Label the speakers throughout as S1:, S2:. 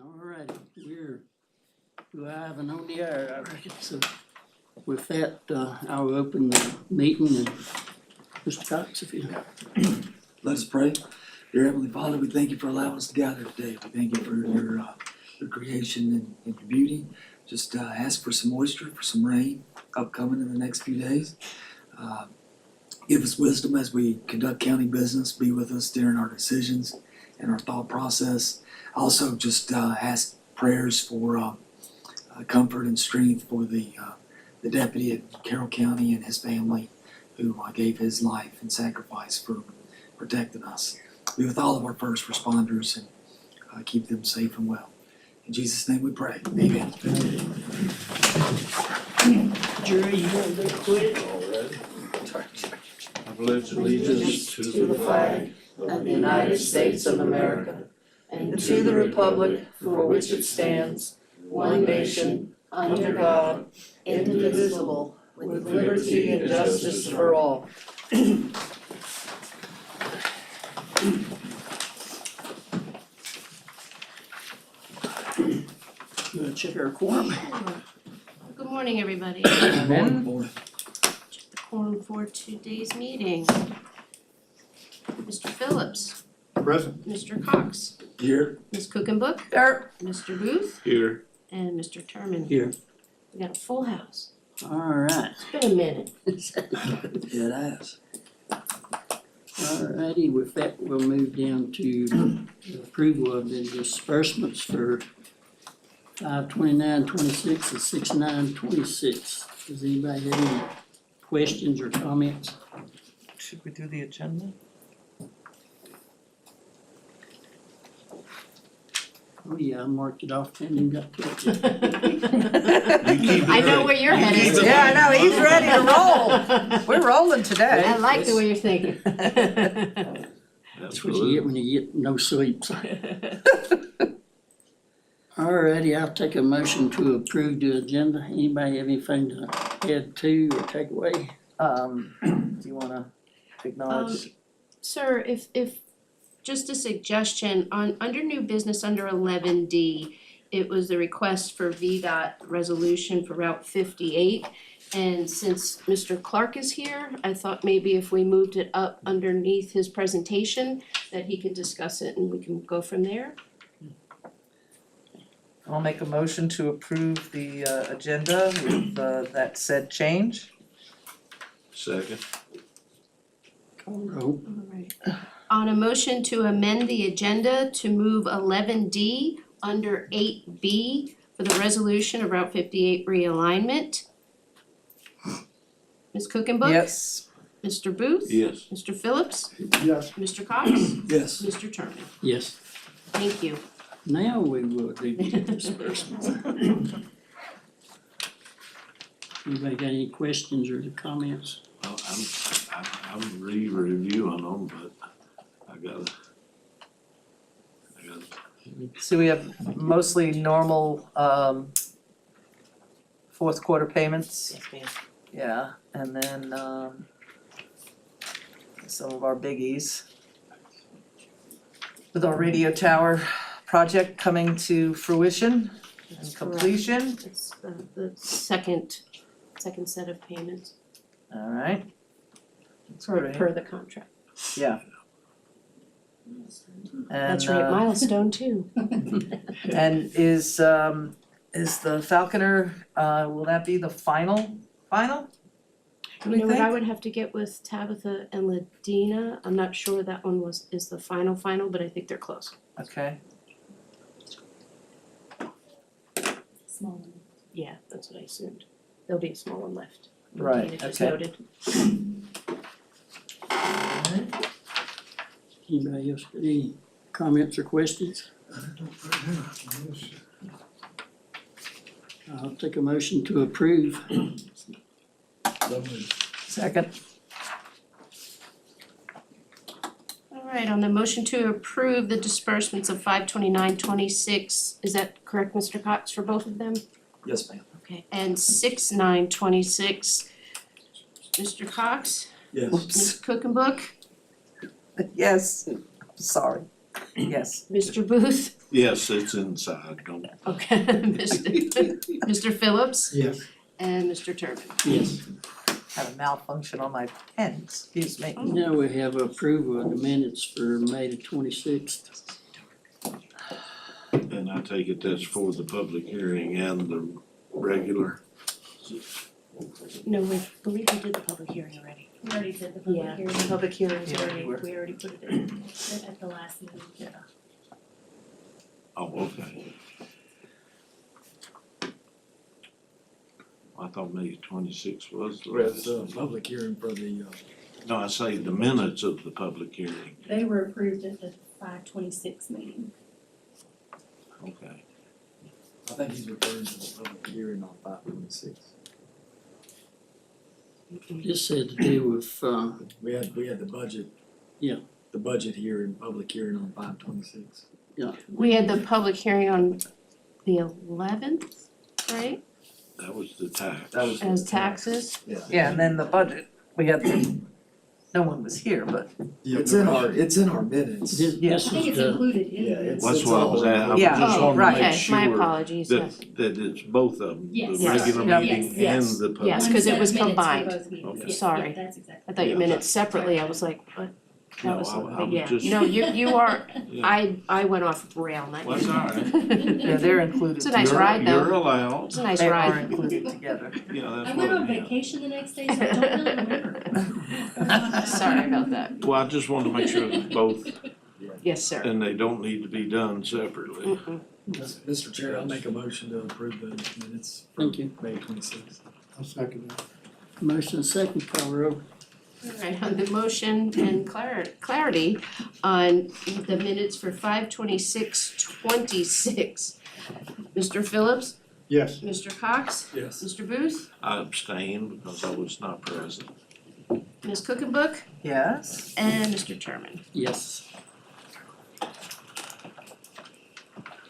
S1: Alrighty, we're live and on the air, I reckon, so with that, I'll open the meeting and Mr. Cox, if you.
S2: Let us pray. Dear Heavenly Father, we thank you for allowing us to gather today. We thank you for your creation and your beauty. Just ask for some moisture, for some rain upcoming in the next few days. Give us wisdom as we conduct county business. Be with us during our decisions and our thought process. Also, just ask prayers for comfort and strength for the deputy at Carroll County and his family who gave his life and sacrifice for protecting us. Be with all of our first responders and keep them safe and well. In Jesus' name we pray. Amen.
S1: Jury, you want to quit?
S3: I pledge allegiance to the
S4: flag of the United States of America and to the republic for which it stands, one nation, under God, indivisible, with liberty and justice for all.
S1: Gonna check our quorum.
S5: Good morning, everybody.
S2: Morning.
S5: Check the quorum for today's meeting. Mr. Phillips,
S3: Present.
S5: Mr. Cox,
S2: Here.
S5: Ms. Cookenbook,
S4: Here.
S5: Mr. Booth,
S3: Here.
S5: and Mr. Turman.
S1: Here.
S5: We got a full house.
S1: Alright.
S5: It's been a minute.
S2: Yeah, it has.
S1: Alrighty, with that, we'll move down to the approval of the disbursements for 5/29/26 and 6/9/26. Does anybody have any questions or comments?
S4: Should we do the agenda?
S1: Oh yeah, I marked it off and then got to it.
S5: I know where your head is.
S4: Yeah, I know, he's ready to roll. We're rolling today.
S5: I like the way you're thinking.
S1: That's what you get when you get no sleep. Alrighty, I'll take a motion to approve the agenda. Anybody have anything to add to or take away?
S4: Do you wanna acknowledge?
S5: Sir, if, just a suggestion, under new business under 11D, it was the request for VDOT resolution for Route 58. And since Mr. Clark is here, I thought maybe if we moved it up underneath his presentation, that he could discuss it and we can go from there.
S4: I'll make a motion to approve the agenda with that said change.
S3: Second.
S1: Oh,
S5: Alright. On a motion to amend the agenda to move 11D under 8B for the resolution of Route 58 realignment. Ms. Cookenbook?
S4: Yes.
S5: Mr. Booth?
S3: Yes.
S5: Mr. Phillips?
S2: Yes.
S5: Mr. Cox?
S2: Yes.
S5: Mr. Turner?
S1: yes.
S5: Thank you.
S1: Now we will do the disbursements. Anybody got any questions or comments?
S3: Well, I'm re-reviewing them, but I gotta.
S4: So we have mostly normal fourth quarter payments.
S5: Yes, ma'am.
S4: Yeah, and then some of our biggies. With our radio tower project coming to fruition
S5: That's
S4: and
S5: correct.
S4: completion.
S5: It's the second set of payments
S4: Alright. That's
S5: per
S4: great.
S5: the contract.
S4: Yeah.
S5: That's
S4: And
S5: right, milestone too.
S4: and is the Falconer, will that be the final? Do we
S5: You know what, I
S4: think?
S5: would have to get with Tabitha and Ladina. I'm not sure that one is the final, but I think they're close.
S4: Okay,
S5: Small one. Yeah, that's what I assumed. There'll be a small one left.
S4: Right,
S5: Ladina just
S4: okay.
S5: noted.
S1: Anybody else got any comments or questions? I'll take a motion to approve.
S4: second.
S5: Alright, on the motion to approve the disbursements of 5/29/26, is that correct, Mr. Cox, for both of them?
S2: Yes, ma'am.
S5: Okay, and 6/9/26, Mr. Cox,
S2: Yes.
S5: Ms. Cookenbook,
S4: Yes, sorry. Yes.
S5: Mr. Booth?
S3: Yes, it's inside, don't.
S5: Okay, Mr. Phillips?
S2: Yes.
S5: And Mr. Turbin.
S1: Yes.
S4: Had a malfunction on my pen, excuse me.
S1: Now we have approval of the minutes for May the 26th.
S3: And I take it that's for the public hearing and the regular.
S5: No, we believe we did the public hearing already.
S6: We already did the public
S5: Yeah,
S6: hearing
S5: the public hearings
S4: Yeah,
S5: already,
S4: we were.
S5: we already put it in.
S6: at the last meeting.
S3: Oh, okay. I thought May 26th was the
S2: It's
S3: last.
S2: a public hearing for the,
S3: No, I say the minutes of the public hearing.
S6: They were approved at the 5/26 meeting.
S3: Okay.
S2: I think he's referring to the public hearing on 5/26.
S1: This had to do with,
S2: We had the budget.
S1: Yeah.
S2: The budget hearing, public hearing on 5/26.
S5: We had the public hearing on the 11th, right,
S3: That was the tax.
S2: That was.
S5: as taxes?
S4: Yeah, and then the budget, we had no one was here, but
S2: It's in our minutes.
S1: this
S4: Yeah.
S6: I
S1: this
S6: think
S1: was
S6: it's
S1: the,
S6: included in
S2: Yeah,
S6: the.
S2: it's-
S3: That's what I was at, I
S4: Yeah.
S3: just
S5: Oh,
S3: wanted to
S4: right.
S3: make
S5: Okay, my
S3: sure
S5: apologies, yes.
S3: that it's both of them, the
S6: Yes.
S5: Yes.
S3: regular
S4: Yeah.
S3: meeting and
S6: Yes.
S3: the public.
S5: Yes, 'cause it was
S6: One set of minutes for
S5: combined.
S6: both meetings.
S3: Okay.
S6: Yes,
S5: Sorry.
S6: yeah, that's exactly.
S5: I thought you meant it separately, I was like, what? That
S3: No,
S5: was,
S3: I was
S5: yeah,
S3: just-
S5: no, you are,
S3: Yeah.
S5: I went off rail, not you.
S3: Well, that's all
S4: yeah, they're included.
S5: It's a nice
S3: You're-
S5: ride, though.
S3: You're allowed,
S5: It's a nice
S4: They are
S5: ride.
S4: included together.
S3: yeah, that's
S6: I
S3: what,
S6: went on
S3: yeah.
S6: vacation the next day, so I don't really remember.
S5: Sorry about that.
S3: Well, I just wanted to make sure that both,
S5: Yes, sir.
S3: and they don't need to be done separately.
S5: Mm-mm.
S2: Mr. Chair, I'll make a motion to approve the minutes for
S1: Thank you.
S2: May 26th.
S7: I'll second that.
S1: Motion second, call roll.
S5: Alright, on the motion and clarity on the minutes for 5/26/26. Mr. Phillips,
S7: Yes.
S5: Mr. Cox,
S2: Yes.
S5: Mr. Booth,
S3: I abstained because I was not present.
S5: Ms. Cookenbook,
S4: Yes,
S5: and Mr. Terman.
S1: Yes.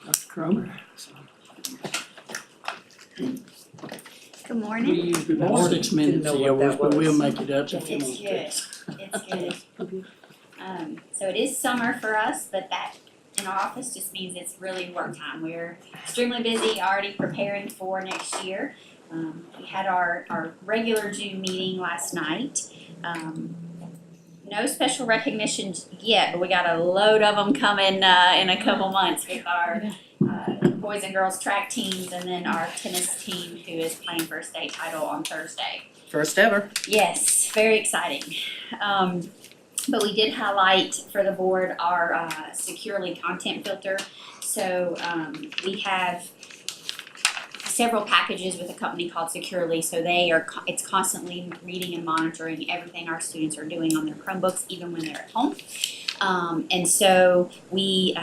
S1: Dr. Cromer.
S8: Good
S1: We
S8: morning.
S1: usually
S2: Good
S1: have
S2: morning.
S1: 6 minutes
S4: Didn't
S1: of
S4: know what
S1: yours,
S4: that
S1: but we'll
S4: was.
S1: make it up if you
S8: It's
S1: want
S8: good.
S1: to.
S8: It's good. So it is summer for us, but that in our office just means it's really work time. We're extremely busy, already preparing for next year. We had our regular June meeting last night. No special recognitions yet, but we got a load of them coming in a couple months with our boys and girls track teams and then our tennis team who is playing for a state title on Thursday.
S4: first ever.
S8: Yes, very exciting. But we did highlight for the board our securely content filter. So we have several packages with a company called Securely. So it's constantly reading and monitoring everything our students are doing on their Chromebooks, even when they're at home. And so we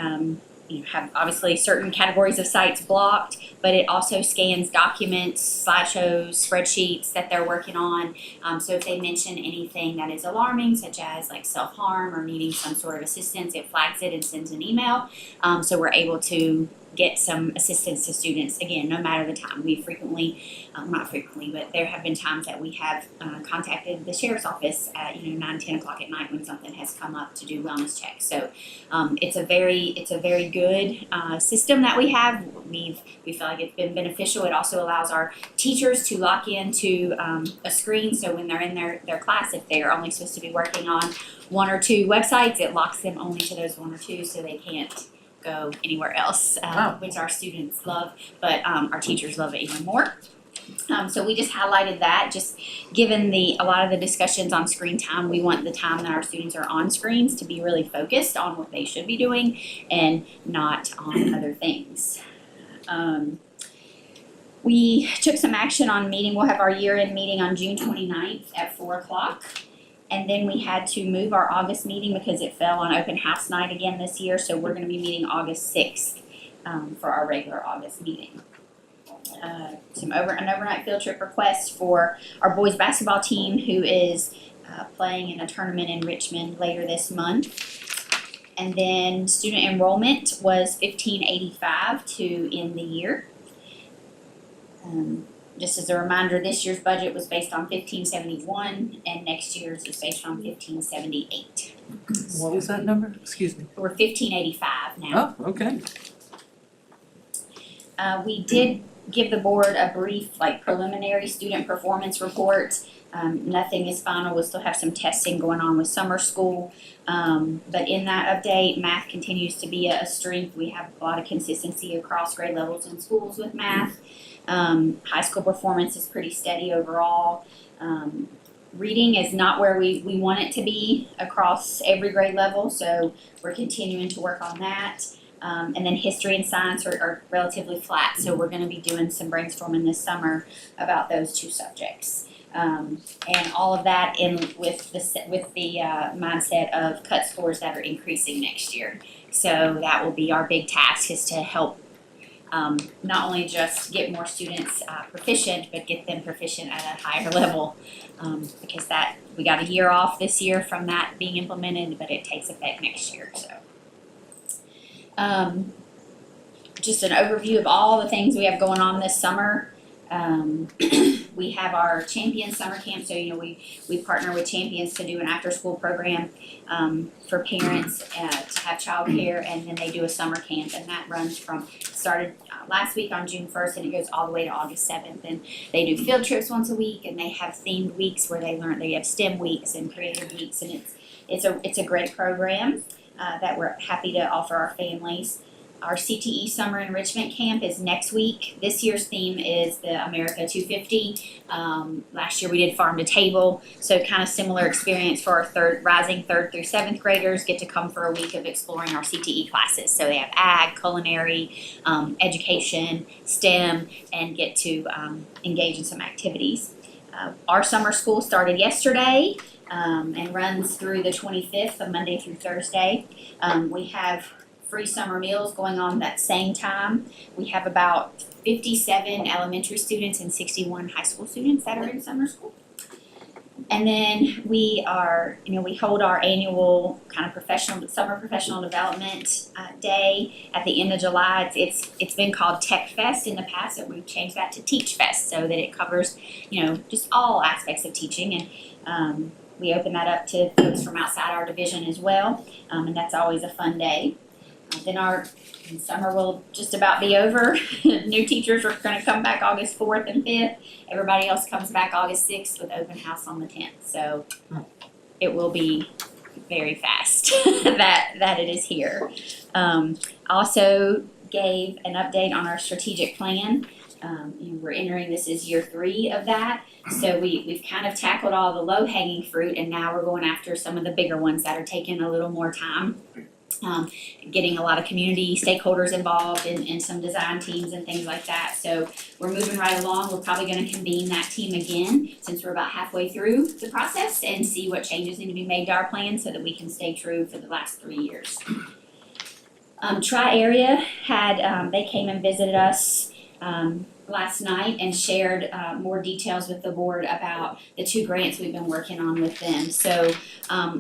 S8: have obviously certain categories of sites blocked, but it also scans documents, slideshows, spreadsheets that they're working on. So if they mention anything that is alarming, such as like self-harm or needing some sort of assistance, it flags it and sends an email. So we're able to get some assistance to students, again, no matter the time. We frequently, not frequently, but there have been times that we have contacted the sheriff's office at 9, 10 o'clock at night when something has come up to do wellness checks. So it's a very good system that we have. We feel like it's been beneficial. It also allows our teachers to lock into a screen, so when they're in their class, if they're only supposed to be working on 1 or 2 websites, it locks them only to those 1 or 2, so they can't go anywhere else, which our students love, but our teachers love it even more. So we just highlighted that, just given a lot of the discussions on screen time, we want the time that our students are on screens to be really focused on what they should be doing and not on other things. We took some action on meeting. We'll have our year-end meeting on June 29th at 4 o'clock. And then we had to move our August meeting because it fell on open house night again this year. So we're gonna be meeting August 6th for our regular August meeting. An overnight field trip request for our boys basketball team who is playing in a tournament in Richmond later this month. And then student enrollment was 1585 to end the year. just as a reminder, this year's budget was based on 1571 and next year's is based on 1578.
S4: What was that number? Excuse me.
S8: We're 1585 now.
S4: Oh, okay.
S8: We did give the board a brief, preliminary student performance report. Nothing is final, we'll still have some testing going on with summer school. But in that update, math continues to be a strength. We have a lot of consistency across grade levels in schools with math. High school performance is pretty steady overall. Reading is not where we want it to be across every grade level, so we're continuing to work on that. And then history and science are relatively flat, so we're gonna be doing some brainstorming this summer about those two subjects. And all of that with the mindset of cut scores that are increasing next year. So that will be our big task, is to help not only just get more students proficient, but get them proficient at a higher level. Because we got a year off this year from that being implemented, but it takes effect next year, so. Just an overview of all the things we have going on this summer. We have our Champions Summer Camp, so we partner with Champions to do an after-school program for parents to have childcare, and then they do a summer camp, and that started last week on June 1st, and it goes all the way to August 7th, and they do field trips once a week, and they have themed weeks where they have STEM weeks and creative weeks, and it's a great program that we're happy to offer our families. Our CTE Summer Enrichment Camp is next week. This year's theme is the America 250. Last year we did Farm to Table, so kind of similar experience for our rising 3rd through 7th graders get to come for a week of exploring our CTE classes. So they have ag, culinary, education, STEM, and get to engage in some activities. Our summer school started yesterday and runs through the 25th, of Monday through Thursday. We have free summer meals going on that same time. We have about 57 elementary students and 61 high school students that are in summer school. And then we hold our annual kind of summer professional development day at the end of July. It's been called Tech Fest in the past, and we've changed that to Teach Fest so that it covers, just all aspects of teaching. And we open that up to folks from outside our division as well, and that's always a fun day. Then our summer will just about be over. New teachers are going to come back August 4th and 5th. Everybody else comes back August 6th with open house on the 10th. So it will be very fast that it is here. Also gave an update on our strategic plan. We're entering, this is year 3 of that. So we've kind of tackled all the low-hanging fruit, and now we're going after some of the bigger ones that are taking a little more time. Getting a lot of community stakeholders involved in some design teams and things like that. So we're moving right along. We're probably going to convene that team again since we're about halfway through the process and see what changes need to be made to our plan so that we can stay true for the last 3 years. Tri-Area they came and visited us last night and shared more details with the board about the 2 grants we've been working on with them. So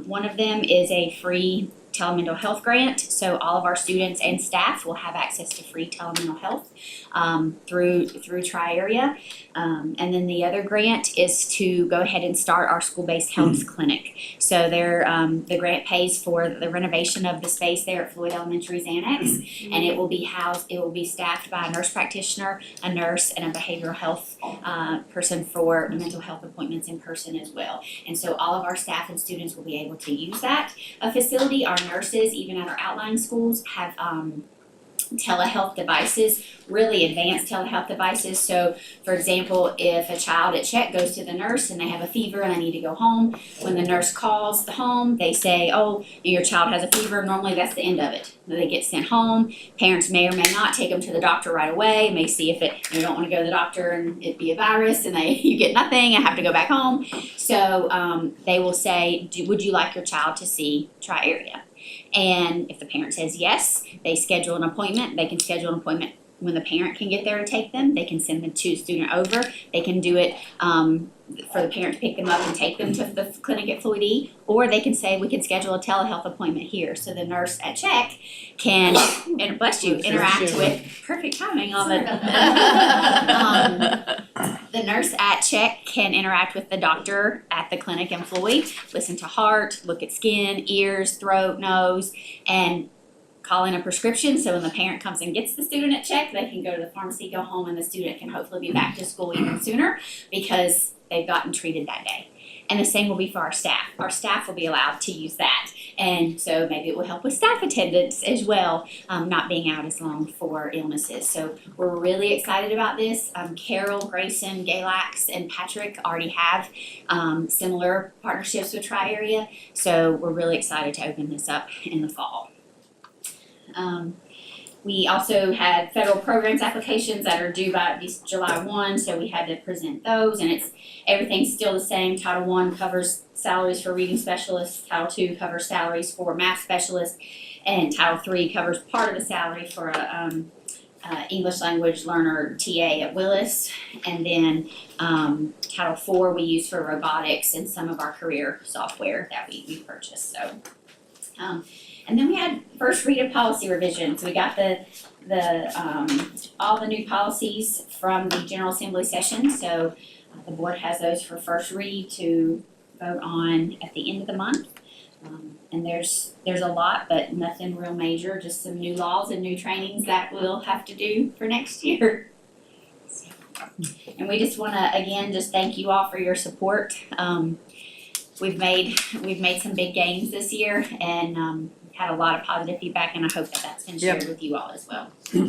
S8: one of them is a free telemental health grant, so all of our students and staff will have access to free telemental health through Tri-Area. And then the other grant is to go ahead and start our school-based health clinic. So the grant pays for the renovation of the space there at Floyd Elementary's annex, and it will be staffed by a nurse practitioner, a nurse, and a behavioral health person for mental health appointments in person as well. And so all of our staff and students will be able to use that facility. Our nurses, even at our outlying schools, have telehealth devices, really advanced telehealth devices. So, for example, if a child at check goes to the nurse and they have a fever and they need to go home, when the nurse calls the home, they say, oh, your child has a fever. Normally that's the end of it. They get sent home. Parents may or may not take them to the doctor right away, may see if you don't want to go to the doctor and it be a virus and you get nothing and have to go back home. So they will say, would you like your child to see Tri-Area? And if the parent says yes, they schedule an appointment. They can schedule an appointment when the parent can get there to take them. They can send the student over. They can do it for the parent to pick them up and take them to the clinic at Floyd E. Or they can say, we can schedule a telehealth appointment here. So the nurse at check can, and bless you, interact with, perfect timing on the nurse at check can interact with the doctor at the clinic in Floyd, listen to heart, look at skin, ears, throat, nose, and call in a prescription. So when the parent comes and gets the student at check, they can go to the pharmacy, go home, and the student can hopefully be back to school even sooner because they've gotten treated that day. And the same will be for our staff. Our staff will be allowed to use that. And so maybe it will help with staff attendance as well, not being out as long for illnesses. So we're really excited about this. Carol, Grayson, Galax, and Patrick already have similar partnerships with Tri-Area. So we're really excited to open this up in the fall. We also had federal programs applications that are due by July 1, so we had to present those, and everything's still the same. Title I covers salaries for reading specialists, Title II covers salaries for math specialists, and Title III covers part of the salary for a English language learner TA at Willis, and then Title IV we use for robotics and some of our career software that we purchased. So. And then we had first read of policy revisions. We got all the new policies from the General Assembly session. So the board has those for first read to vote on at the end of the month. And there's a lot, but nothing real major, just some new laws and new trainings that we'll have to do for next year. And we just wanna, again, just thank you all for your support. We've made some big gains this year, and had a lot of positive feedback, and I hope that that's been shared with you all as well. So,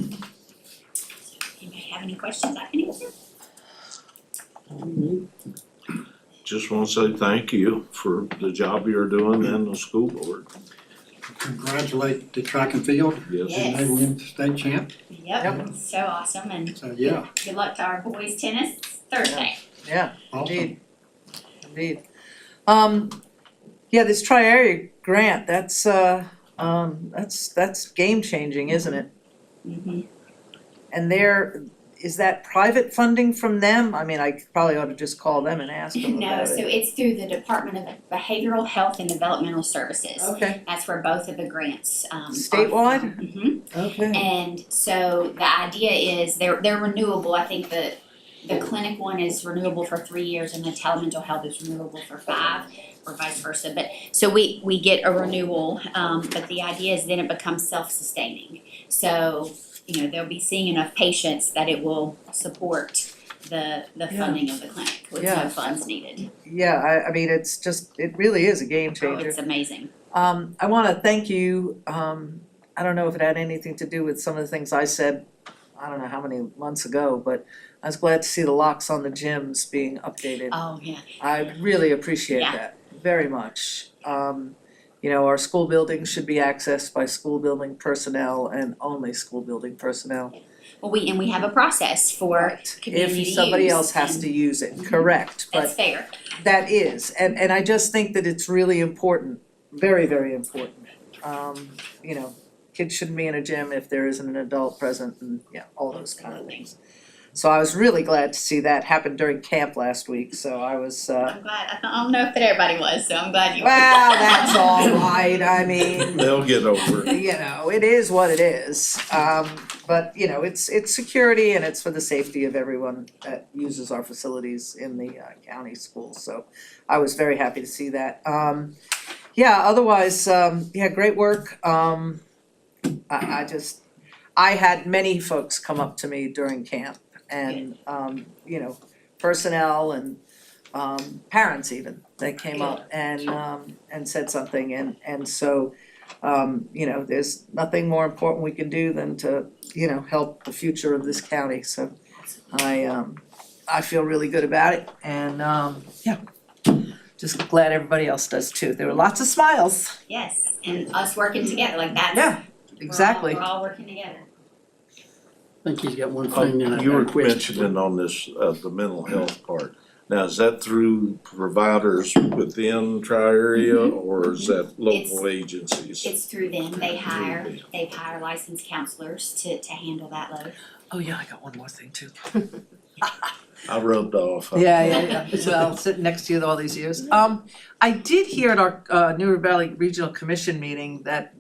S8: anybody have any questions I can answer?
S3: Just want to say thank you for the job you're doing and the school board.
S6: Congratulate the track and field,
S3: Yes.
S8: Yes.
S6: they win state champ,
S8: Yep, so awesome, and
S6: so yeah,
S8: good luck to our boys tennis Thursday.
S7: Yeah,
S6: awesome.
S7: indeed. Yeah, this Tri-Area grant, that's game changing, isn't it?
S8: Mm-hmm.
S7: And is that private funding from them? I mean, I probably ought to just call them and ask them
S8: No,
S7: about
S8: so
S7: it.
S8: it's through the Department of Behavioral Health and Developmental Services.
S7: Okay,
S8: That's where both of the grants are
S7: Statewide?
S8: from. Mhm.
S7: okay,
S8: And so the idea is they're renewable. I think the clinic one is renewable for 3 years and the telemental health is renewable for 5 or vice versa. But so we get a renewal, but the idea is then it becomes self-sustaining. So, they'll be seeing enough patients that it will support the funding of the clinic with
S7: Yeah.
S8: no funds needed.
S7: yeah, I mean, it really is a game
S8: Oh,
S7: changer.
S8: it's amazing.
S7: I wanna thank you, I don't know if it had anything to do with some of the things I said, I don't know how many months ago, but I was glad to see the locks on the gyms being updated.
S8: Oh, yeah.
S7: I really appreciate
S8: Yeah.
S7: that, very much. Our school buildings should be accessed by school building personnel and only school building personnel.
S8: Well, we have a process for community
S7: If
S8: use.
S7: somebody else has
S8: and
S7: to use it, correct,
S8: That's
S7: but
S8: fair.
S7: that is, and I just think that it's really important, very, very important. Kids shouldn't be in a gym if there isn't an adult present and, all those kind of things. So I was really glad to see that happen during camp last week, so I was,
S8: I'm glad. I don't know if that everybody was, so I'm glad you were.
S7: well, that's all right, I mean,
S3: They'll get over it.
S7: it is what it is. But it's security and it's for the safety of everyone that uses our facilities in the county schools, so I was very happy to see that. Otherwise, great work. I had many folks come up to me during camp and personnel and parents even that came up and said something and so there's nothing more important we can do than to help the future of this county, so I feel really good about it and just glad everybody else does too. There were lots of smiles.
S8: Yes, and us working together, like that's.
S7: Yeah, exactly.
S8: We're all working together.
S1: I think he's got one thing and I
S3: You were
S1: got a question.
S3: mentioning on this, the mental health part. Now, is that through providers within Tri-Area or is that local agencies?
S8: It's through them. They hire licensed counselors to handle that load.
S7: Oh yeah, I got one more thing too.
S3: I rubbed off.
S7: Yeah. Well, sitting next to you all these years. I did hear at our New River Valley Regional Commission meeting that,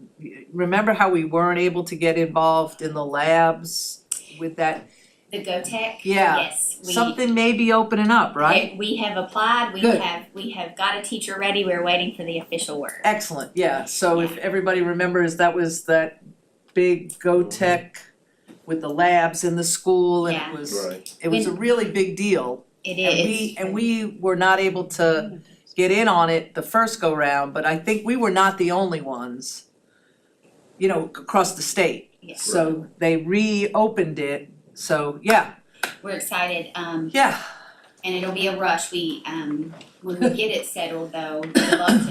S7: remember how we weren't able to get involved in the labs with that?
S8: The GoTech?
S7: Yeah.
S8: Yes,
S7: Something may be opening up, right?
S8: we have applied,
S7: Good.
S8: we have got a teacher ready, we're waiting for the official word.
S7: Excellent, yeah, so if everybody remembers, that was that big GoTech with the labs in the school, and
S8: Yeah.
S7: it was a really big deal.
S8: It is.
S7: And we were not able to get in on it the first go round, but I think we were not the only ones, you know, across the state.
S8: Yes.
S7: So they reopened it, so yeah,
S8: We're excited,
S7: yeah,
S8: and it'll be a rush, when we get it settled though, we'd love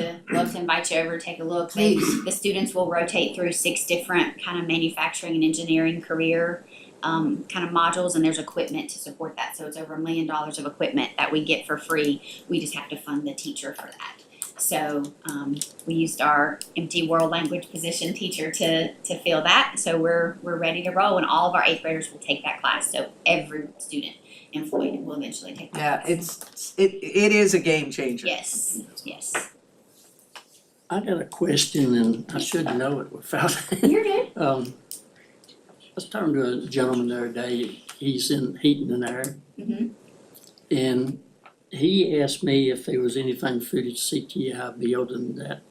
S8: to invite you over, take a look. The students will rotate through 6 different kind of manufacturing and engineering career kind of modules, and there's equipment to support that, so it's over $1 million of equipment that we get for free. We just have to fund the teacher for that. So we used our empty world language position teacher to fill that, so we're ready to roll, and all of our 8th graders will take that class, so every student in Floyd will eventually take that class.
S7: it is a game changer.
S8: Yes, yes.
S1: I got a question and I should know it without.
S8: You're good.
S1: I was talking to a gentleman the other day, he's in heating and air.
S8: Mhm.
S1: And he asked me if there was anything through the CTI building that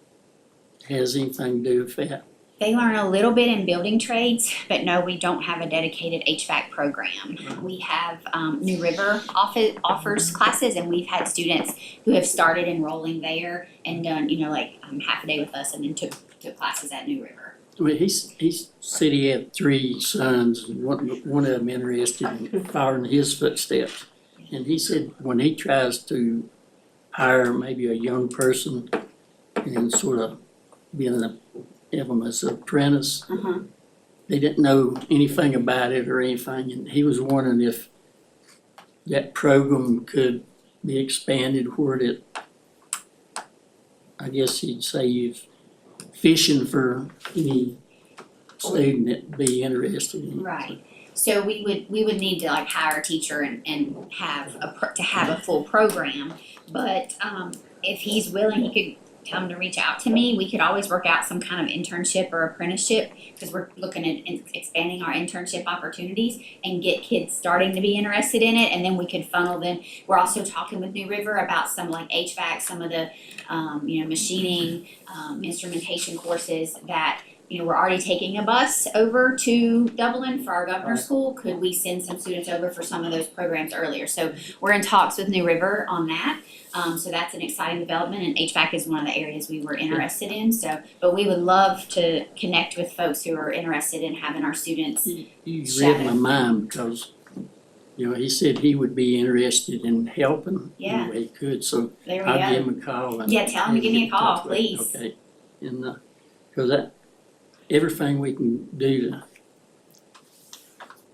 S1: has anything to do with that.
S8: They learn a little bit in building trades, but no, we don't have a dedicated HVAC program. We have New River offers classes, and we've had students who have started enrolling there and done, like half a day with us, and then took classes at New River.
S1: Well, he said he had 3 sons, and one of them interested in following his footsteps. And he said when he tries to hire maybe a young person and sort of have them as an apprentice,
S8: Uh-huh.
S1: they didn't know anything about it or anything, and he was wondering if that program could be expanded where it, I guess you'd say you've fishing for any student that'd be interested in it.
S8: Right. So we would need to like hire a teacher and have a full program. But if he's willing, he could tell him to reach out to me. We could always work out some kind of internship or apprenticeship, because we're looking at expanding our internship opportunities and get kids starting to be interested in it, and then we could funnel them. We're also talking with New River about some like HVAC, some of the machining, instrumentation courses that we're already taking a bus over to Dublin for our governor's school. Could we send some students over for some of those programs earlier? So we're in talks with New River on that. So that's an exciting development, and HVAC is one of the areas we were interested in. So, but we would love to connect with folks who are interested in having our students.
S1: You read my mind, because he said he would be interested in helping
S8: Yeah.
S1: any way he could, so
S8: There we
S1: I'll
S8: go.
S1: give him a call. And
S8: Yeah, tell him to give me a call,
S1: talk to him.
S8: please.
S1: Okay, and because everything we can do to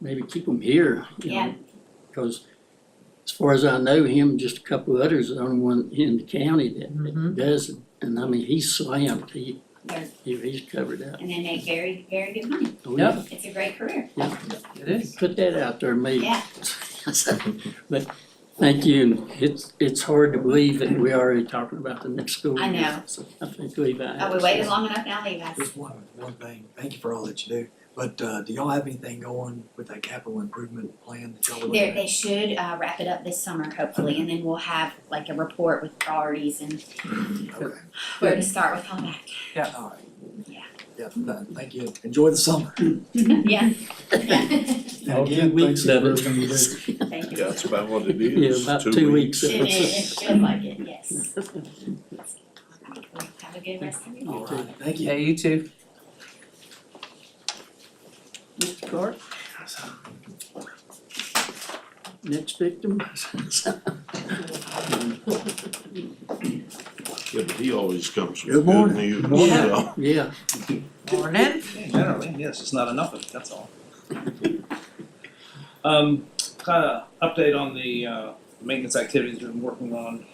S1: maybe keep them here,
S8: Yeah.
S1: because as far as I know, him and just a couple of others are the only one in the county that
S7: Mhm.
S1: does it. And I mean, he's slammed,
S8: They're-
S1: he's covered up.
S8: And they make very, very good money.
S1: Oh,
S7: Yep.
S1: yeah.
S8: It's a great career.
S7: It is.
S1: Put that out there, maybe.
S8: Yeah.
S1: But thank you, and it's hard to believe that we're already talking about the next school year.
S8: I know.
S1: So I think we've.
S8: Oh, we waited long enough now, Levi's.
S2: Just one thing, thank you for all that you do, but do y'all have anything going with that capital improvement plan that y'all were looking at?
S8: They should wrap it up this summer, hopefully, and then we'll have like a report with priorities and
S2: Okay,
S8: where to start with all that.
S2: all right.
S8: Yeah.
S2: Yeah, no, thank you, enjoy the summer.
S8: Yeah.
S1: All 2 weeks of it.
S8: Thank you.
S3: Yeah, that's about what it
S1: Yeah,
S3: is,
S1: about
S3: 2
S1: 2
S3: weeks.
S1: weeks.
S8: It feels like it, yes. Have a good rest of your day.
S2: All right, thank you.
S7: Yeah, you too.
S1: Mr. Clark? Next victim?
S3: Yeah, but he always comes
S2: Good
S3: with good
S2: morning.
S3: news,
S2: Good morning.
S3: so.
S1: Yeah,
S7: Morning.
S6: Generally, yes, it's not enough of it, that's all. Kind of update on the maintenance activities we've been working on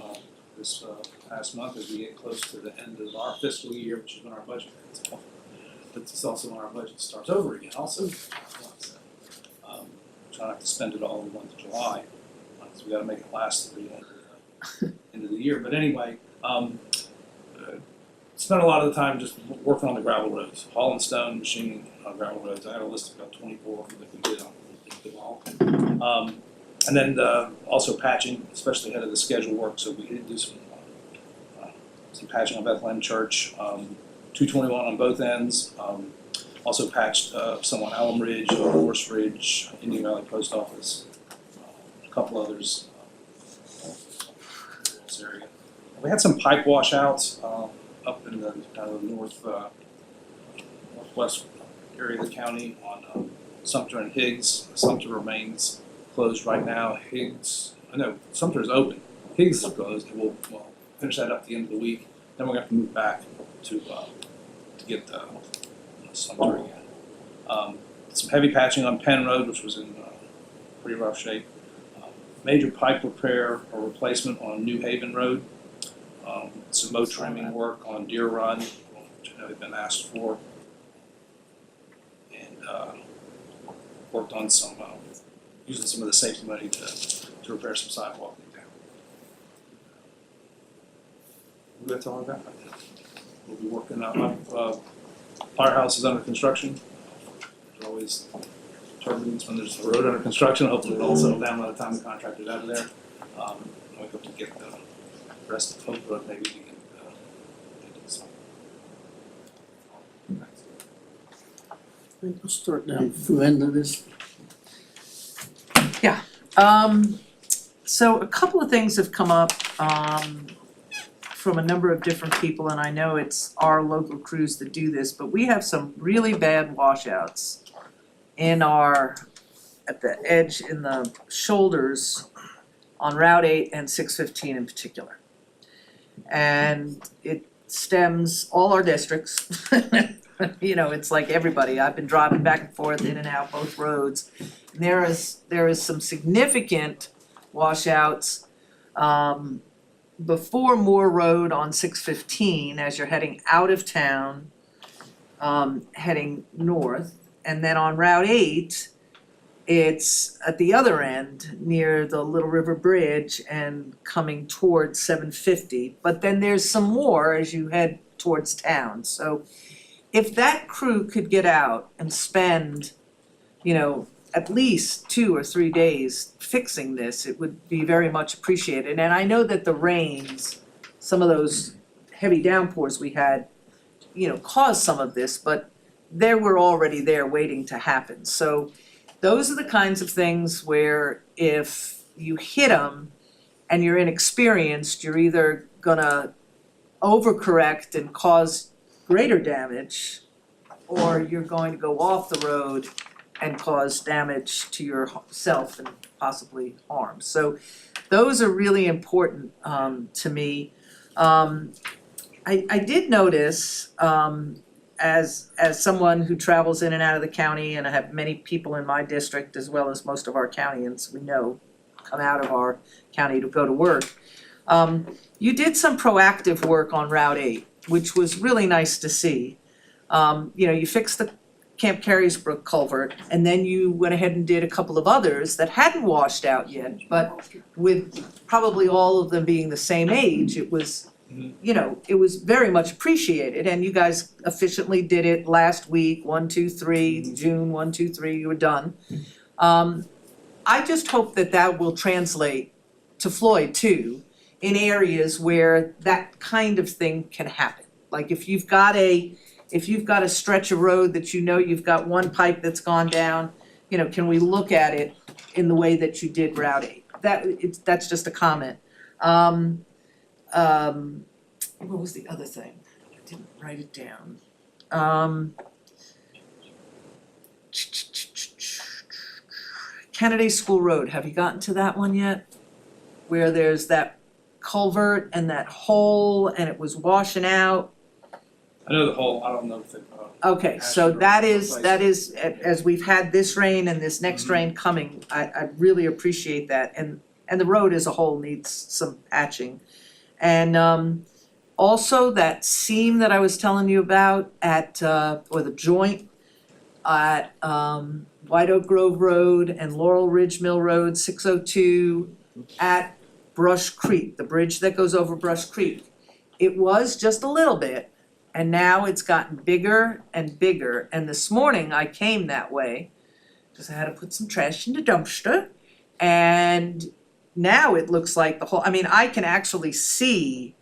S6: this past month as we get close to the end of our fiscal year, which is when our budget ends off. But it's also when our budget starts over again also. So, try not to spend it all in the month of July, so we gotta make it last to the end of the year. But anyway, spent a lot of the time just working on the gravel roads, hauling stone, machining on gravel roads. I had a list of about 24 that we did on them all. And then also patching, especially ahead of the scheduled work, so we did do some patching on Bethlehem Church, 221 on both ends. Also patched some on Elm Ridge, Horse Ridge, Indian Valley Post Office, a couple others in this area. We had some pipe washouts up in the kind of northwest area of the county on Sumter and Higgs. Sumter remains closed right now. Sumter is open. Higgs is closed, and we'll finish that up at the end of the week. Then we're gonna have to move back to get Sumter again. Some heavy patching on Penn Road, which was in pretty rough shape. Major pipe repair or replacement on New Haven Road. Some mow trimming work on Deer Run, which I know they've been asked for. And worked on some, using some of the safety money to repair some sidewalk in town. That's all I've got. We'll be working on, firehouse is under construction. There's always turbulence when there's a road under construction. Hopefully it'll all settle down by the time the contractor's out of there. We hope to get the rest of Hope Road maybe to get some.
S1: We'll start down the end of this.
S7: So a couple of things have come up, from a number of different people, and I know it's our local crews that do this, but we have some really bad washouts at the edge in the shoulders on Route 8 and 615 in particular. And it stems all our districts. You know, it's like everybody. I've been driving back and forth in and out both roads. And there is some significant washouts before Moore Road on 615 as you're heading out of town, heading north. And then on Route 8, it's at the other end near the Little River Bridge and coming towards 750. But then there's some more as you head towards town. So if that crew could get out and spend, at least 2 or 3 days fixing this, it would be very much appreciated. And I know that the rains, some of those heavy downpours we had, caused some of this, but they were already there waiting to happen. So those are the kinds of things where if you hit them and you're inexperienced, you're either gonna overcorrect and cause greater damage, or you're going to go off the road and cause damage to yourself and possibly harm. So those are really important to me. I did notice, as someone who travels in and out of the county, and I have many people in my district as well as most of our countyans we know come out of our county to go to work. You did some proactive work on Route 8, which was really nice to see. You fixed the Camp Carriesbrook culvert, and then you went ahead and did a couple of others that hadn't washed out yet, but with probably all of them being the same age, it was, it was very much appreciated, and you guys efficiently did it last week, 1, 2, 3, June, 1, 2, 3, you were done. I just hope that will translate to Floyd too, in areas where that kind of thing can happen. Like if you've got a stretch of road that you've got one pipe that's gone down, can we look at it in the way that you did Route 8? That's just a comment. What was the other thing? I didn't write it down. Kennedy School Road, have you gotten to that one yet? Where there's that culvert and that hole and it was washing out?
S6: I know the whole, I don't know if it.
S7: Okay, so that is, as we've had this rain and this next rain coming, I really appreciate that. And the road as a whole needs some patching. And also that seam that I was telling you about at, or the joint at White Oak Grove Road and Laurel Ridge Mill Road, 602 at Brush Creek, the bridge that goes over Brush Creek. It was just a little bit. And now it's gotten bigger and bigger, and this morning I came that way, cause I had to put some trash in the dumpster. And now it looks like the whole, I mean, I can actually see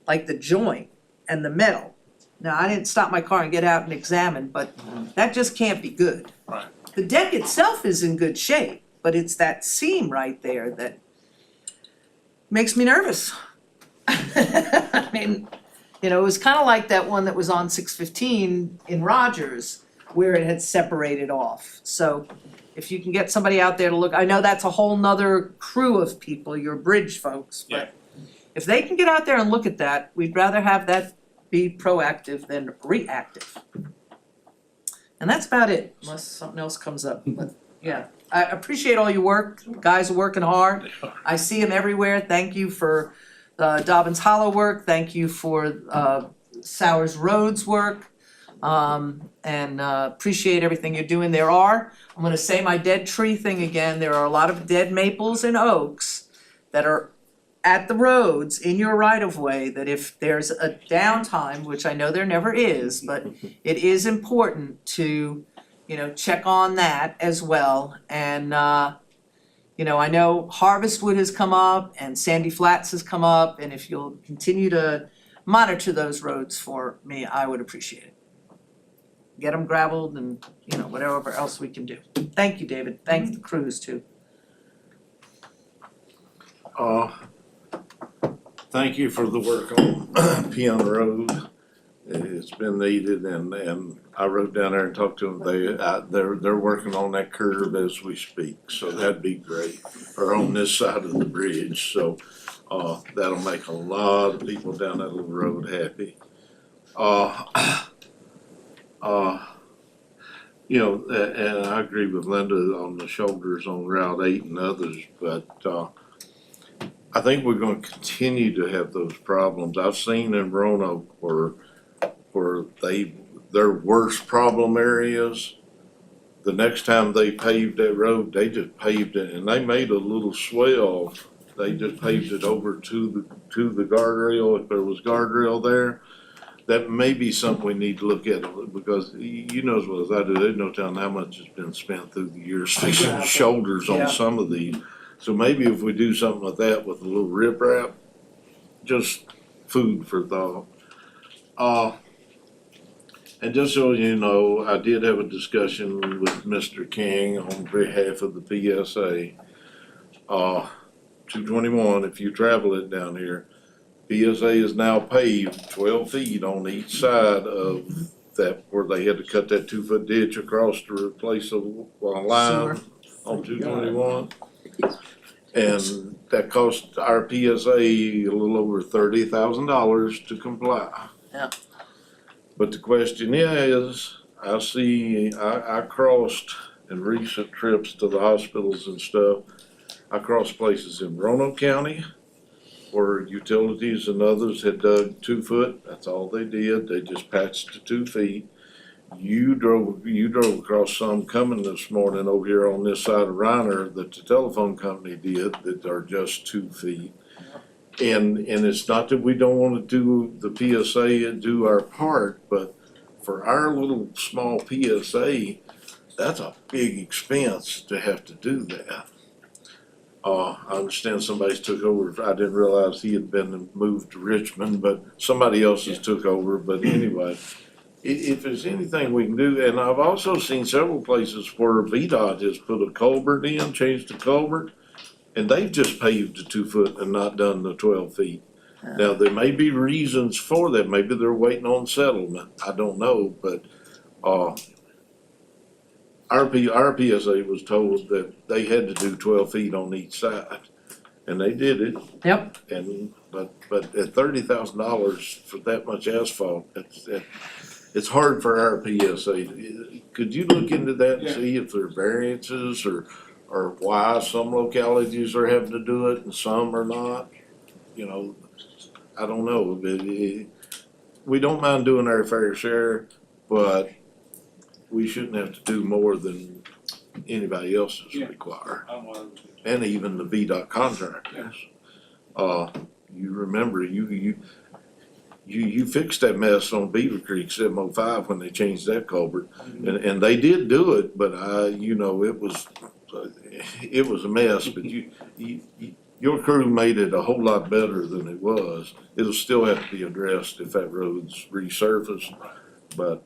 S7: like the joint and the metal. Now, I didn't stop my car and get out and examine, but that just can't be good.
S6: Right.
S7: The deck itself is in good shape, but it's that seam right there that makes me nervous. I mean, you know, it was kinda like that one that was on 615 in Rogers where it had separated off. So if you can get somebody out there to look, I know that's a whole nother crew of people, your bridge folks, but if they can get out there and look at that, we'd rather have that be proactive than reactive. And that's about it, unless something else comes up, but yeah. I appreciate all your work, guys are working hard. I see them everywhere, thank you for Dobbins Hollow work, thank you for Sowers Roads work. And appreciate everything you're doing. I'm gonna say my dead tree thing again, there are a lot of dead maples and oaks that are at the roads in your right of way, that if there's a downtime, which I know there never is, but it is important to, you know, check on that as well. And you know, I know Harvestwood has come up and Sandy Flats has come up, and if you'll continue to monitor those roads for me, I would appreciate it. Get them gravelled and, you know, whatever else we can do. Thank you, David, thank the crews too.
S3: Thank you for the work on Peon Road. It's been needed, and I rode down there and talked to them. They're working on that curve as we speak, so that'd be great. Or on this side of the bridge, so that'll make a lot of people down that little road happy. You know, and I agree with Linda on the shoulders on Route 8 and others, but I think we're gonna continue to have those problems. I've seen in Roanoke where their worst problem areas, the next time they paved that road, they just paved it, and they made a little swell. They just paved it over to the guardrail, if there was guardrail there. That may be something we need to look at, because you know as well as I do, there's no telling how much has been spent through the years fixing shoulders on some of these. So maybe if we do something like that with a little riprap, just food for thought. And just so you know, I did have a discussion with Mr. King on behalf of the PSA. 221, if you travel it down here, PSA is now paved 12 feet on each side of that, where they had to cut that 2-foot ditch across to replace a line on 221. And that cost our PSA a little over $30,000 to comply.
S7: Yeah.
S3: But the question is, I crossed in recent trips to the hospitals and stuff, I crossed places in Roanoke County where utilities and others had dug 2 foot, that's all they did, they just patched to 2 feet. You drove across some coming this morning over here on this side of Reiner that the telephone company did that are just 2 feet. And it's not that we don't wanna do the PSA and do our part, but for our little small PSA, that's a big expense to have to do that. I understand somebody's took over, I didn't realize he had been moved to Richmond, but somebody else has took over, but anyway. If there's anything we can do, and I've also seen several places where VDOT has put a culvert in, changed the culvert, and they've just paved the 2 foot and not done the 12 feet. Now, there may be reasons for that, maybe they're waiting on settlement, I don't know, but, our PSA was told that they had to do 12 feet on each side, and they did it.
S7: Yep.
S3: And, but at $30,000 for that much asphalt, it's hard for our PSA. Could you look into that and see if there are variances or why some localities are having to do it and some are not? You know, I don't know, but we don't mind doing our fair share, but we shouldn't have to do more than anybody else is required. And even the VDOT contractors. You remember, you fixed that mess on Beaver Creek 705 when they changed that culvert. And they did do it, but it was a mess, but your crew made it a whole lot better than it was. It'll still have to be addressed if that road's resurfaced, but,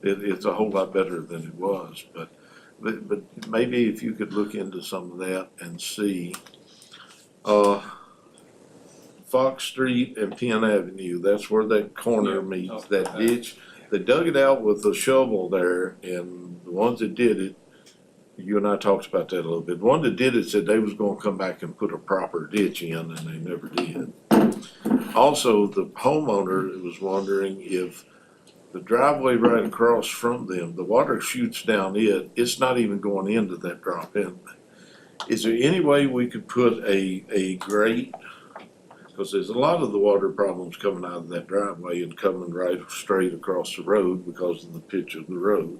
S3: it's a whole lot better than it was, but maybe if you could look into some of that and see, Fox Street and Penn Avenue, that's where that corner meets, that ditch. They dug it out with a shovel there, and the ones that did it, you and I talked about that a little bit. The one that did it said they was gonna come back and put a proper ditch in, and they never did. Also, the homeowner was wondering if the driveway right across from them, the water shoots down it's not even going into that drop in. Is there any way we could put a grate? Because there's a lot of the water problems coming out of that driveway and coming right straight across the road because of the pitch of the road.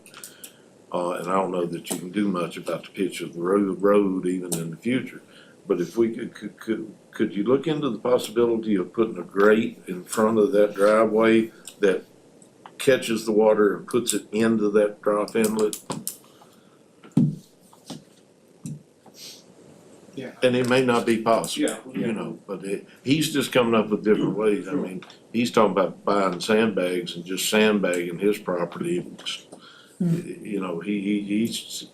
S3: And I don't know that you can do much about the pitch of the road even in the future. But if we could you look into the possibility of putting a grate in front of that driveway that catches the water and puts it into that drop inlet?
S6: Yeah.
S3: And it may not be possible,
S6: Yeah.
S3: but he's just coming up with different ways. I mean, he's talking about buying sandbags and just sandbagging his property. He's,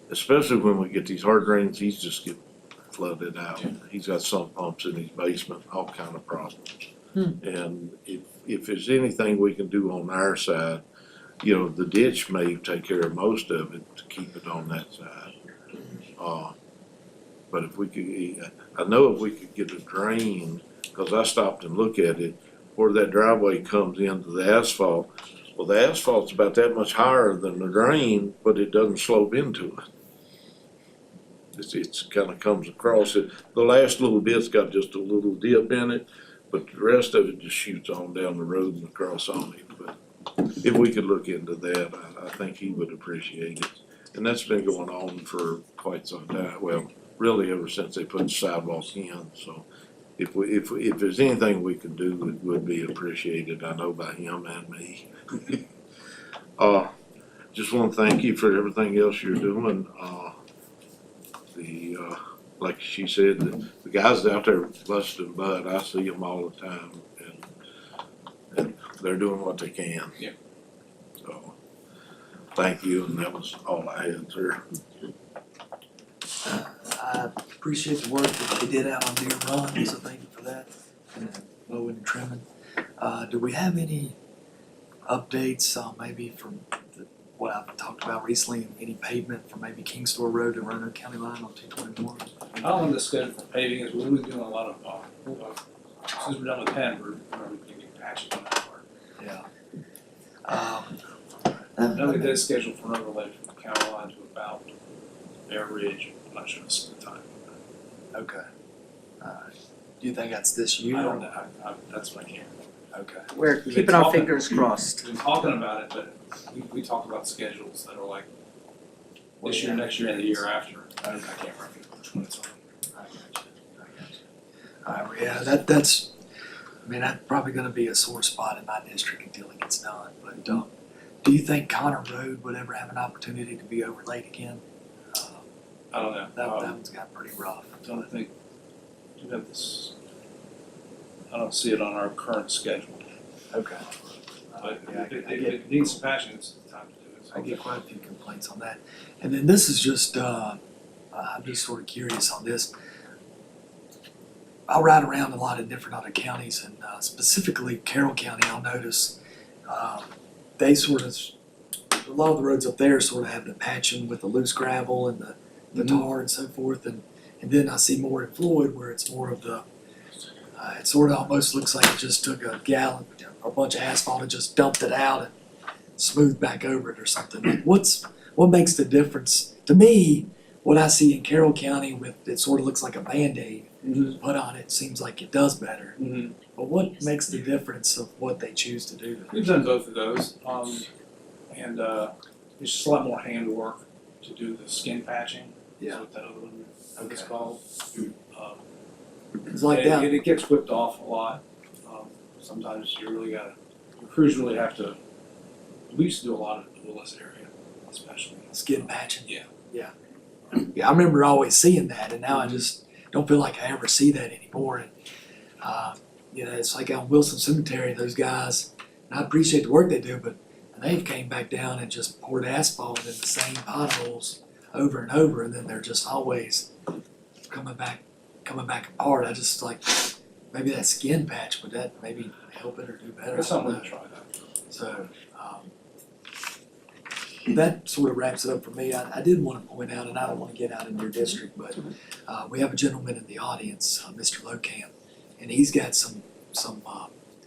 S3: especially when we get these hard rains, he's just getting flooded out. He's got sump pumps in his basement, all kind of problems. And if there's anything we can do on our side, the ditch may take care of most of it to keep it on that side. But if we could, I know if we could get a drain, because I stopped and looked at it, where that driveway comes into the asphalt. Well, the asphalt's about that much higher than the drain, but it doesn't slope into it. It's kind of comes across it. The last little bit's got just a little dip in it, but the rest of it just shoots on down the road and across on it. But if we could look into that, I think he would appreciate it. And that's been going on for quite some time. Well, really ever since they put the sidewalk in. So if there's anything we can do, it would be appreciated, I know, by him and me. Just want to thank you for everything else you're doing. Like she said, the guys out there busting butt, I see them all the time, and they're doing what they can.
S6: Yeah.
S3: So, thank you, and that was all I had, sir.
S2: I appreciate the work that they did out on Deer Run, so thank you for that, and mowing and trimming. Do we have any updates, maybe from what I've talked about recently, any pavement from maybe King Store Road to Roanoke County line on 221?
S6: I don't know the schedule for paving is, we've been doing a lot of, since we're done with Penn, we're getting patches on that part.
S2: Yeah.
S6: I know we did schedule for an overlay from the county line to about Bear Ridge, I'm not sure the time.
S2: Okay. Do you think that's this year?
S6: I don't know, that's what I can't.
S2: Okay.
S7: We're
S6: We've been
S7: keeping our
S6: talking-
S7: fingers crossed.
S6: We've been talking about it, but we talk about schedules that are like this year, next year, and the year after. I can't remember which one it's on.
S2: Yeah, that's probably gonna be a sore spot in my district until it gets done, but, do you think Connor Road would ever have an opportunity to be overlaid again?
S6: I don't know.
S2: That one's got pretty rough.
S6: I don't think, do we have this, I don't see it on our current schedule,
S2: Okay.
S6: but
S2: Yeah,
S6: if it needs some patching, it's the time to do it. So
S2: I get quite a few complaints on that. And then this is just, I'm just sort of curious on this. I ride around a lot of different other counties, and specifically Carroll County, I'll notice, they sort of, a lot of the roads up there sort of have the patching with the loose gravel and the tar and so forth, and then I see more in Floyd where it's more of the, it sort of almost looks like it just took a gallon, a bunch of asphalt and just dumped it out and smoothed back over it or something. Like what makes the difference? To me, what I see in Carroll County with, it sort of looks like a Band-Aid put on it, seems like it does better.
S6: Mhm.
S2: But what makes the difference of what they choose to do?
S6: We've done both of those, and it's just a lot more handwork to do the skin patching.
S2: Yeah.
S6: Is what that other one is
S2: Okay.
S6: called.
S2: It's like
S6: And
S2: that.
S6: it gets whipped off a lot. sometimes you really gotta, the crews really have to, we used to do a lot of the Willis area, especially.
S2: Skin patching.
S6: Yeah.
S2: Yeah, I remember always seeing that, and now I just don't feel like I ever see that anymore. And it's like on Wilson Cemetery, those guys, and I appreciate the work they do, but they've came back down and just poured asphalt in the same potholes over and over, and then they're just always coming back apart. I just like, maybe that skin patch, would that maybe help it or do better?
S6: That's something to try that.
S2: So, that sort of wraps it up for me. I did want to point out, and I don't want to get out in your district, but we have a gentleman in the audience, Mr. Locamp, and he's got some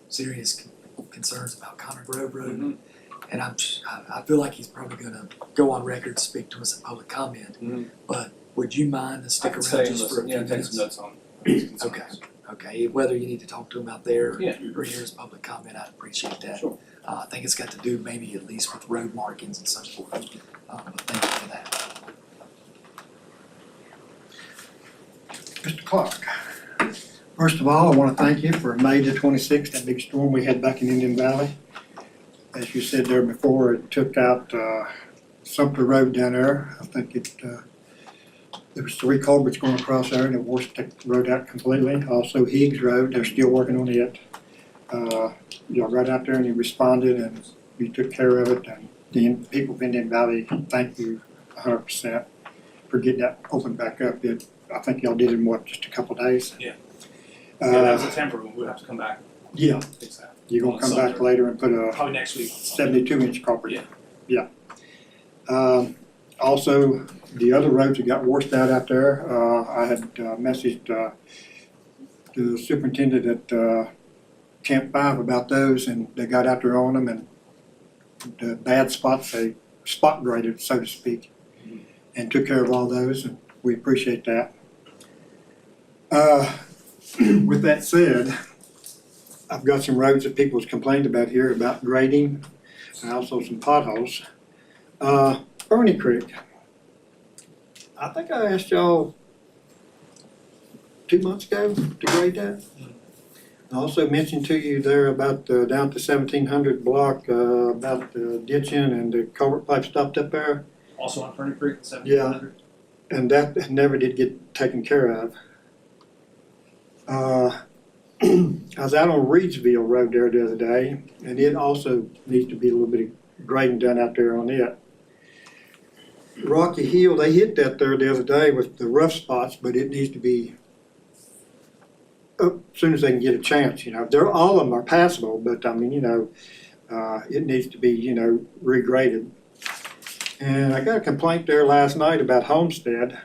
S2: serious concerns about Connor Grove Road.
S6: Mhm.
S2: And I feel like he's probably gonna go on record, speak to us in public comment.
S6: Mhm.
S2: But would you mind to
S6: I
S2: stick
S6: can
S2: around
S6: say,
S2: just for a
S6: listen,
S2: few
S6: take
S2: minutes?
S6: some notes on these concerns.
S2: Okay, whether you need to talk to him out there
S6: Yeah.
S2: or hear his public comment, I'd appreciate that.
S6: Sure.
S2: I think it's got to do maybe at least with road markings and so forth. But thank you for that.
S9: Mr. Clark, first of all, I want to thank you for May the 26th, that big storm we had back in Indian Valley. As you said there before, it took out Sumter Road down there. I think there was 3 culverts going across there and it washed the road out completely. Also Higgs Road, they're still working on it. Y'all got out there and you responded and you took care of it. And the people of Indian Valley, thank you 100% for getting that opened back up. I think y'all did it in just a couple days?
S6: Yeah. Yeah, that was
S9: Uh,
S6: a temporary one, we'll have to come back
S9: yeah,
S6: and fix that.
S9: you're gonna come back later and put a
S6: Probably next week. on Sunday.
S9: 72-inch culvert.
S6: Yeah.
S9: Yeah. Also, the other roads that got washed out there, I had messaged the superintendent at Camp 5 about those, and they got out there on them, and the bad spots, they spot graded, so to speak, and took care of all those, and we appreciate that. With that said, I've got some roads that people's complained about here about grading, and also some potholes. Ferny Creek. I think I asked y'all 2 months ago to grade that. I also mentioned to you there about down to 1700 block, about the ditching and the culvert pipe stopped up there.
S6: Also on Ferny Creek, 1700.
S9: And that never did get taken care of. I was out on Reedsville Road there the other day, and it also needs to be a little bit of grading done out there on it. Rocky Hill, they hit that there the other day with the rough spots, but it needs to be up as soon as they can get a chance, all of them are passable, but I mean, it needs to be, regraded. And I got a complaint there last night about Homestead.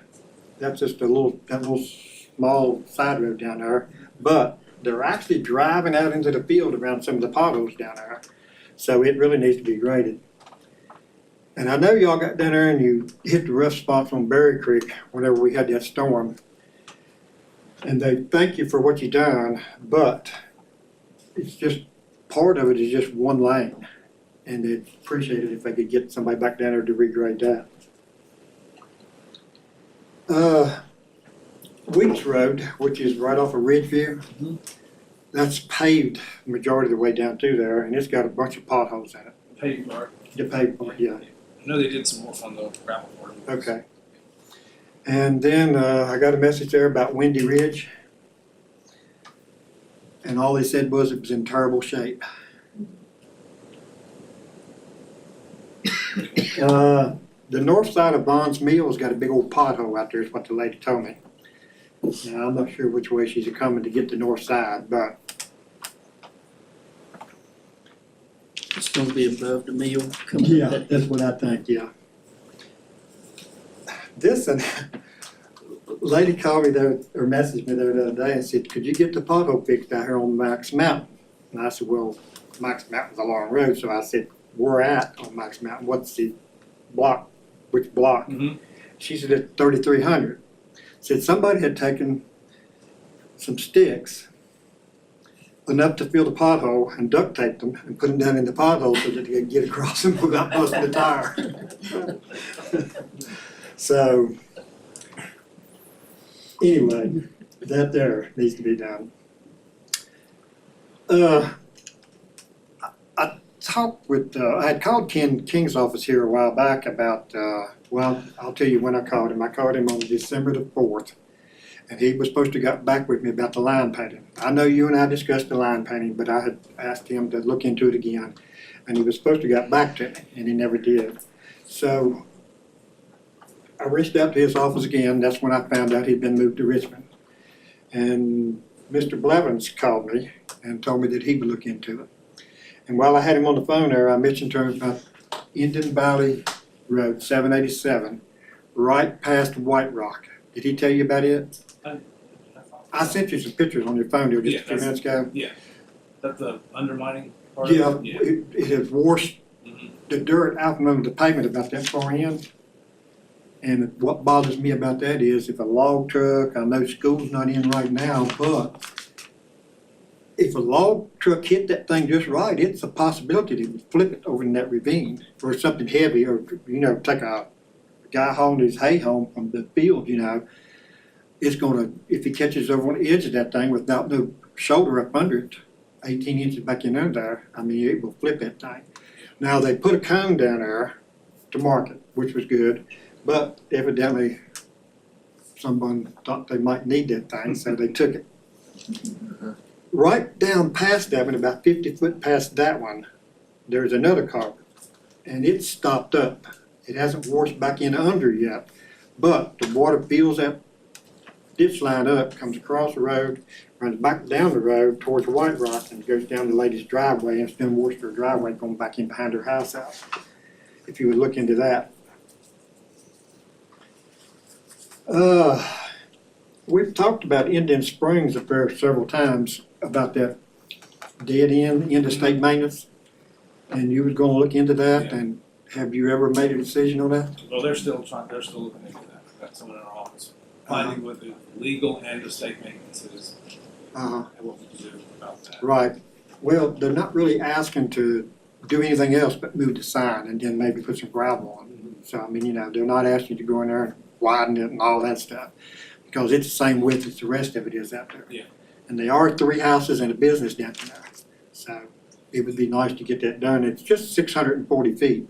S9: That's just that little small side road down there, but they're actually driving out into the field around some of the potholes down there. So it really needs to be graded. And I know y'all got down there and you hit the rough spots on Berry Creek whenever we had that storm. And they thank you for what you done, but it's just, part of it is just one lane. And they'd appreciate it if they could get somebody back down there to regrade that. Weeks Road, which is right off of Ridgeview, that's paved the majority of the way down through there, and it's got a bunch of potholes in it.
S6: Paved part.
S9: The paved part, yeah.
S6: I know they did some work on the gravel part.
S9: Okay. And then I got a message there about Windy Ridge. And all they said was it was in terrible shape. The north side of Bond's Mill's got a big old pothole out there, is what the lady told me. Now, I'm not sure which way she's coming to get the north side, but
S1: It's gonna be above the mill coming up that
S9: that's what I think, yeah. This and lady called me there, or messaged me there the other day and said, could you get the pothole fixed out here on Max Mountain? And I said, well, Max Mountain's a long road, so I said, we're at on Max Mountain, what's the block, which block?
S6: Mhm.
S9: She said it's 3300. Said somebody had taken some sticks, enough to fill the pothole, and duct taped them and put them down in the pothole so that they could get across them without busting the tire. So, anyway, that there needs to be done. I talked with, I had called Ken King's office here a while back about, well, I'll tell you when I called him. I called him on December the 4th. And he was supposed to get back with me about the line painting. I know you and I discussed the line painting, but I had asked him to look into it again. And he was supposed to get back to me, and he never did. So I reached out to his office again. That's when I found out he'd been moved to Richmond. And Mr. Blevins called me and told me that he would look into it. And while I had him on the phone there, I mentioned to him about Indian Valley Road 787, right past White Rock. Did he tell you about it? I sent you some pictures on your phone there just a few minutes ago.
S6: That the undermining part of it?
S9: Yeah, it has washed the dirt out from under the pavement about that far in. And what bothers me about that is if a log truck, I know school's not in right now, but if a log truck hit that thing just right, it's a possibility that it would flip it over in that ravine or something heavy, or, you know, take a guy hauling his hay home from the field, you know. It's gonna, if he catches over on the edge of that thing without no shoulder up under it, 18 inches back in under there, I mean, it will flip that thing. Now, they put a cone down there to mark it, which was good, but evidently someone thought they might need that thing, so they took it. Right down past that one, about 50 foot past that one, there's another culvert, and it's stopped up. It hasn't washed back in under yet, but the water fills that ditch line up, comes across the road, runs back down the road towards White Rock, and goes down the lady's driveway, and it's been washed her driveway going back in behind her house out. If you would look into that. We've talked about Indian Springs up there several times about that dead end, interstate maintenance, and you was gonna look into that, and have you ever made a decision on that?
S6: Well, they're still looking into that. Got someone in our office finding what the legal and the state maintenance is and what we can do about that.
S9: Right. Well, they're not really asking to do anything else but move the sign and then maybe put some gravel on it. So, I mean, you know, they're not asking you to go in there and widen it and all that stuff, because it's the same width as the rest of it is out there.
S6: Yeah.
S9: And they are 3 houses and a business down there. So it would be nice to get that done. It's just 640 feet.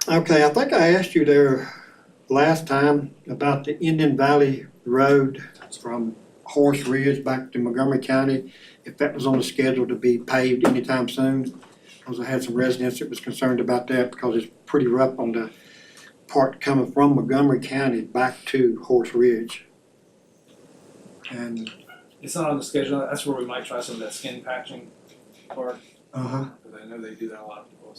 S9: Okay, I think I asked you there last time about the Indian Valley Road from Horse Ridge back to Montgomery County, if that was on the schedule to be paved anytime soon. Because I had some residents that was concerned about that because it's pretty rough on the part coming from Montgomery County back to Horse Ridge. And
S6: It's not on the schedule. That's where we might try some of that skin patching part, because I know they do that a lot of people.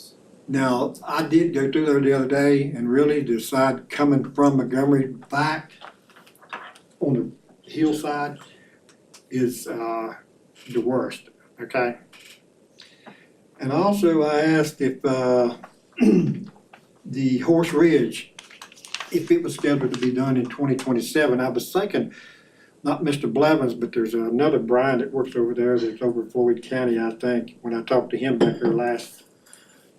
S9: now, I did go through there the other day, and really the side coming from Montgomery back on the hillside is the worst, okay? And also I asked if the Horse Ridge, if it was scheduled to be done in 2027. I was thinking, not Mr. Blevins, but there's another Brian that works over there that's over Floyd County, I think. When I talked to him back there last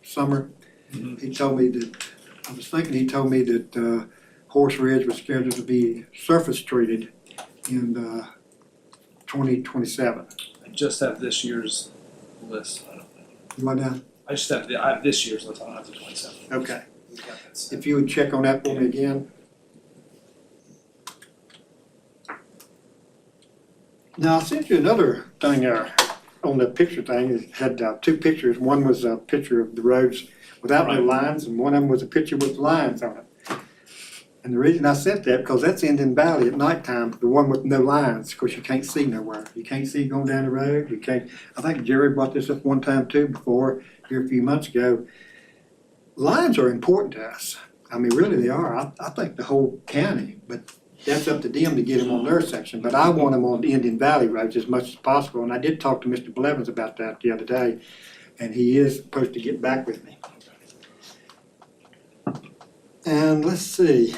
S9: summer, he told me that, I was thinking he told me that Horse Ridge was scheduled to be surface treated in 2027.
S6: I just have this year's list. I don't know.
S9: What now?
S6: I have this year's list. I don't have the 27.
S9: Okay.
S6: We got that set.
S9: If you would check on that for me again. Now, I sent you another thing there on the picture thing. It had 2 pictures. One was a picture of the roads without no lines, and one of them was a picture with lines on it. And the reason I sent that, because that's Indian Valley at nighttime, the one with no lines, of course you can't see nowhere. You can't see going down the road, you can't, I think Jerry brought this up one time too before, here a few months ago. Lines are important to us. I mean, really they are. I think the whole county, but that's up to them to get them on their section. But I want them on the Indian Valley roads as much as possible. And I did talk to Mr. Blevins about that the other day, and he is supposed to get back with me. And let's see,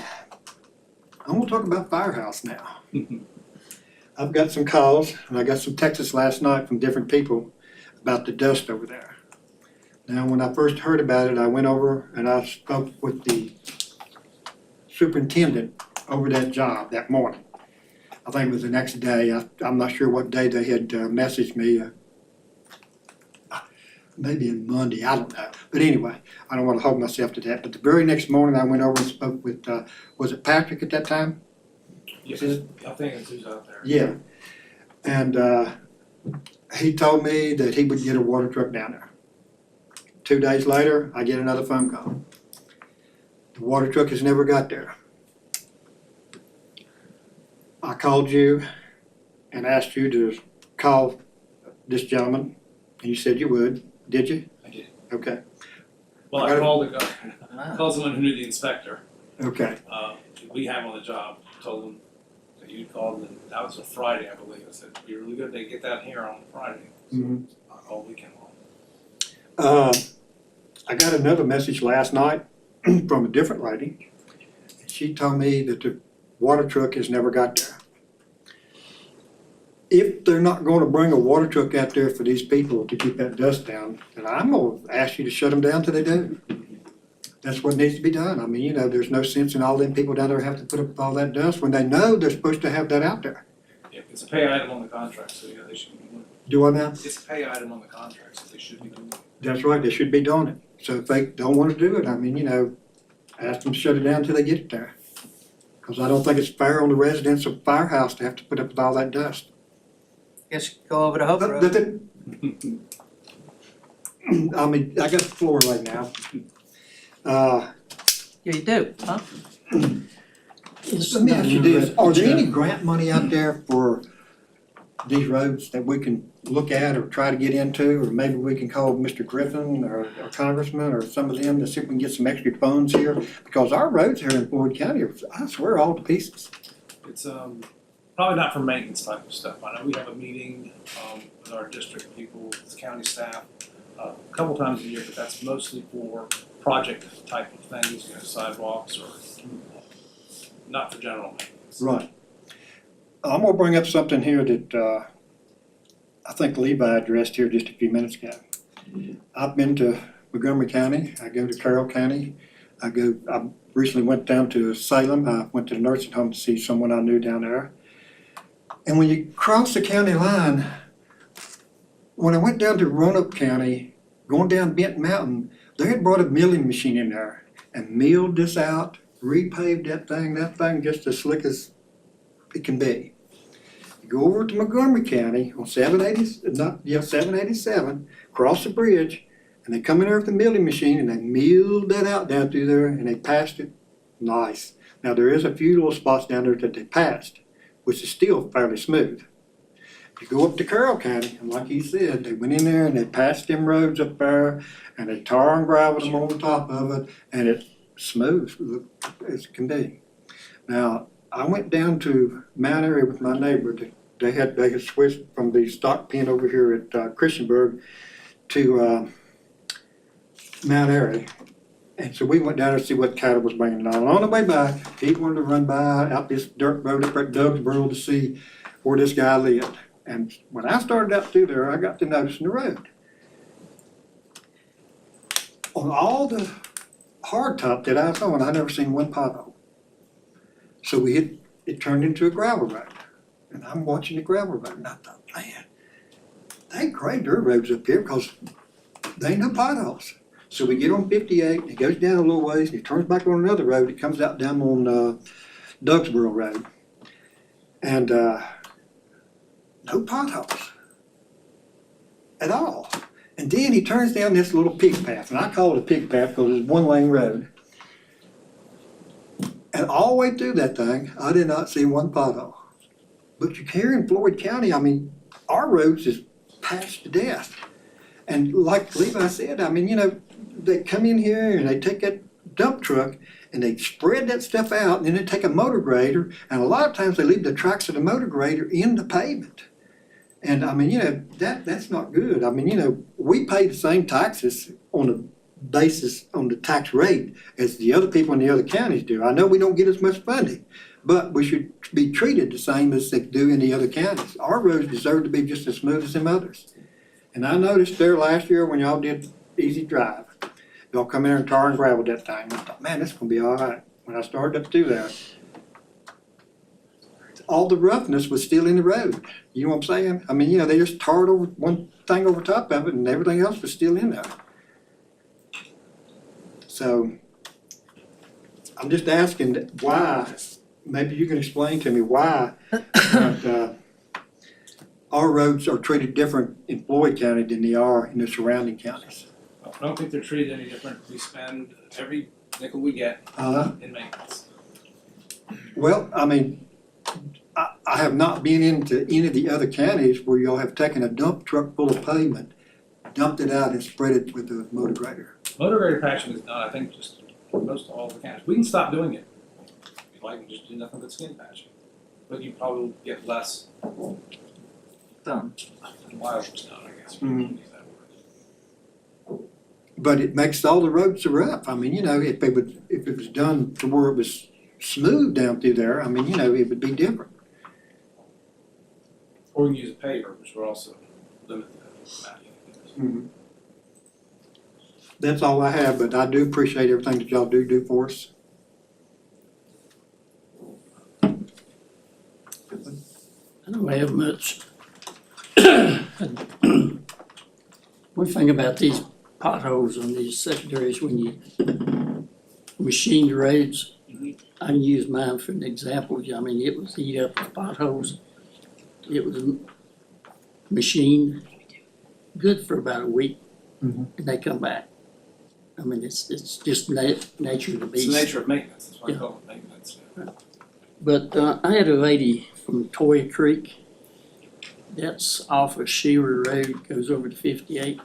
S9: I'm gonna talk about Firehouse now. I've got some calls, and I got some texts last night from different people about the dust over there. Now, when I first heard about it, I went over and I spoke with the superintendent over that job that morning. I think it was the next day, I'm not sure what day they had messaged me. Maybe on Monday, I don't know. But anyway, I don't wanna hold myself to that. But the very next morning, I went over and spoke with, was it Patrick at that time?
S6: Yes,
S9: Is
S6: I think it's who's out there.
S9: Yeah. And he told me that he would get a water truck down there. 2 days later, I get another phone call. The water truck has never got there. I called you and asked you to call this gentleman, and you said you would. Did you?
S6: I did.
S9: Okay,
S6: Well, I called the guy, called someone who knew the inspector,
S9: okay.
S6: we have on the job, told him that you called, and that was a Friday, I believe. I said, it'd be really good if they get that here on Friday.
S9: Mhm.
S6: I called weekend long.
S9: I got another message last night from a different lady. She told me that the water truck has never got there. If they're not gonna bring a water truck out there for these people to keep that dust down, then I'm gonna ask you to shut them down till they do. That's what needs to be done. I mean, you know, there's no sense in all them people down there have to put up with all that dust when they know they're supposed to have that out there.
S6: Yeah, it's a pay item on the contract, so yeah, they should be doing it.
S9: Do I now?
S6: It's a pay item on the contract, so they should be doing it.
S9: That's right, they should be doing it. So if they don't wanna do it, I mean, you know, ask them to shut it down till they get it there. Cause I don't think it's fair on the residents of Firehouse to have to put up with all that dust.
S7: Guess you could go over to Hope Road.
S9: I mean, I got the floor right now.
S7: Yeah, you do, huh?
S1: It's
S9: Let me
S1: not
S9: ask you this, are there any
S1: Joe.
S9: grant money out there for these roads that we can look at or try to get into? Or maybe we can call Mr. Griffin or Congressman or some of them to see if we can get some extra funds here? Because our roads here in Floyd County are, I swear, all to pieces.
S6: It's probably not for maintenance type of stuff. I know we have a meeting with our district people, with county staff, a couple times a year, but that's mostly for project type of things, you know, sidewalks or not for general maintenance.
S9: Right. I'm gonna bring up something here that I think Levi addressed here just a few minutes ago. I've been to Montgomery County, I go to Carroll County, I recently went down to Salem, I went to the nursing home to see someone I knew down there. And when you cross the county line, when I went down to Roanoke County, going down Benton Mountain, they had brought a milling machine in there and milled this out, repaved that thing just as slick as it can be. You go over to Montgomery County on 787, cross the bridge, and they come in there with the milling machine and they milled that out down through there and they passed it. Nice. Now there is a few little spots down there that they passed, which is still fairly smooth. You go up to Carroll County, and like he said, they went in there and they passed them roads up there, and they tar and graveled them on the top of it, and it's smooth as it can be. Now, I went down to Mount Airy with my neighbor. They had switched from the stock pen over here at Christiansburg to Mount Airy. And so we went down there to see what cattle was bringing on. On the way back, he wanted to run by out this dirt road up at Dougsboro to see where this guy lived. And when I started out through there, I got to noticing the road. On all the hardtop that I was on, I never seen one pothole. So it turned into a gravel road. And I'm watching the gravel road, and I thought, man, they grade their roads up here because they ain't no potholes. So we get on 58, and it goes down a little ways, and it turns back on another road. It comes out down on Dougsboro Road. And no potholes at all. And then he turns down this little pig path, and I call it a pig path because it's one lane road. And all the way through that thing, I did not see one pothole. But here in Floyd County, I mean, our roads is patched to death. And like Levi said, I mean, you know, they come in here and they take that dump truck and they spread that stuff out, and then they take a motor grader, and a lot of times they leave the tracks of the motor grader in the pavement. And I mean, you know, that's not good. I mean, you know, we pay the same taxes on the basis, on the tax rate as the other people in the other counties do. I know we don't get as much funding, but we should be treated the same as they do in the other counties. Our roads deserve to be just as smooth as them others. And I noticed there last year when y'all did Easy Drive, y'all come in there and tar and gravel that thing. I thought, man, this is gonna be all right. When I started up through there, all the roughness was still in the road. You know what I'm saying? I mean, you know, they just tarred over one thing over top of it and everything else was still in there. So I'm just asking why, maybe you can explain to me why our roads are treated different in Floyd County than they are in the surrounding counties.
S6: I don't think they're treated any different. We spend every nickel we get in maintenance.
S9: Well, I mean, I have not been into any of the other counties where y'all have taken a dump truck full of pavement, dumped it out and spread it with the motor grader.
S6: Motor grader patching is done, I think, just most all the counties. We can stop doing it. If you like, and just do nothing but skin patching. But you probably will get less
S7: Done.
S6: miles done, I guess.
S9: Mhm.
S6: Use that word.
S9: But it makes all the roads rough. I mean, you know, if it was done to where it was smooth down through there, I mean, you know, it would be different.
S6: Or we can use a paver, which we're also limited to.
S9: That's all I have, but I do appreciate everything that y'all do for us.
S1: I don't have much. One thing about these potholes on these secondaries, when you machine the roads, I can use mine for an example. I mean, it was eat up the potholes. It was machined good for about a week, and they come back. I mean, it's just nature of the
S6: It's
S1: beast.
S6: the nature of maintenance, that's why I
S1: Yeah.
S6: call it maintenance.
S1: But I had a lady from Toy Creek. That's off of Shearer Road, goes over to 58.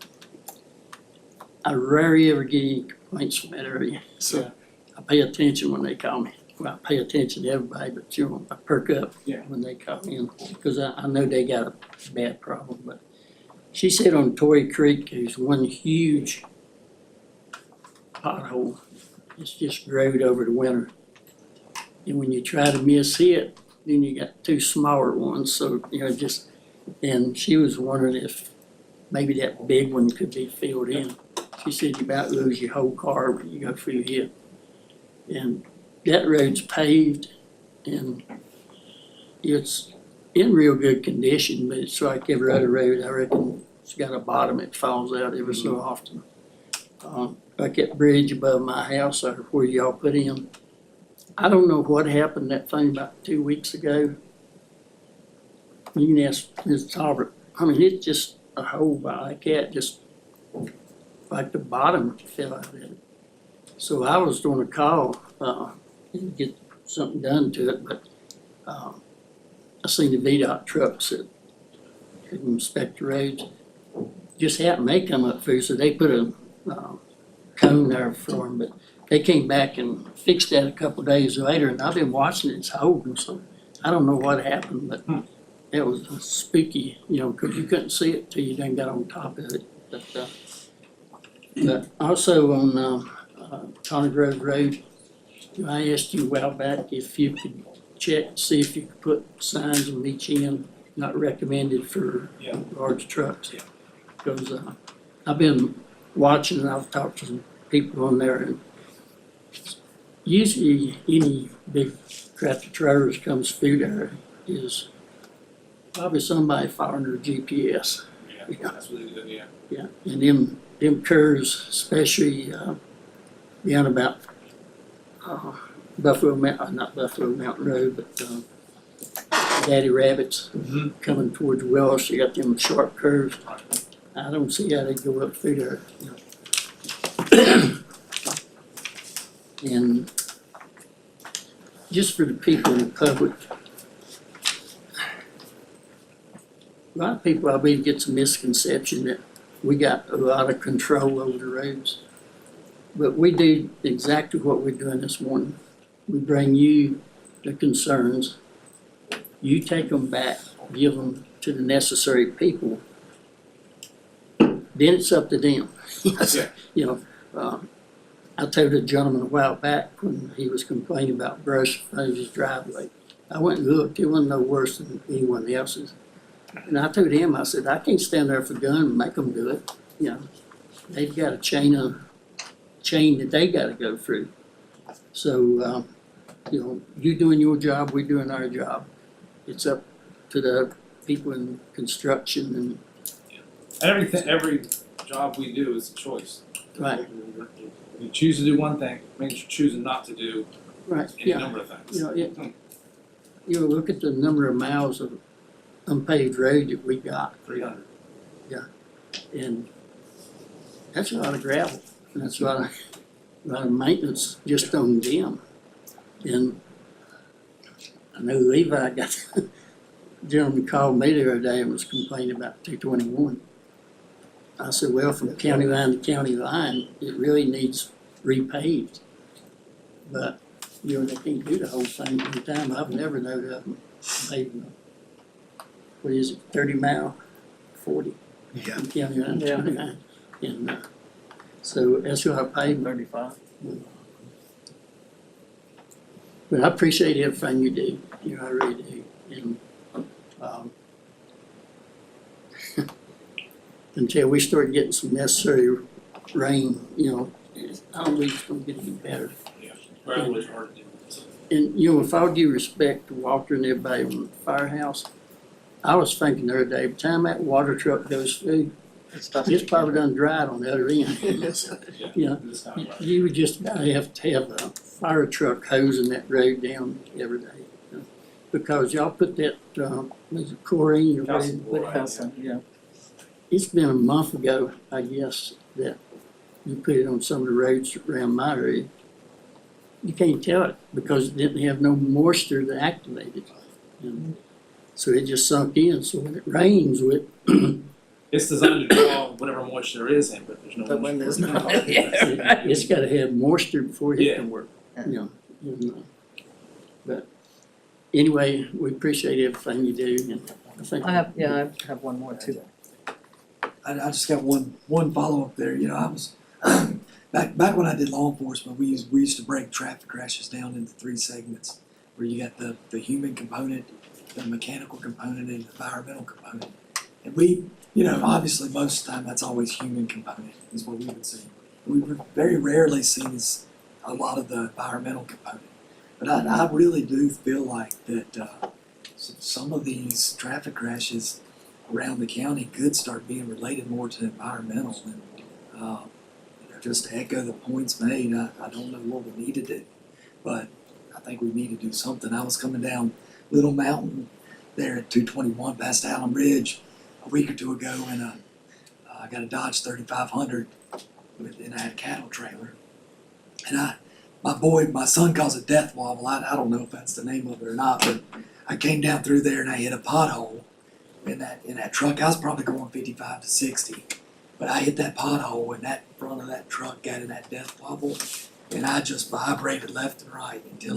S1: I rarely ever get any complaints from that area, so I pay attention when they call me. Well, I pay attention to everybody, but you know, I perk up
S6: Yeah.
S1: when they call in, because I know they got a bad problem. But she said on Toy Creek, there's one huge pothole. It's just growed over the winter. And when you try to miss it, then you got two smaller ones, so, you know, and she was wondering if maybe that big one could be filled in. She said you about lose your whole car when you go through here. And that road's paved and it's in real good condition, but it's like every other road, I reckon it's got a bottom that falls out every so often. Like that bridge above my house or where y'all put in, I don't know what happened, that thing about 2 weeks ago. You can ask Ms. Talbot, I mean, it's just a hole like that, just like the bottom fell out of it. So I was gonna call, and get something done to it, but, I seen the VDOT trucks that could inspect the roads. Just happened, they come up through, so they put a, cone there for them, but they came back and fixed that a couple days later, and I've been watching it, it's holding, so I don't know what happened, but it was spooky, you know, because you couldn't see it till you done got on top of it. But also on Conner Grove Road, I asked you a while back if you could check, see if you could put signs on each end, not recommended for large trucks. Because I've been watching and I've talked to some people on there, and usually any big tractor trailers comes through there is probably somebody following their GPS.
S6: Yeah, that's what they do, yeah.
S1: Yeah, and them curves, especially down about Buffalo Mountain, not Buffalo Mountain Road, but Daddy Rabbits coming towards Wells, you got them sharp curves. I don't see how they go up through there. And just for the people in the public, a lot of people, I believe, gets a misconception that we got a lot of control over the roads. But we do exactly what we're doing this morning. We bring you the concerns. You take them back, give them to the necessary people. Then it's up to them. You know, I told a gentleman a while back when he was complaining about brush in front of his driveway. I went and looked, it wasn't no worse than anyone else's. And I told him, I said, I can't stand there for gun and make them do it. You know, they've got a chain that they gotta go through. So, you know, you doing your job, we doing our job. it's up to the people in construction and,
S6: Every job we do is a choice.
S1: right,
S6: You choose to do one thing, means you're choosing not to do
S1: right,
S6: any
S1: yeah.
S6: number of things.
S1: You know, look at the number of miles of unpaved road that we got,
S6: 300.
S1: and that's a lot of gravel, and that's a lot of maintenance just on them. And I know Levi got, gentleman called me the other day and was complaining about 221. I said, well, from county line to county line, it really needs repaved. But, you know, they can't do the whole thing at a time. I've never known of them paving, what is it, 30 mile, 40?
S2: Yeah.
S1: From county line to county line. And, so that's what I paved.
S7: 35.
S1: But I appreciate everything you do, you know, I really do. And, until we start getting some necessary rain, you know, I don't believe it's gonna get any better.
S6: Yeah, gravel is hard to do. So,
S1: And, you know, with all due respect to Walter and everybody on the firehouse, I was thinking the other day, by the time that water truck goes through, it's probably done dried on the other end.
S6: yeah,
S1: You know,
S6: this time, right.
S1: You would just about have to have a fire truck hosing that road down every day. You know, because y'all put that, was it chlorine or whatever you put it?
S7: Yeah.
S1: It's been a month ago, I guess, that you put it on some of the roads around my area. You can't tell it because it didn't have no moisture to activate it. And so it just sunk in, so when it rains with,
S6: It's designed to draw whatever moisture there is in, but there's no
S7: But when
S6: moisture.
S7: there's not, yeah.
S1: it's gotta have moisture before it
S6: Yeah.
S1: can work, you know. And, but anyway, we appreciate everything you do, and I think.
S7: I have one more too.
S2: I just got one follow-up there, you know, I was, back when I did law enforcement, we used to break traffic crashes down into 3 segments, where you got the human component, the mechanical component, and the environmental component. And we, you know, obviously most of the time that's always human component is what we would see. We were very rarely seen as a lot of the environmental component. But I really do feel like that some of these traffic crashes around the county could start being related more to environmental. And you know, just to echo the points made, I don't know what we need to do, but I think we need to do something. I was coming down Little Mountain there at 221 past Allen Ridge a week or two ago, and I got a Dodge 3500 and I had a cattle trailer. And my son calls it death wobble. I don't know if that's the name of it or not, but I came down through there and I hit a pothole in that truck. I was probably going 55 to 60, but I hit that pothole and that front of that truck got in that death wobble, and I just vibrated left and right until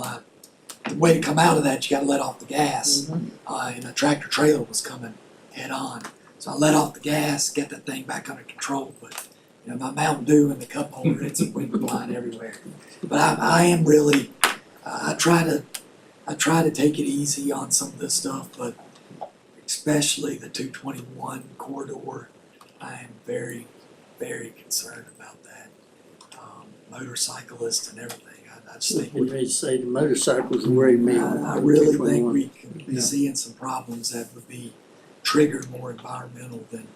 S2: the way to come out of that, you gotta let off the gas. And a tractor trailer was coming head on. So I let off the gas, get that thing back under control, but you know, my Mountain Dew and the cup holder, it's went flying everywhere. But I am really, I try to take it easy on some of this stuff, but especially the 221 corridor, I am very, very concerned about that. Motorcyclists and everything. I just think
S1: They say the motorcycles worry me.
S2: I really think we could be seeing some problems that would be triggered more environmental than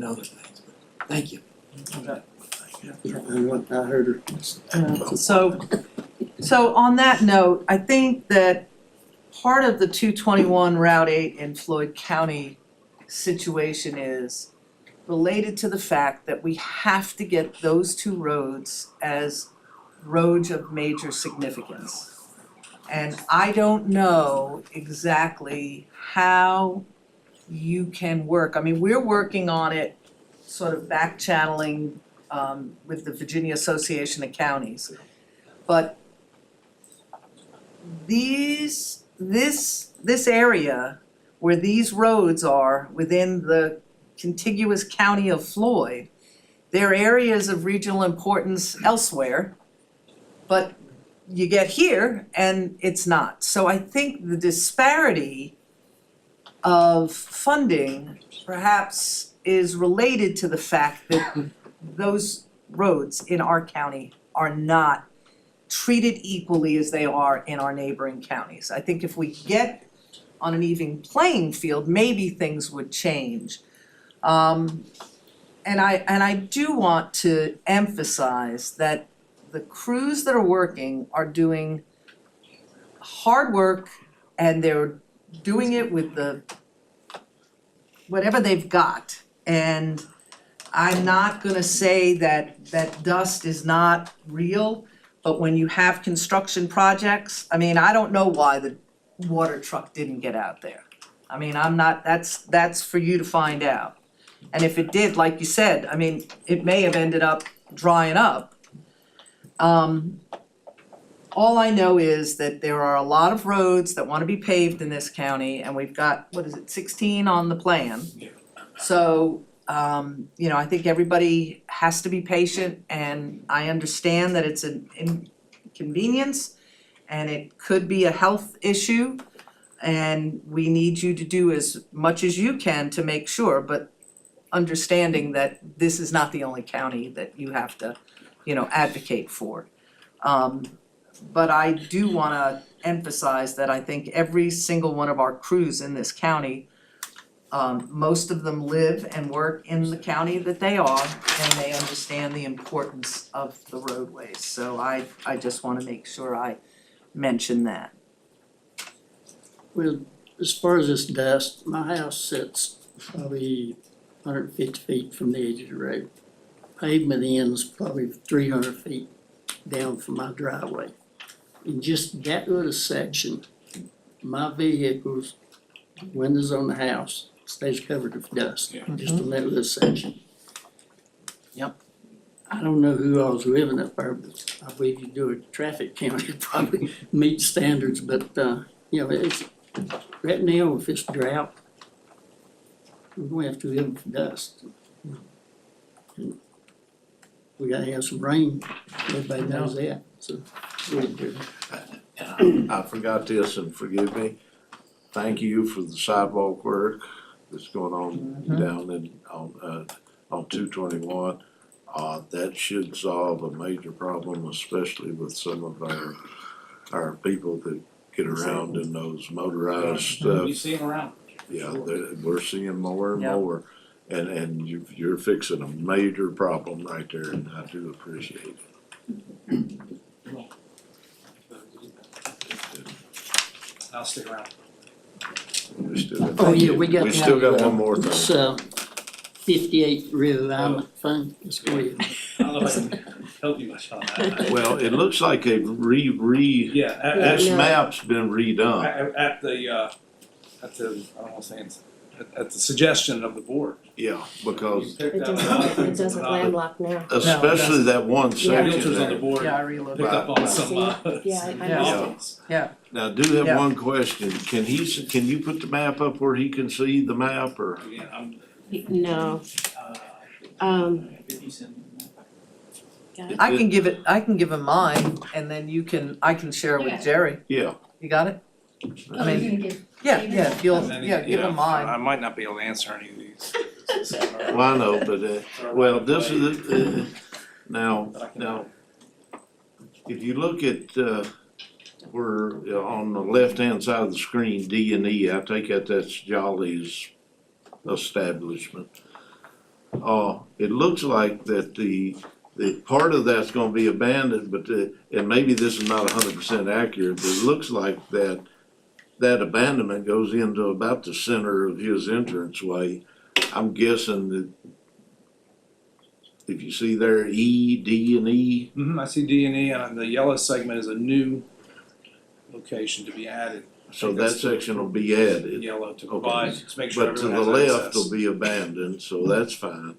S2: other things. But thank you.
S1: Yeah, and what I heard her.
S7: So on that note, I think that part of the 221 Route 8 in Floyd County situation is related to the fact that we have to get those 2 roads as roads of major significance. And I don't know exactly how you can work. I mean, we're working on it, sort of back channeling with the Virginia Association of Counties. But this area where these roads are within the contiguous county of Floyd, they're areas of regional importance elsewhere, but you get here and it's not. So I think the disparity of funding perhaps is related to the fact that those roads in our county are not treated equally as they are in our neighboring counties. I think if we get on an even playing field, maybe things would change. And I do want to emphasize that the crews that are working are doing hard work and they're doing it with the whatever they've got. And I'm not gonna say that dust is not real, but when you have construction projects, I mean, I don't know why the water truck didn't get out there. I mean, that's for you to find out. And if it did, like you said, I mean, it may have ended up drying up. All I know is that there are a lot of roads that wanna be paved in this county, and we've got, 16 on the plan?
S6: Yeah.
S7: So, I think everybody has to be patient, and I understand that it's an inconvenience, and it could be a health issue, and we need you to do as much as you can to make sure, but understanding that this is not the only county that you have to, advocate for. But I do wanna emphasize that I think every single one of our crews in this county, most of them live and work in the county that they are, and they understand the importance of the roadways. So I just wanna make sure I mention that.
S1: Well, as far as this dust, my house sits probably 150 feet from the edge of the road. Pavement ends probably 300 feet down from my driveway. In just that little section, my vehicle's windows on the house stays covered with dust,
S6: Yeah.
S1: just in that little section.
S7: Yep.
S1: I don't know who all's living up there, but I believe you do a traffic count, it probably meets standards, but, it's, right now, if it's drought, we're gonna have to live with dust. And we gotta have some rain, everybody knows that, so.
S3: I forgot this, and forgive me. Thank you for the sidewalk work that's going on down on 221. That should solve a major problem, especially with some of our people that get around in those motorized stuff.
S6: You see them around.
S3: Yeah, we're seeing more and
S7: Yeah.
S3: more, and you're fixing a major problem right there, and I do appreciate it.
S6: I'll stick around.
S3: We still got-
S1: Oh, yeah, we got.
S3: We still got one more
S1: This,
S3: thing.
S1: 58 realignment fund, let's go ahead.
S6: I don't know if I can help you much on that.
S3: Well, it looks like they've
S6: Yeah,
S3: this
S5: no.
S3: map's been redone.
S6: at the, I don't wanna say, at the suggestion of the board.
S3: Yeah, because
S6: You picked
S5: It
S6: that
S5: doesn't,
S6: one
S5: it doesn't landlock now.
S3: especially that one
S5: Yeah.
S3: section
S6: Realtors on the
S3: there.
S6: board
S7: Yeah, I relooked.
S6: picked up on some,
S5: Yeah, I
S7: Yeah.
S5: missed it.
S3: Now, I do have
S7: Yeah.
S3: one question. Can you put the map up where he can see the map, or?
S6: again, I'm,
S5: No,
S7: I can give him mine, and then I can share it with Jerry.
S3: Yeah,
S7: You got it?
S8: Oh,
S7: I mean, yeah, if you'll,
S6: and then,
S7: give him mine.
S6: I might not be able to answer any of these.
S3: well, I know, but, well, this is, now, if you look at, where, on the left-hand side of the screen, D and E, I take it that's Jolly's establishment. It looks like that the part of that's gonna be abandoned, but and maybe this is not 100% accurate, but it looks like that abandonment goes into about the center of his entranceway. I'm guessing that if you see there, E, D and E,
S6: I see D and E, and the yellow segment is a new location to be added.
S3: so that section will be added.
S6: Yellow to provide, to make sure
S3: But to
S6: everyone
S3: the
S6: has
S3: left
S6: access.
S3: will be abandoned, so that's fine.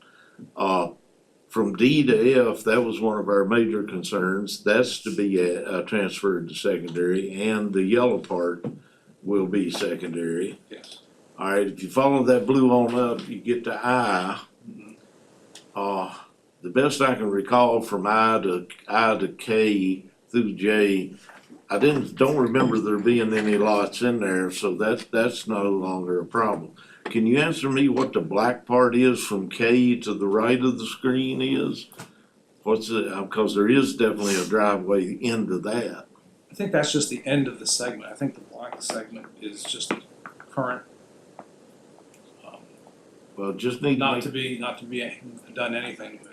S3: From D to F, that was one of our major concerns, that's to be transferred to secondary, and the yellow part will be secondary.
S6: Yes.
S3: Alright, if you follow that blue on up, you get to I. The best I can recall from I to K through J, I don't remember there being any lots in there, so that's no longer a problem. Can you answer me what the black part is from K to the right of the screen is? What's it, cause there is definitely a driveway into that.
S6: I think that's just the end of the segment. I think the black segment is just current,
S3: Well, just need to
S6: not
S3: make,
S6: to be done anything with.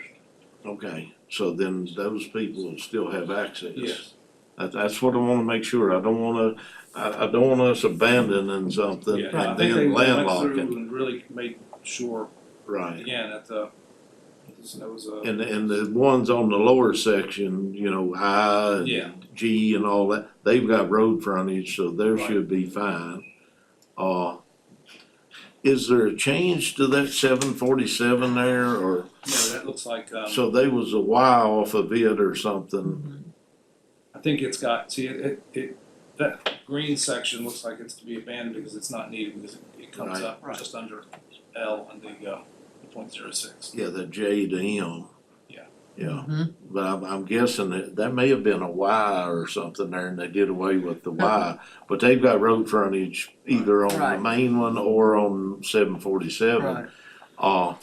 S3: okay, so then those people will still have access.
S6: Yes.
S3: That's what I wanna make sure, I don't want us abandoning something
S6: Yeah, I
S3: and
S6: think
S3: then
S6: they went
S3: landlocking.
S6: through and really made sure,
S3: Right,
S6: again, that that was a.
S3: and the ones on the lower section, you know, I
S6: Yeah.
S3: and G and all that, they've got road frontage, so there
S6: Right.
S3: should be fine. Is there a change to that 747 there, or,
S6: Yeah, that looks like,
S3: so they was a Y off of it or something?
S6: I think it's got, see, that green section looks like it's to be abandoned because it's not needed, because it comes
S3: Right.
S6: up just under L and the .06.
S3: Yeah, the J to M.
S6: Yeah.
S3: Yeah,
S7: Mhm.
S3: but I'm guessing that may have been a Y or something there and they did away with the Y. But they've got road frontage either on the
S7: Right.
S3: main one or on 747.
S7: Right.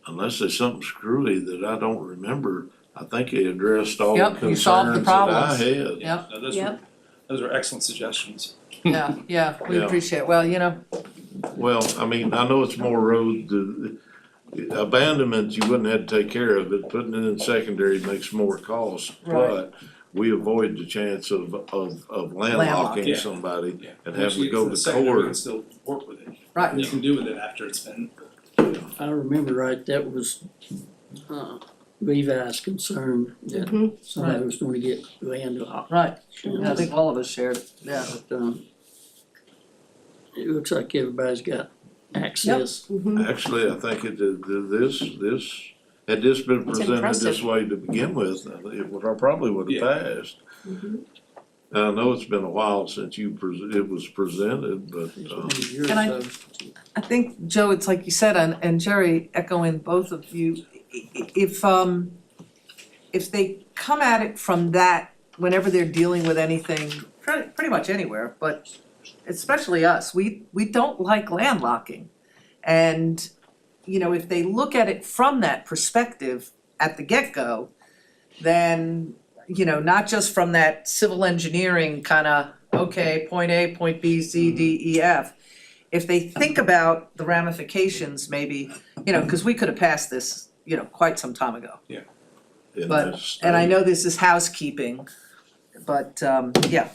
S3: Unless there's something screwy that I don't remember, I think he addressed all the
S7: Yep, he solved the
S3: concerns that I
S7: problems.
S3: had.
S7: Yep.
S6: No,
S5: Yep.
S6: Those are excellent suggestions.
S7: Yeah, yeah, we
S3: Yeah.
S7: appreciate it. Well, you know,
S3: Well, I mean, I know it's more road, abandonment, you wouldn't have to take care of it, putting it in secondary makes more cost.
S7: Right.
S3: But we avoid the chance of
S7: Landlocking.
S3: landlocking
S6: Yeah.
S3: somebody
S6: Yeah.
S3: and
S6: Once
S3: having
S6: you
S3: to
S6: get
S3: go
S6: the
S3: to
S6: secondary, we can
S3: court.
S6: still work with it.
S7: right,
S6: You can do with it after it's been.
S1: If I remember right, that was, Levi's concern that
S5: Mhm.
S1: somebody was gonna get land off.
S7: right. Yeah, I think all of us shared it, yeah.
S1: But, it looks like everybody's got access.
S5: Mhm.
S3: Actually, I think had this been
S5: It's
S3: presented this
S5: impressive.
S3: way to begin with, it would, I probably would have
S6: Yeah.
S3: passed.
S5: Mhm.
S3: And I know it's been a while since it was presented, but,
S1: It's been a year or
S7: And I-
S1: so.
S7: I think, Joe, it's like you said, and Jerry, echoing both of you, if they come at it from that, whenever they're dealing with anything, pretty much anywhere, but especially us, we don't like landlocking. And, you know, if they look at it from that perspective at the get-go, then, you know, not just from that civil engineering kinda, okay, point A, point B, C, D, E, F. If they think about the ramifications, maybe, you know, cause we could have passed this, you know, quite some time ago.
S3: in
S7: But-
S3: this
S7: And I
S3: state.
S7: know this is housekeeping, but yeah.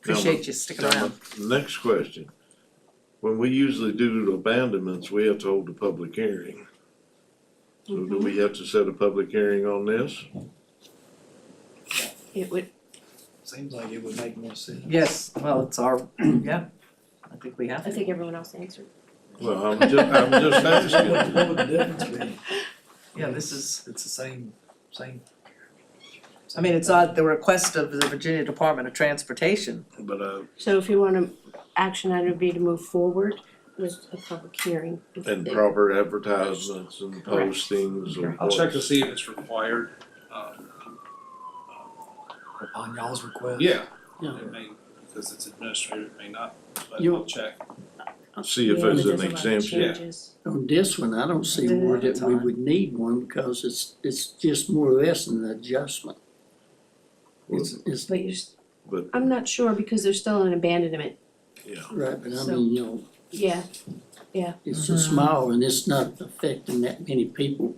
S7: Appreciate you sticking
S3: Now,
S7: around.
S3: next question. When we usually do abandonments, we have to hold a public hearing. So do we have to set a public hearing on this?
S5: It would,
S2: Seems like it would make more sense.
S7: Yes, well, it's our, yeah, I think we have
S5: I
S7: to.
S5: think everyone else answered.
S3: Well, I'm just asking.
S2: What would the difference be?
S7: Yeah, this is,
S2: It's the same.
S7: I mean, it's at the request of the Virginia Department of Transportation.
S3: But,
S5: So if you want to, action item would be to move forward with a public hearing.
S3: and proper advertisements and
S5: Correct.
S3: postings of
S6: I'll check to
S3: what's-
S6: see if it's required.
S2: Upon y'all's request.
S6: Yeah,
S1: Yeah.
S6: it may, because it's administrative, it may not, but
S1: You-
S6: I'll check.
S3: See if
S5: Yeah,
S3: there's
S5: but
S3: an
S5: a lot of
S3: exemption.
S5: changes.
S1: On this one, I don't see where that we would need one because it's just more or less an adjustment. It's
S5: But you're, s-
S3: But,
S5: I'm not sure because there's still an abandonment.
S3: yeah,
S1: right, but I
S5: So-
S1: mean, you know,
S5: Yeah,
S1: it's so small and it's not affecting that many people.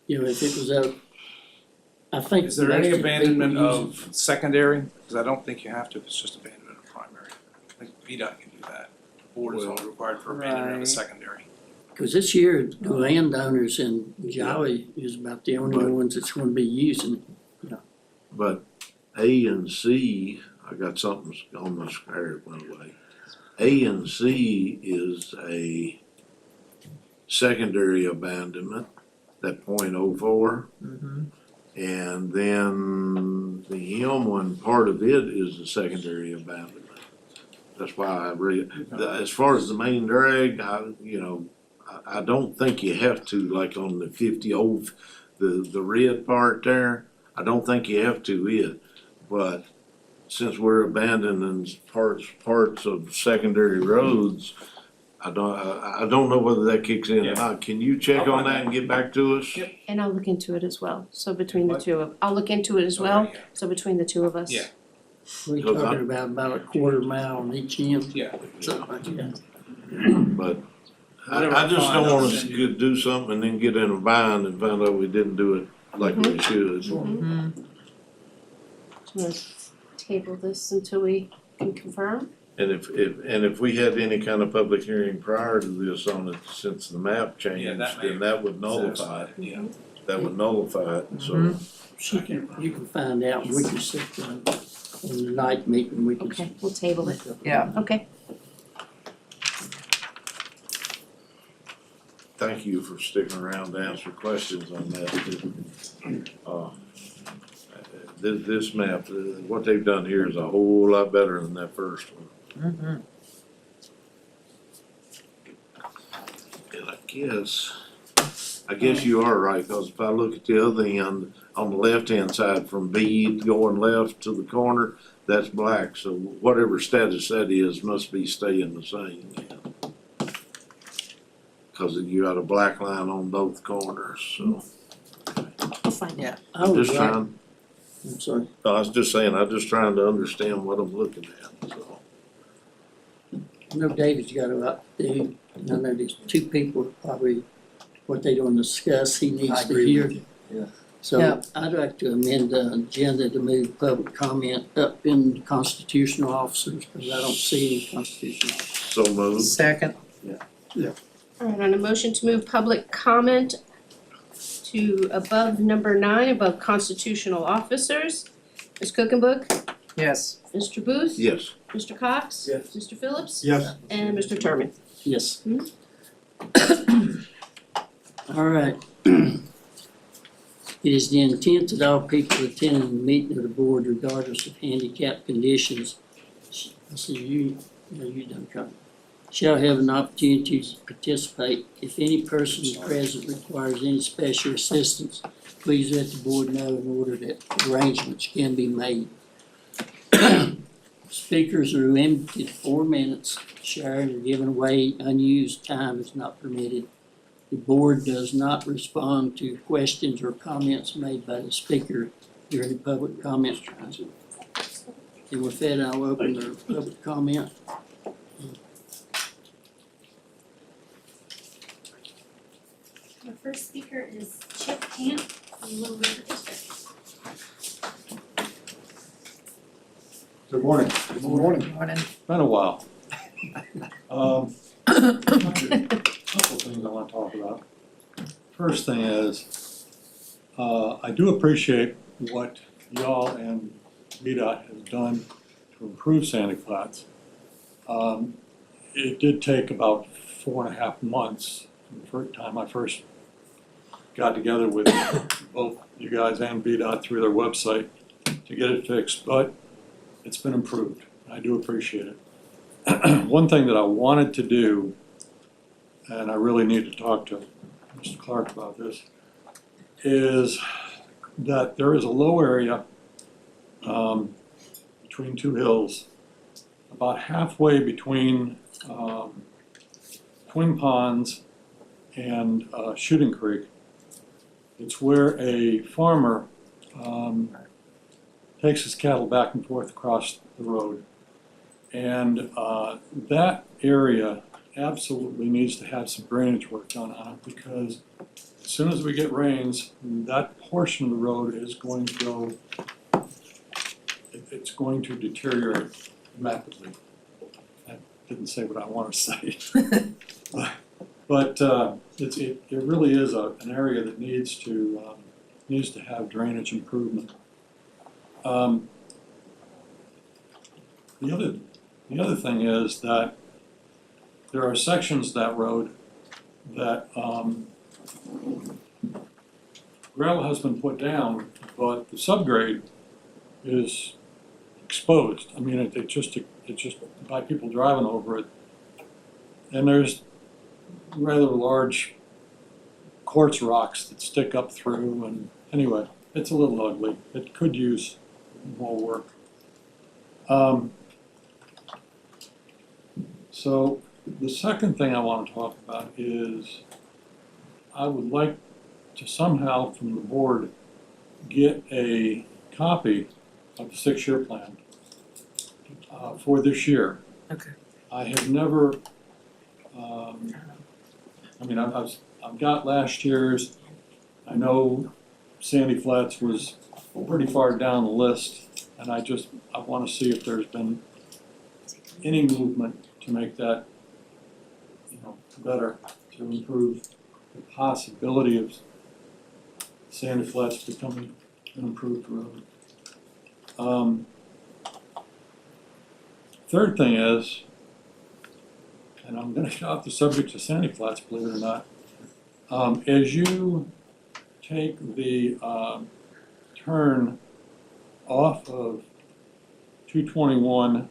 S1: You know, if it was out, I think.
S6: Is there any
S1: most of the people
S6: abandonment
S1: use
S6: of secondary? Because I don't think you have to if it's just abandonment of primary. I think VDOT can do that. The board is only required for abandonment of a
S7: Right.
S6: secondary.
S1: Cause this year, the landowners in Jolly is about the only
S3: But-
S1: ones that's gonna be using it.
S3: but A and C, I got something on my screen, it went away. A and C is a secondary abandonment, that .04.
S7: Mhm.
S3: And then the M one, part of it is the secondary abandonment. That's why I as far as the main drag, I don't think you have to, like on the 50 the red part there, I don't think you have to it. But since we're abandoning parts of secondary roads, I don't know whether that kicks in or
S6: Yeah.
S3: not. Can you check
S6: I'll
S3: on
S6: find
S3: that
S6: out.
S3: and get back to us?
S6: Yep.
S5: and I'll look into it as well. So between the
S6: What?
S5: two of, I'll look into it as well.
S6: Yeah.
S5: So between the two of us.
S6: Yeah.
S1: We're
S3: Because I-
S1: talking about a quarter mile on each end,
S6: Yeah.
S1: something like that.
S3: But
S6: Whatever
S3: I just
S6: fine,
S3: don't
S6: I'll
S3: want us
S6: send
S3: to
S6: you.
S3: do something and then get in a bind and find out we didn't do it like we should.
S5: Do you wanna table this until we can confirm?
S3: And if we had any kind of public hearing prior to this on it, since the map
S6: Yeah,
S3: changed,
S6: that may
S3: then that would nullify
S6: satisfy
S3: it.
S6: it, yeah.
S3: That would nullify it, so.
S1: You can find out, we can sit down on the night meeting, we can.
S5: Okay, we'll table it.
S7: Yeah.
S5: Okay.
S3: Thank you for sticking around to answer questions on that. This map, what they've done here is a whole lot better than that first one. And I guess you are right, cause if I look at the other end, on the left-hand side from B going left to the corner, that's black, so whatever status that is must be staying the same then. Cause you got a black line on both corners, so
S5: We'll find out.
S1: I
S3: I'm
S1: was
S3: just
S1: right,
S3: trying,
S1: I'm sorry,
S3: I was just saying, I'm just trying to understand what I'm looking at, so.
S1: I know David's got a lot to do, and I know these two people probably, what they gonna discuss, he
S2: I
S1: needs to
S2: agree
S1: hear.
S2: with you, yeah.
S1: So
S7: Yeah.
S1: I'd like to amend the agenda to move public comment up in constitutional officers, because I don't see any constitutional officers.
S3: So moved.
S7: Second.
S5: All right, on a motion to move public comment to above number 9, above constitutional officers. Ms. Cookenbook,
S7: Yes.
S5: Mr. Booth,
S3: Yes.
S5: Mr. Cox,
S2: Yes.
S5: Mr. Phillips,
S9: Yes,
S5: and Mr. Terman.
S1: Yes. All right. It is the intent that all people attending the meeting of the board, regardless of handicap conditions, I see you, no, you done come, shall have an opportunity to participate. If any person present requires any special assistance, please let the board know in order that arrangements can be made. Speakers are limited to 4 minutes. Sharing or giving away unused time is not permitted. The board does not respond to questions or comments made by the speaker during the public comment time. And with that, I'll open the public comment.
S8: The first speaker is Chip Camp from Little River District.
S10: Good morning.
S2: Good morning.
S7: Morning.
S10: Been a while. Couple things I wanna talk about. First thing is, I do appreciate what y'all and VDOT has done to improve Sandy Flats. It did take about 4.5 months from the first time I first got together with both you guys and VDOT through their website to get it fixed, but it's been improved. I do appreciate it. One thing that I wanted to do, and I really need to talk to Mr. Clark about this, is that there is a low area between two hills, about halfway between Twin Ponds and Shooting Creek. It's where a farmer takes his cattle back and forth across the road. And that area absolutely needs to have some drainage work done on it, because as soon as we get rains, that portion of the road is going to go, it's going to deteriorate rapidly. I didn't say what I want to say. But it really is an area that needs to have drainage improvement. The other thing is that there are sections of that road that gravel has been put down, but the subgrade is exposed. I mean, it just by people driving over it. And there's rather large quartz rocks that stick up through, and anyway, it's a little ugly. It could use more work. So the second thing I want to talk about is I would like to somehow from the board get a copy of the 6-year plan. for this year.
S7: Okay.
S10: I have never, I've got last year's. I know Sandy Flats was pretty far down the list, and I wanna see if there's been any movement to make that, better, to improve the possibility of Sandy Flats becoming an improved road. Third thing is, and I'm gonna get off the subject of Sandy Flats, believe it or not. As you take the turn off of 221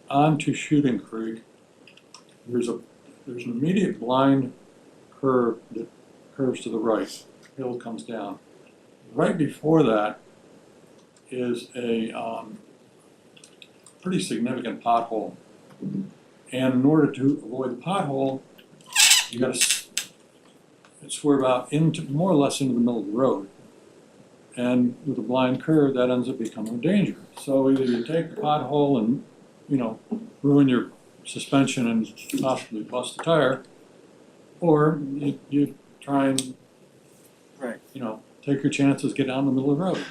S10: onto Shooting Creek, there's an immediate blind curve that curves to the right, hill comes down. Right before that is a pretty significant pothole. And in order to avoid the pothole, you gotta swerve out more or less into the middle of the road. And with a blind curve, that ends up becoming a danger. So either you take the pothole and, ruin your suspension and possibly bust a tire, or you try and,
S7: Right.
S10: take your chances, get down the middle of the road.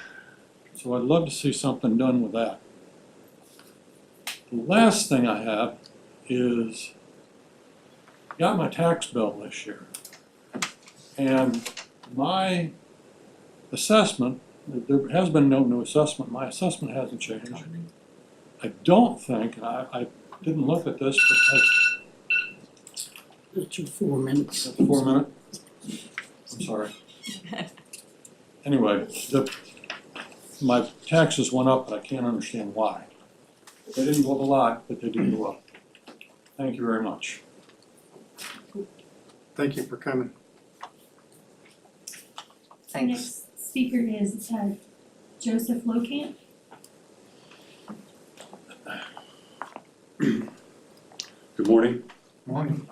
S10: So I'd love to see something done with that. The last thing I have is, got my tax bill this year. And my assessment, there has been no new assessment, my assessment hasn't changed. I don't think, and I didn't look at this, but
S1: That's your 4 minutes.
S10: that's 4 minutes. I'm sorry. Anyway, my taxes went up, but I can't understand why. They didn't go up a lot, but they did go up. Thank you very much.
S9: Thank you for coming.
S7: Thanks.
S11: Next speaker is Joseph Locamp.
S12: Good morning.
S9: Morning.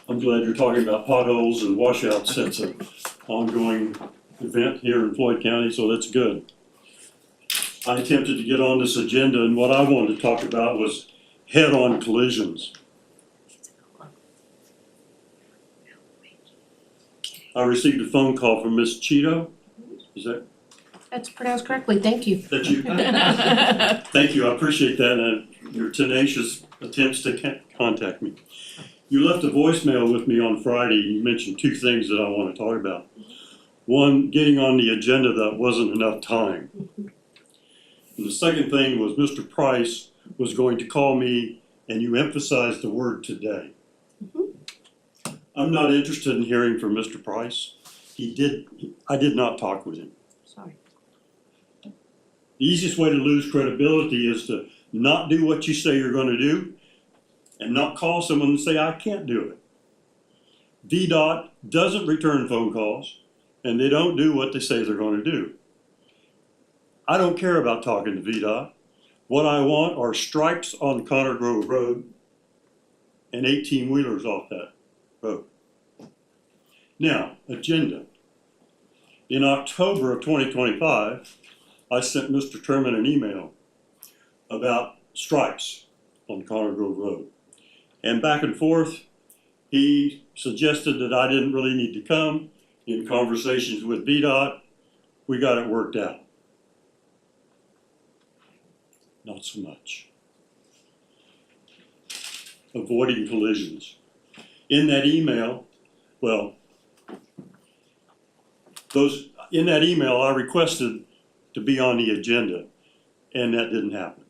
S12: I'm glad you're talking about potholes and washouts. That's an ongoing event here in Floyd County, so that's good. I attempted to get on this agenda, and what I wanted to talk about was head-on collisions. I received a phone call from Miss Cheeto. Is that
S5: That's pronounced correctly, thank you.
S12: you? Thank you, I appreciate that, and your tenacious attempts to contact me. You left a voicemail with me on Friday. You mentioned two things that I want to talk about. One, getting on the agenda that wasn't enough time. And the second thing was Mr. Price was going to call me, and you emphasized the word today. I'm not interested in hearing from Mr. Price. I did not talk with him.
S5: Sorry.
S12: The easiest way to lose credibility is to not do what you say you're going to do and not call someone and say, I can't do it. VDOT doesn't return phone calls, and they don't do what they say they're going to do. I don't care about talking to VDOT. What I want are stripes on Connor Grove Road and 18-wheelers off that road. Now, agenda. In October of 2025, I sent Mr. Turman an email about stripes on Connor Grove Road. And back and forth, he suggested that I didn't really need to come. In conversations with VDOT, we got it worked out. Not so much. Avoiding collisions. In that email, I requested to be on the agenda, and that didn't happen.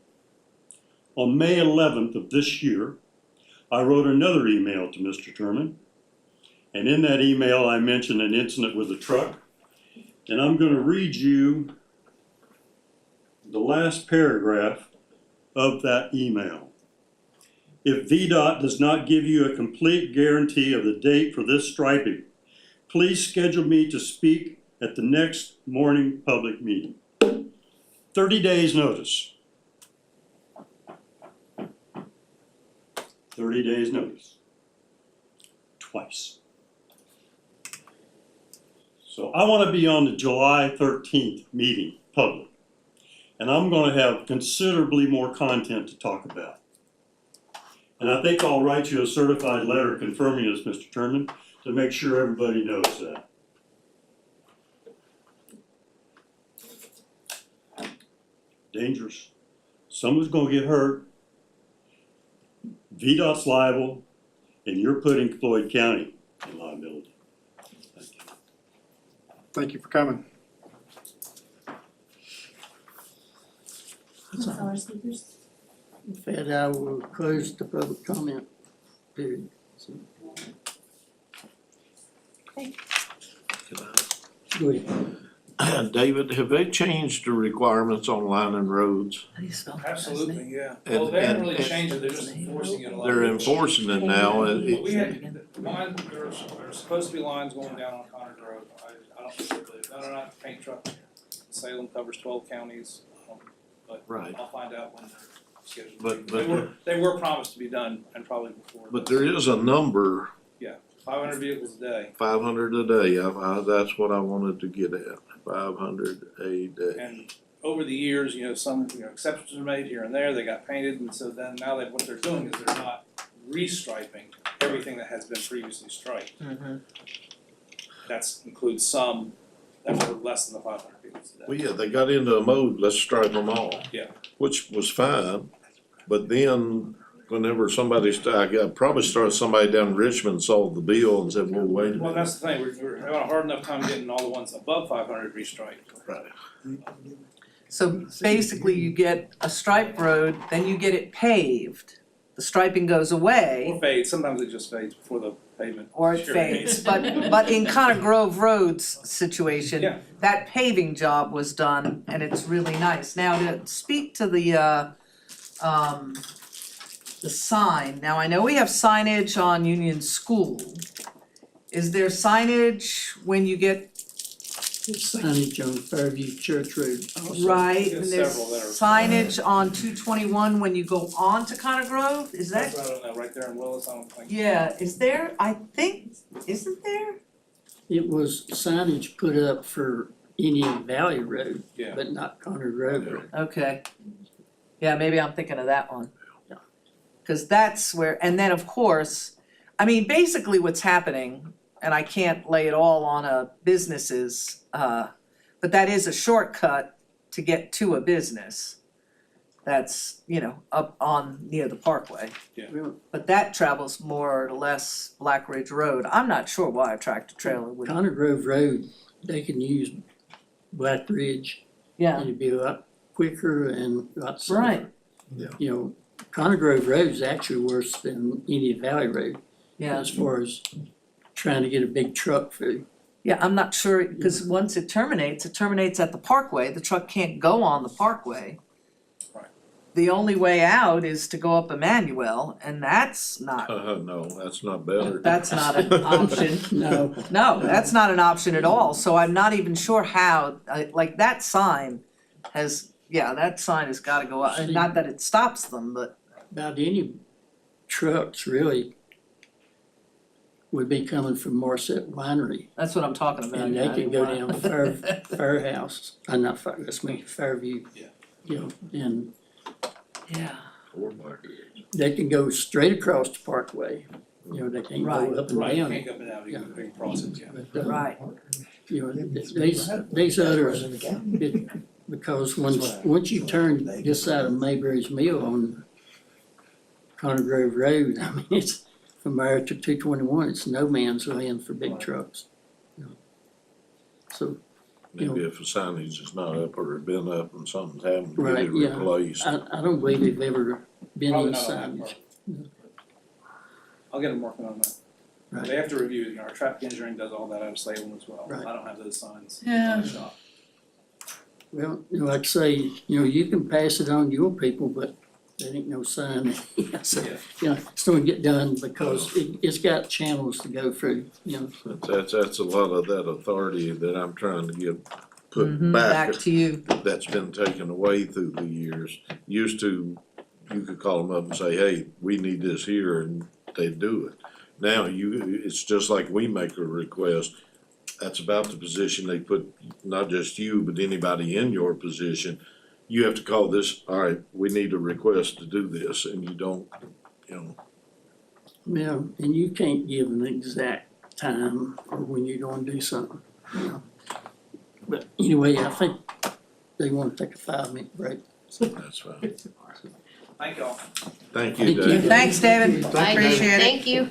S12: On May 11th of this year, I wrote another email to Mr. Turman, and in that email I mentioned an incident with a truck, and I'm going to read you the last paragraph of that email. If VDOT does not give you a complete guarantee of the date for this striping, please schedule me to speak at the next morning public meeting. 30 days notice. 30 days notice. Twice. So I want to be on the July 13th meeting, public. And I'm gonna have considerably more content to talk about. And I think I'll write you a certified letter confirming this, Mr. Chairman, to make sure everybody knows that. Dangerous. Someone's gonna get hurt. VDOT's liable, and you're putting Floyd County in liability. Thank you.
S9: Thank you for coming.
S11: That's all our speakers.
S1: In fact, I will close the public comment period. Go ahead.
S3: David, have they changed the requirements on lining roads?
S7: How do you spell that?
S6: Absolutely, yeah.
S3: And-
S6: Well, they haven't
S3: and-
S6: really changed it, they're just enforcing it a lot.
S3: They're enforcing it now, and
S6: Well, we
S3: it,
S6: had, there's supposed to be lines going down on Connors Road, I don't know if they, no, not paint truck. Salem covers 12 counties, but
S3: right,
S6: I'll find out when they're scheduled.
S3: But-
S6: They were promised to be done and probably before.
S3: but there is a number,
S6: 500 vehicles a day,
S3: 500 a day, that's what I wanted to get at, 500 a day.
S6: and over the years, some, exceptions are made here and there, they got painted, and so then now what they're doing is they're not restriping everything that has been previously striped.
S7: Mm-hmm.
S6: That includes some that were less than the 500 vehicles a day.
S3: Well, yeah, they got into a mode, let's stripe them all.
S6: Yeah.
S3: Which was fine, but then whenever somebody, I probably started somebody down in Richmond, saw the bill and said, well, wait a
S6: Well,
S3: minute.
S6: that's the thing, we're having a hard enough time getting all the ones above 500 restriped.
S3: Right.
S7: So basically you get a striped road, then you get it paved. The striping goes away.
S6: Or fades, sometimes it just fades before the pavement.
S7: Or it fades, but in Connor Grove Road's situation,
S6: Yeah.
S7: that paving job was done and it's really nice. Now to speak to the sign, now I know we have signage on Union School. Is there signage when you get
S1: Signage on Fairview Church Road also.
S7: right,
S6: There's
S7: and there's
S6: several that are-
S7: signage on 221 when you go on to Connor Grove? Is that?
S6: That's what I don't know, right there in Willis, I don't think.
S7: Yeah, is there? I think, isn't there?
S1: It was signage put up for Indian Valley Road,
S6: Yeah.
S1: but not Conner Grove Road.
S7: Okay. Yeah, maybe I'm thinking of that one.
S1: Yeah.
S7: Cause that's where, and then of course, I mean, basically what's happening, and I can't lay it all on a business's, but that is a shortcut to get to a business. That's, up on near the parkway.
S1: Well,
S7: But that travels more or less Black Ridge Road. I'm not sure why a tractor trailer would,
S1: Conner Grove Road, they can use Black Ridge
S7: yeah,
S1: and it'd be a lot quicker and a lot safer.
S7: right,
S1: Conner Grove Road is actually worse than Indian Valley Road
S7: yeah.
S1: as far as trying to get a big truck through.
S7: Yeah, I'm not sure, cause once it terminates at the parkway, the truck can't go on the parkway.
S6: Right.
S7: The only way out is to go up Emmanuel, and that's not,
S3: No, that's not better.
S7: that's not an option.
S1: No,
S7: No, that's not an option at all, so I'm not even sure how, like that sign that sign has gotta go up, and not that it stops them, but,
S1: about any trucks really would be coming from Morset Winery.
S7: that's what I'm talking about.
S1: And they
S7: yeah,
S1: can go
S7: I-
S1: down Fairhouse, not Fair, that's me, Fairview.
S6: Yeah.
S1: And
S7: Yeah,
S3: Or Black Ridge.
S1: they can go straight across the parkway, they can't
S7: Right.
S1: go up and
S6: Right, you
S1: down
S6: can't
S1: it.
S6: go up and down, you can cross it, yeah.
S1: But,
S7: right,
S1: these others, because once you turn this side of Mayberry's Mill on Conner Grove Road, I mean, it's from there to 221, it's no man's land for big trucks. So,
S3: Maybe if the signage is not up or been up and something's happened, get
S1: Right,
S3: it
S1: yeah.
S3: replaced.
S1: I don't believe they've ever been
S6: Probably
S1: in
S6: not on that
S1: signage.
S6: part. I'll get them working on that.
S1: Right.
S6: They have to review, our traffic engineering does all that out of Salem as well.
S1: Right.
S6: I don't have those signs
S7: Yeah.
S6: in the shop.
S1: Well, like I say, you can pass it on to your people, but there ain't no sign. So, it's gonna get done because it's got channels to go through,
S3: That's a lot of that authority that I'm trying to get put
S7: mhm,
S3: back.
S7: back to you,
S3: That's been taken away through the years. Used to, you could call them up and say, hey, we need this here, and they'd do it. Now it's just like we make a request. That's about the position they put, not just you, but anybody in your position. you have to call this, all right, we need a request to do this, and you don't, you know.
S1: Yeah, and you can't give an exact time or when you're gonna do something, you know. But anyway, I think they wanna take a 5-minute break.
S3: That's fine.
S6: Thank y'all.
S3: Thank
S1: Thank
S3: you,
S1: you.
S3: Dave.
S7: Thanks, David,
S1: Thank you.
S7: appreciate it.
S5: Thank you.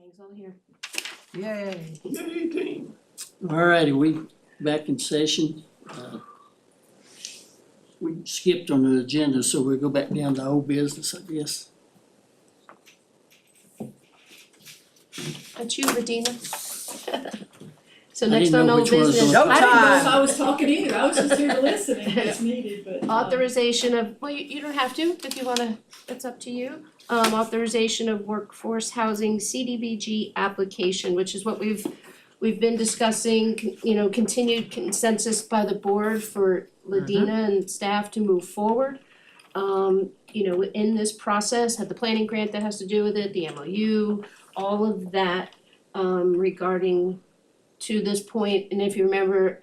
S5: Gang's all here.
S7: Yay.
S3: Yay, team.
S1: Alrighty, we back in session. We skipped on the agenda, so we'll go back down to old business, I guess.
S5: That's you, Medina. So
S1: I
S5: next
S1: didn't
S5: on
S1: know
S5: old
S1: which one was
S5: business.
S1: on.
S4: I didn't know if
S7: Showtime.
S4: I was talking either, I was just here to listen in case needed, but.
S5: Authorization of, well, you don't have to, if you wanna, it's up to you. Authorization of workforce housing CDBG application, which is what we've been discussing, you know, continued consensus by the board for Ladina and staff to move forward. You know, in this process, had the planning grant that has to do with it, the MOU, all of that, regarding to this point, and if you remember,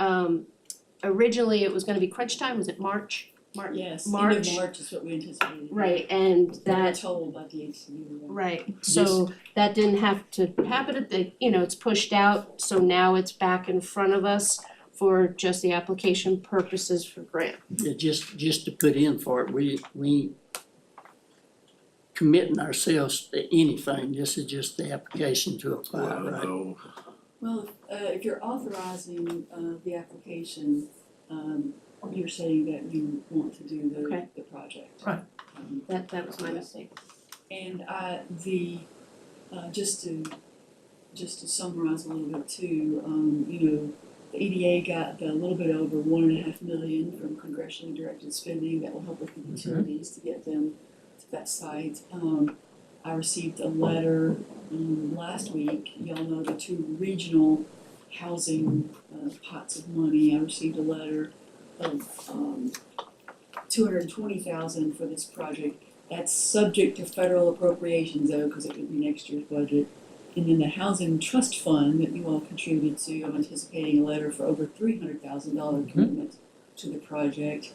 S5: originally it was gonna be crunch time, was it March?
S4: Yes,
S5: March.
S4: end of March is what we anticipated.
S5: Right, and
S4: We were
S5: that,
S4: told by DHCD.
S5: right, so that didn't have to happen, you know, it's pushed out, so now it's back in front of us for just the application purposes for grant.
S1: Yeah, just to put in for it, we committing ourselves to anything, this is just the application to apply,
S3: Well,
S1: right?
S3: no.
S4: Well, if you're authorizing, the application, you're saying that you want to do
S5: Okay.
S4: the project.
S5: Right. That was my mistake.
S4: And just to summarize a little bit too, you know, the EDA got a little bit over $1.5 million from congressionally directed spending that will help with the utilities to get them to that site. I received a letter last week. Y'all know the two regional housing pots of money. I received a letter of $220,000 for this project. That's subject to federal appropriations though, because it would be next year's budget. And then the housing trust fund that you all contributed to, I'm anticipating a letter for over $300,000 commitment to the project.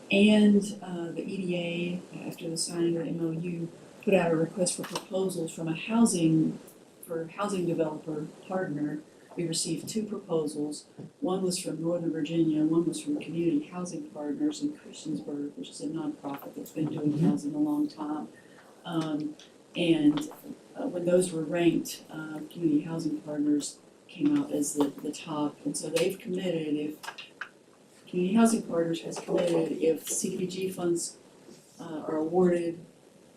S4: And the EDA, after the signing of the MOU, put out a request for proposals from a housing developer partner. We received 2 proposals. One was from Northern Virginia, one was from Community Housing Partners in Christiansburg, which is a nonprofit that's been doing housing a long time. When those were ranked, Community Housing Partners came out as the top. And so they've committed, if Community Housing Partners has committed, if CDBG funds are awarded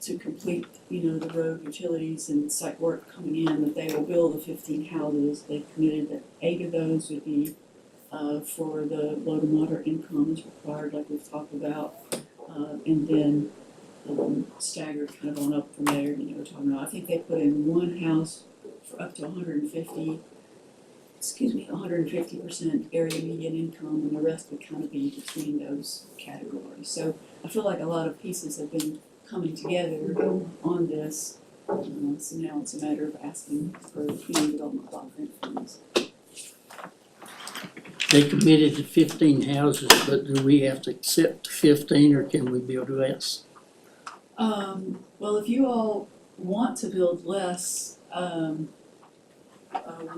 S4: to complete, you know, the road utilities and site work coming in, that they will build the 15 houses. They've committed that 8 of those would be for the low to moderate income is required, like we've talked about, and then staggered kind of on up from there. You know, we're talking about, I think they put in one house for up to 150% area median income, and the rest would kind of be between those categories. So I feel like a lot of pieces have been coming together on this. So now it's a matter of asking for community development block grant funds.
S1: They committed to 15 houses, but do we have to accept 15 or can we build less?
S4: Well, if you all want to build less, we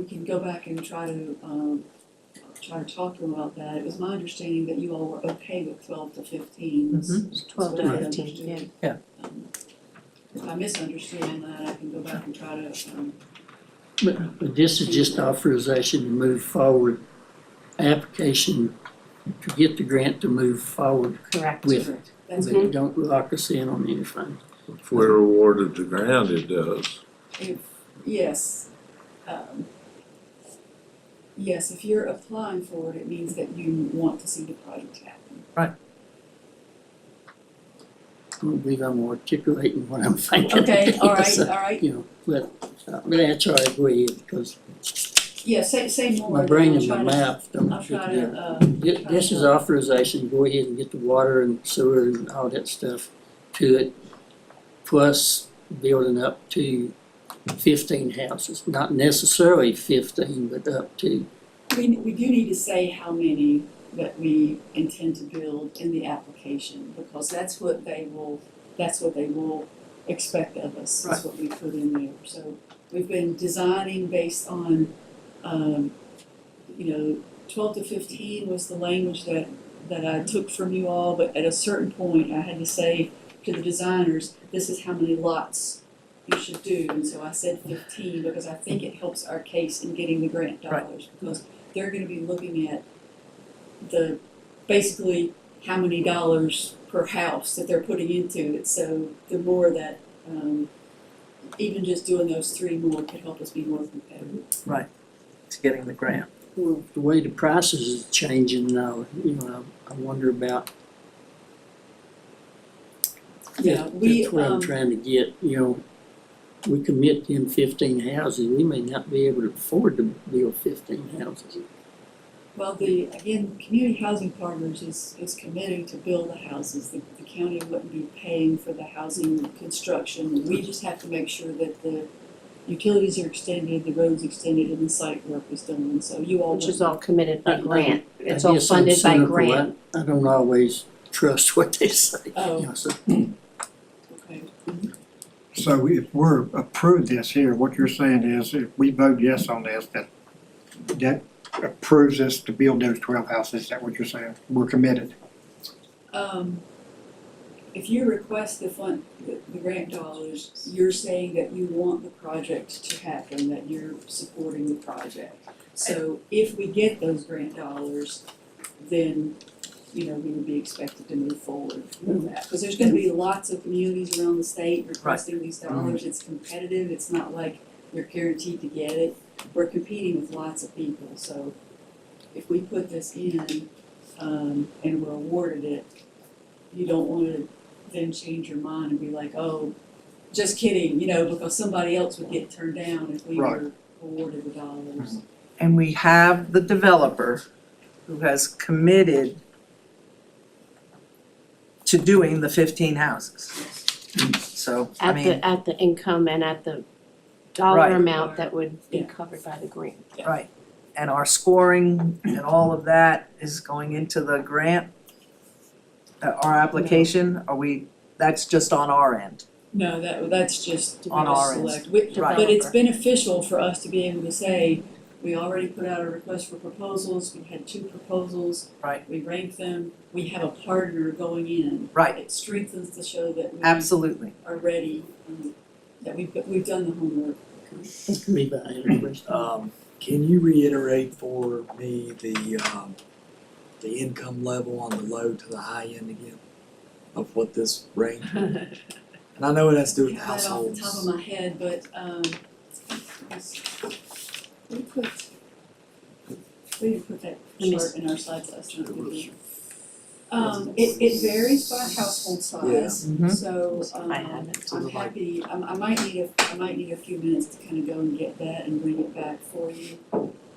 S4: can go back and try to talk to them about that. It was my understanding that you all were okay with 12 to 15.
S5: It's 12 to
S4: That's what I
S5: 15,
S4: understood.
S1: yeah.
S4: If I misunderstand that, I can go back and try to,
S1: But this is just authorization to move forward, application to get the grant to move forward
S5: Correct.
S1: with it.
S4: correct. That's
S1: But don't lock us in on anything.
S3: If we're awarded the grant, it does.
S4: Yes. Yes, if you're applying for it, it means that you want to see the project happen.
S1: I don't believe I'm articulating what I'm thinking.
S4: Okay, all right,
S1: So,
S4: all right.
S1: You know, but that's all right, go ahead, because
S4: Yeah, say more.
S1: my brain
S4: I'll
S1: and my
S4: try to-
S1: mouth don't
S4: I'll
S1: fit
S4: try
S1: together.
S4: to,
S1: This is authorization, go ahead and get the water and sewer and all that stuff to it, plus building up to 15 houses, not necessarily 15, but up to.
S4: we do need to say how many that we intend to build in the application, because that's what they will expect of us, is
S1: Right.
S4: what we put in there. So we've been designing based on, 12 to 15 was the language that I took from you all, but at a certain point, I had to say to the designers, this is how many lots you should do, and so I said 15 because I think it helps our case in getting the grant dollars. Because they're gonna be looking at basically how many dollars per house that they're putting into it, so the more that, even just doing those 3 more could help us be more competitive.
S7: It's getting the grant.
S1: Well, the way the prices is changing now, I wonder about.
S4: Yeah, we,
S1: That's what I'm trying to get, we commit in 15 houses, we may not be able to afford to build 15 houses.
S4: well, again, Community Housing Partners is committing to build the houses. The county wouldn't be paying for the housing construction. We just have to make sure that the utilities are extended, the roads extended, and the site work is done, and so you all.
S5: Which is all committed by grant. It's
S1: I
S5: all
S1: guess I'm
S5: funded by
S1: cynical.
S5: grant.
S1: I don't always trust what they say.
S4: Oh.
S1: So
S4: Okay.
S9: So if we're approved this here, what you're saying is if we vote yes on this, that approves us to build those 12 houses, is that what you're saying? We're committed.
S4: If you request the grant dollars, you're saying that you want the project to happen, that you're supporting the project. So if we get those grant dollars, then, we would be expected to move forward with that. Because there's gonna be lots of communities around the state requesting these dollars. It's competitive, it's not like you're guaranteed to get it. We're competing with lots of people, so if we put this in, and we're awarded it, you don't wanna then change your mind and be like, oh, just kidding, because somebody else would get turned down if we were awarded the dollars.
S7: And we have the developer who has committed to doing the 15 houses. So, I mean,
S5: At the income and at the dollar
S7: Right.
S5: amount that would be
S4: Yeah.
S5: covered by the grant.
S7: right. And our scoring and all of that is going into the grant? Our application, that's just on our end?
S4: No, that's just to be
S7: On our end.
S4: select.
S7: Right.
S4: But it's beneficial for us to be able to say, we already put out a request for proposals, we had 2 proposals.
S7: Right.
S4: We ranked them, we have a partner going in.
S7: Right.
S4: It strengthens to show that we
S7: Absolutely.
S4: are ready, that we've done the homework.
S1: Levi had a question.
S2: Can you reiterate for me the income level on the low to the high end again of what this range is? And I know it has to do with
S4: I have that off the top of
S2: households.
S4: my head, but, we didn't put that chart in our slides last time, did we? It varies by household size,
S7: Mhm.
S4: so,
S5: I haven't.
S4: I'm happy, I might need a few minutes to kind of go and get that and bring it back for you.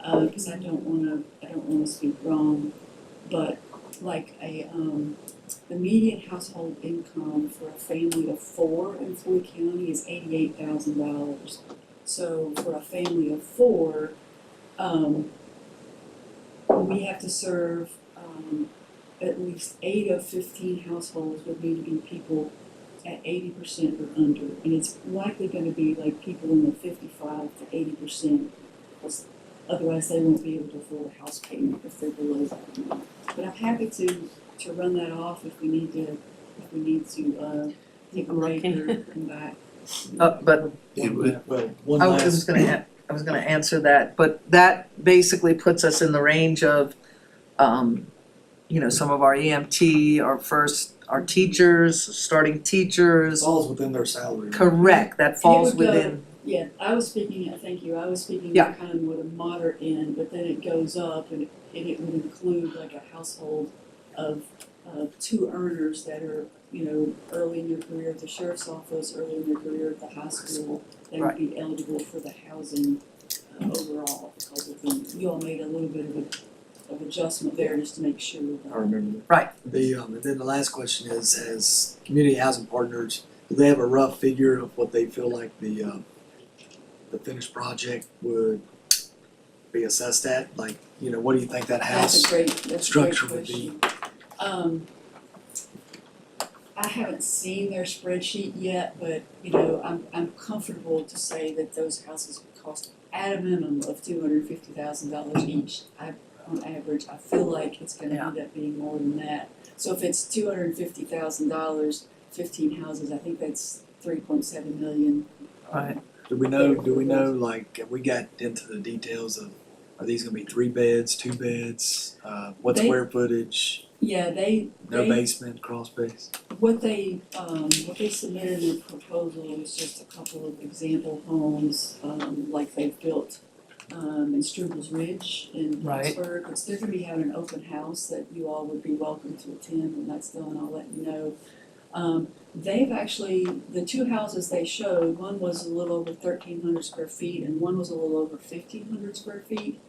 S4: Cause I don't wanna speak wrong, but like the median household income for a family of 4 in Floyd County is $88,000. So for a family of 4, we have to serve, at least 8 of 15 households would need to be people at 80% or under. And it's likely gonna be like people in the 55 to 80%, because otherwise they won't be able to afford a house payment if they're below that amount. But I'm happy to run that off if we need to take a break or come back.
S7: But
S2: Well, one
S7: I was
S2: last,
S7: gonna answer that, but that basically puts us in the range of, some of our EMT, our teachers, starting teachers.
S2: falls within their salary.
S7: Correct, that falls
S4: would go-
S7: within,
S4: Yeah, I was speaking
S7: Yeah.
S4: kind of more the moderate end, but then it goes up and it would include like a household of 2 earners that are, early in their career at the sheriff's office, early in their career at the high school. They would be eligible for the housing overall because of you all made a little bit of adjustment there just to make sure that.
S2: I remember that.
S7: Right.
S2: And then the last question is, as community housing partners, do they have a rough figure of what they feel like the finished project would be assessed at? Like, what do you think that house?
S4: That's a great
S2: structure would be?
S4: question. I haven't seen their spreadsheet yet, but I'm comfortable to say that those houses would cost at a minimum of $250,000 each. On average, I feel like it's gonna end up being more than that. So if it's $250,000, 15 houses, I think that's $3.7 million
S7: Right.
S2: Do we know, like, have we got into the details of, are these gonna be 3 beds, 2 beds? What
S4: They-
S2: square footage,
S4: Yeah,
S2: no
S4: they,
S2: basement, crawl space?
S4: what they submitted in the proposal was just a couple of example homes, like they've built, in Strubles Ridge in
S7: Right.
S4: Pittsburgh. It's, they're gonna be having an open house that you all would be welcome to attend when that's done, I'll let you know. They've actually, the 2 houses they showed, one was a little over 1,300 square feet and one was a little over 1,500 square feet.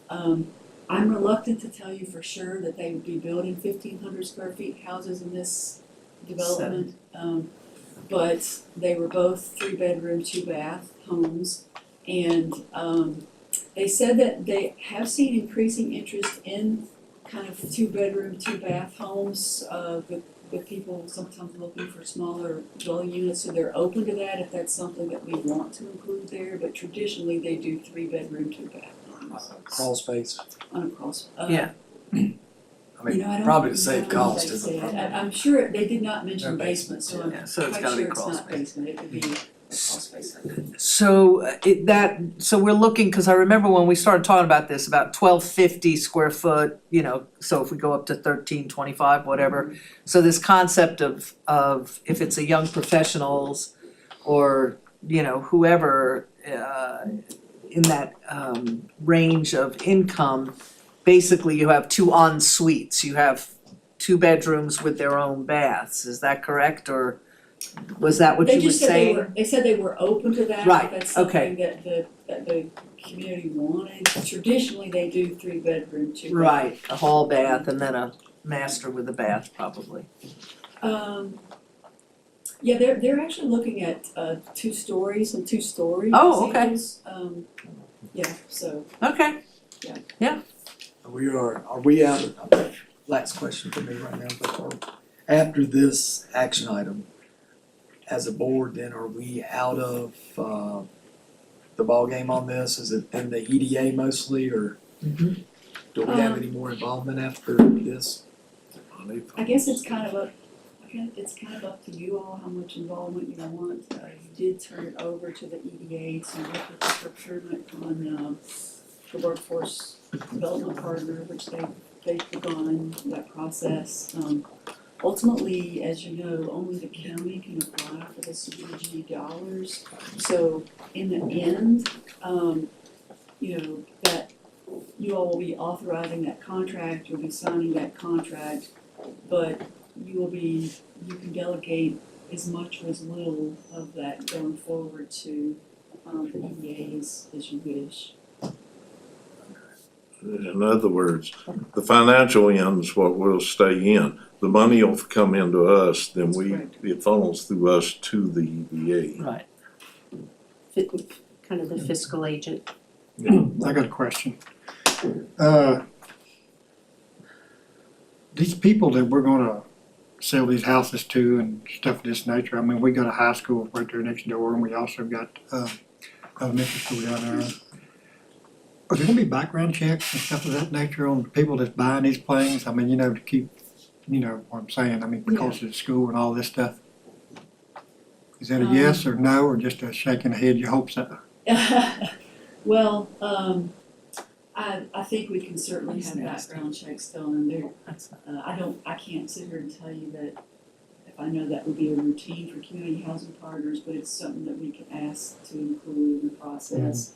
S4: I'm reluctant to tell you for sure that they would be building 1,500 square feet houses in this development. But they were both 3-bedroom, 2-bath homes. And, they said that they have seen increasing interest in kind of 2-bedroom, 2-bath homes, with people sometimes looking for smaller dwelling units, so they're open to that if that's something that we want to include there, but traditionally they do 3-bedroom, 2-bath homes
S2: Crawl space?
S4: on a cross.
S7: Yeah.
S2: I
S4: You
S2: mean,
S4: know, I don't
S2: probably to
S4: know
S2: save
S4: if
S2: cost
S4: they
S2: is
S4: said.
S2: a problem.
S4: I'm sure they did not mention
S2: No
S4: basement, so I'm
S7: Yeah, so it's
S4: quite
S7: gotta be
S4: sure it's
S7: crawl
S4: not
S7: space.
S4: basement, it could be a crawl space.
S7: So we're looking, cause I remember when we started talking about this, about 1,250 square foot, you know, so if we go up to 1,325, whatever. So this concept of if it's a young professionals or, you know, whoever, in that, range of income, basically you have 2 en suites, you have 2 bedrooms with their own baths, is that correct, or was that what you were saying?
S4: They said they were open to that,
S7: Right,
S4: if that's
S7: okay.
S4: something that the community wanted. Traditionally, they do 3-bedroom, 2-bath.
S7: Right, a hall bath and then a master with a bath probably.
S4: Yeah, they're actually looking at 2 stories and 2-story
S7: Oh, okay.
S4: examples. Yeah, so
S7: Okay,
S2: Are we out of, last question for me right now, but after this action item, as a board, then are we out of, the ballgame on this? Is it in the EDA mostly, or
S7: Mhm.
S2: do we have any more involvement after this?
S4: I guess it's kind of up to you all how much involvement you want. You did turn it over to the EDA to look at the procurement on the workforce development partner, which they've begun that process. Ultimately, as you know, only the county can apply for the CDBG dollars. So in the end, you know, that you all will be authorizing that contract, you'll be signing that contract, but you can delegate as much or as little of that going forward to the EDAs as you wish.
S3: In other words, the financial end is what will stay in. The money will come into us, then it funnels through us to the EDA.
S7: right.
S5: Kind of the fiscal agent.
S9: I got a question. These people that we're gonna sell these houses to and stuff of this nature, I mean, we got a high school right there next door, and we also got, elementary school down there. Are there gonna be background checks and stuff of that nature on the people that's buying these planes? I mean, you know, to keep, you know what I'm saying, I mean, because of the school and all this stuff. Is that a yes or no, or just a shaking the head, you hope so?
S4: Well, I think we can certainly have background checks done there. I can't sit here and tell you that if I know that would be a routine for community housing partners, but it's something that we can ask to include in the process.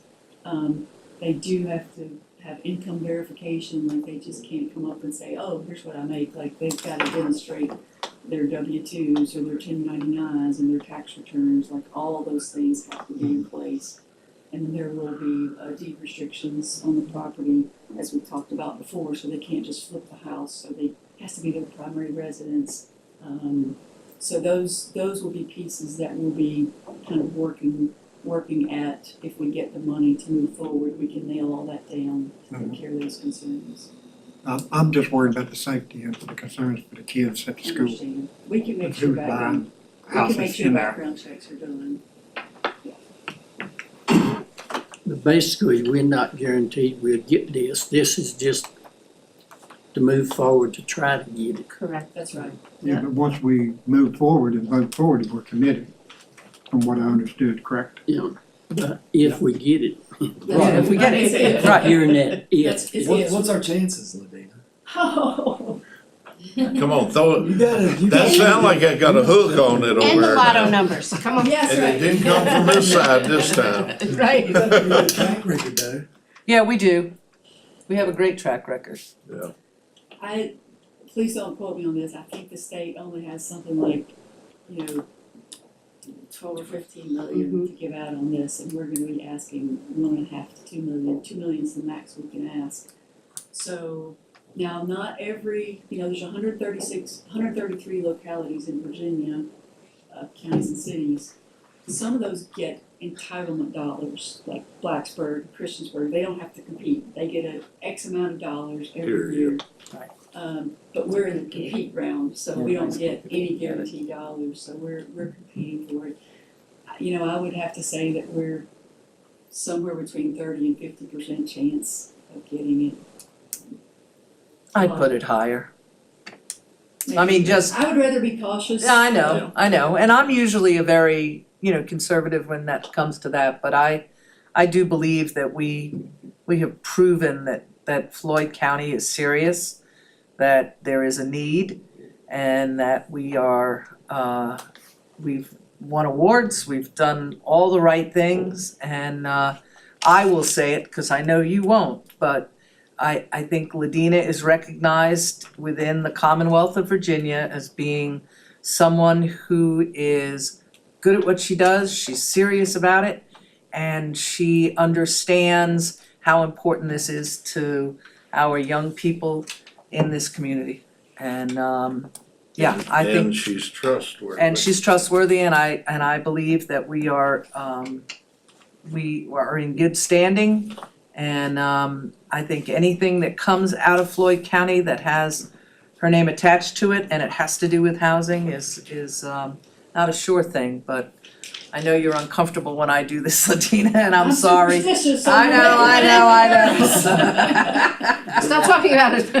S4: They do have to have income verification, like they just can't come up and say, oh, here's what I make, like they've gotta demonstrate their W-2s or their 1099s and their tax returns, like all of those things have to be in place. And then there will be deed restrictions on the property, as we talked about before, so they can't just flip the house, so it has to be their primary residence. So those will be pieces that we'll be kind of working at, if we get the money to move forward, we can nail all that down to take care of those concerns.
S9: I'm just worried about the safety and the concerns for the kids at the school.
S4: Understand. We can make sure
S9: Who's
S4: background,
S9: buying houses in there?
S4: background checks are done.
S1: But basically, we're not guaranteed we'll get this. This is just to move forward to try to get it.
S5: Correct.
S4: That's right.
S9: Yeah, but once we move forward and vote forward, we're committed. from what I understood, correct?
S1: If we get it.
S7: Yeah, if we get it, right.
S1: Hearing that,
S4: That's,
S1: if.
S4: it's
S2: What's our chances, Ladina?
S4: Oh.
S3: Come on, throw it.
S2: You
S3: That
S2: gotta.
S3: sound like I got a hook on it over
S5: And the
S3: there.
S5: lotto numbers, come on.
S4: Yes,
S3: And
S4: right.
S3: it didn't come from this side this time.
S5: Right.
S2: You got a good track record though.
S7: Yeah, we do. We have a great track record.
S11: Please don't quote me on this, I think the state only has something like, 12 or 15 million to give out on this, and we're gonna be asking 1.5 to 2 million. 2 million's the max we can ask. So, now, not every, there's 133 localities in Virginia, counties and cities. Some of those get entitlement dollars, like Blacksburg, Christiansburg, they don't have to compete. They get an X amount of dollars every year.
S7: Right.
S11: But we're in the compete round, so we don't get any guaranteed dollars, so we're competing for it. I would have to say that we're somewhere between 30 and 50% chance of getting it.
S7: I'd put it higher. I mean, just,
S11: I would rather be cautious.
S7: yeah, I know, and I'm usually a very, conservative when that comes to that, but I do believe that we have proven that Floyd County is serious, that there is a need, and that we are, we've won awards, we've done all the right things, and I will say it, cause I know you won't, but I think Ladina is recognized within the Commonwealth of Virginia as being someone who is good at what she does, she's serious about it, and she understands how important this is to our young people in this community. And I think.
S3: And she's trustworthy.
S7: And she's trustworthy, and I believe that we are in good standing. And I think anything that comes out of Floyd County that has her name attached to it and it has to do with housing is not a sure thing, but I know you're uncomfortable when I do this, Ladina, and I'm sorry. I know.
S5: Stop talking about it.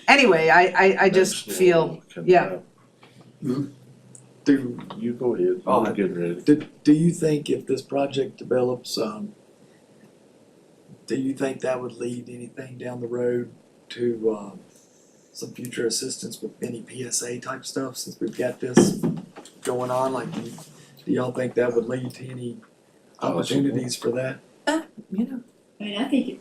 S7: Anyway, I just feel, yeah.
S3: You go ahead,
S2: Oh,
S3: I'm getting ready.
S2: Do you think if this project develops, do you think that would lead anything down the road to some future assistance with any PSA type stuff, since we've got this going on? Like, do y'all think that would lead to any opportunities for that?
S11: I mean, I think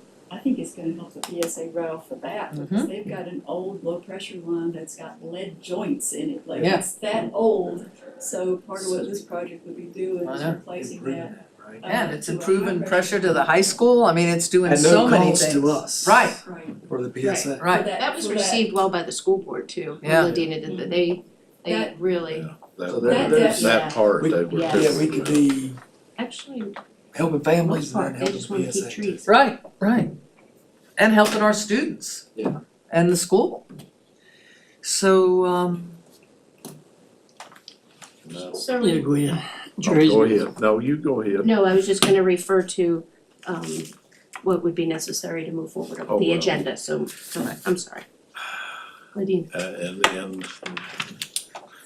S11: it's gonna help the PSA right off the bat, because they've got an old low pressure line that's got lead joints in it, like
S7: Yeah.
S11: it's that old. So part of what this project would be doing
S7: I
S11: is
S7: know.
S11: replacing
S2: Improving
S11: that.
S2: right?
S7: Yeah, and it's
S11: To a
S7: improving
S11: high
S7: pressure to the high school, I mean, it's doing
S2: At
S7: so
S2: no
S7: many
S2: cost
S7: things.
S2: to us.
S7: Right,
S11: Right.
S2: For the PSA.
S7: right.
S11: For
S5: That was
S11: for
S5: received well by the school board too, when
S7: Yeah.
S5: Ladina did that, they
S11: That-
S5: really,
S2: So
S3: That,
S2: there's,
S3: that part,
S2: we,
S3: they were.
S2: yeah, we could be
S5: actually,
S2: helping
S5: most
S2: families and then
S5: part, they
S2: helping
S5: just wanna keep
S2: PSA too.
S5: trees.
S7: Right. And helping our students.
S2: Yeah.
S7: And the school. So,
S3: No.
S5: So,
S1: Yeah, go ahead.
S3: Oh,
S1: Tracy.
S3: go ahead, no, you go ahead.
S5: no, I was just gonna refer to, what would be necessary to move forward
S3: Oh,
S5: on the
S3: well.
S5: agenda, so, I'm sorry. Ladina.
S3: And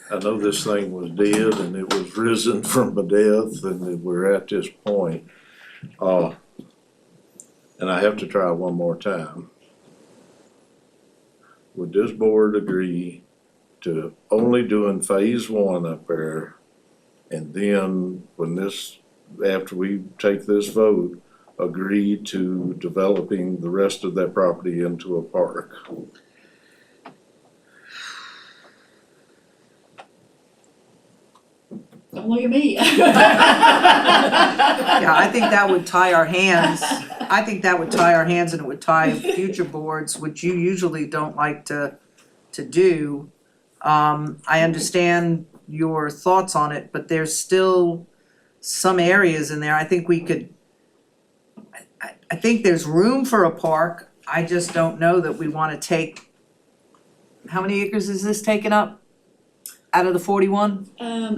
S3: I know this thing was dead and it was risen from the death and that we're at this point. And I have to try one more time. Would this board agree to only doing phase one up there? And then after we take this vote, agree to developing the rest of that property into a park?
S11: Don't look at me.
S7: yeah, I think that would tie our hands. I think that would tie our hands, and it would tie future boards, which you usually don't like to do. I understand your thoughts on it, but there's still some areas in there, I think we could, I think there's room for a park. I just don't know that we wanna take, how many acres is this taking up? Out of the 41?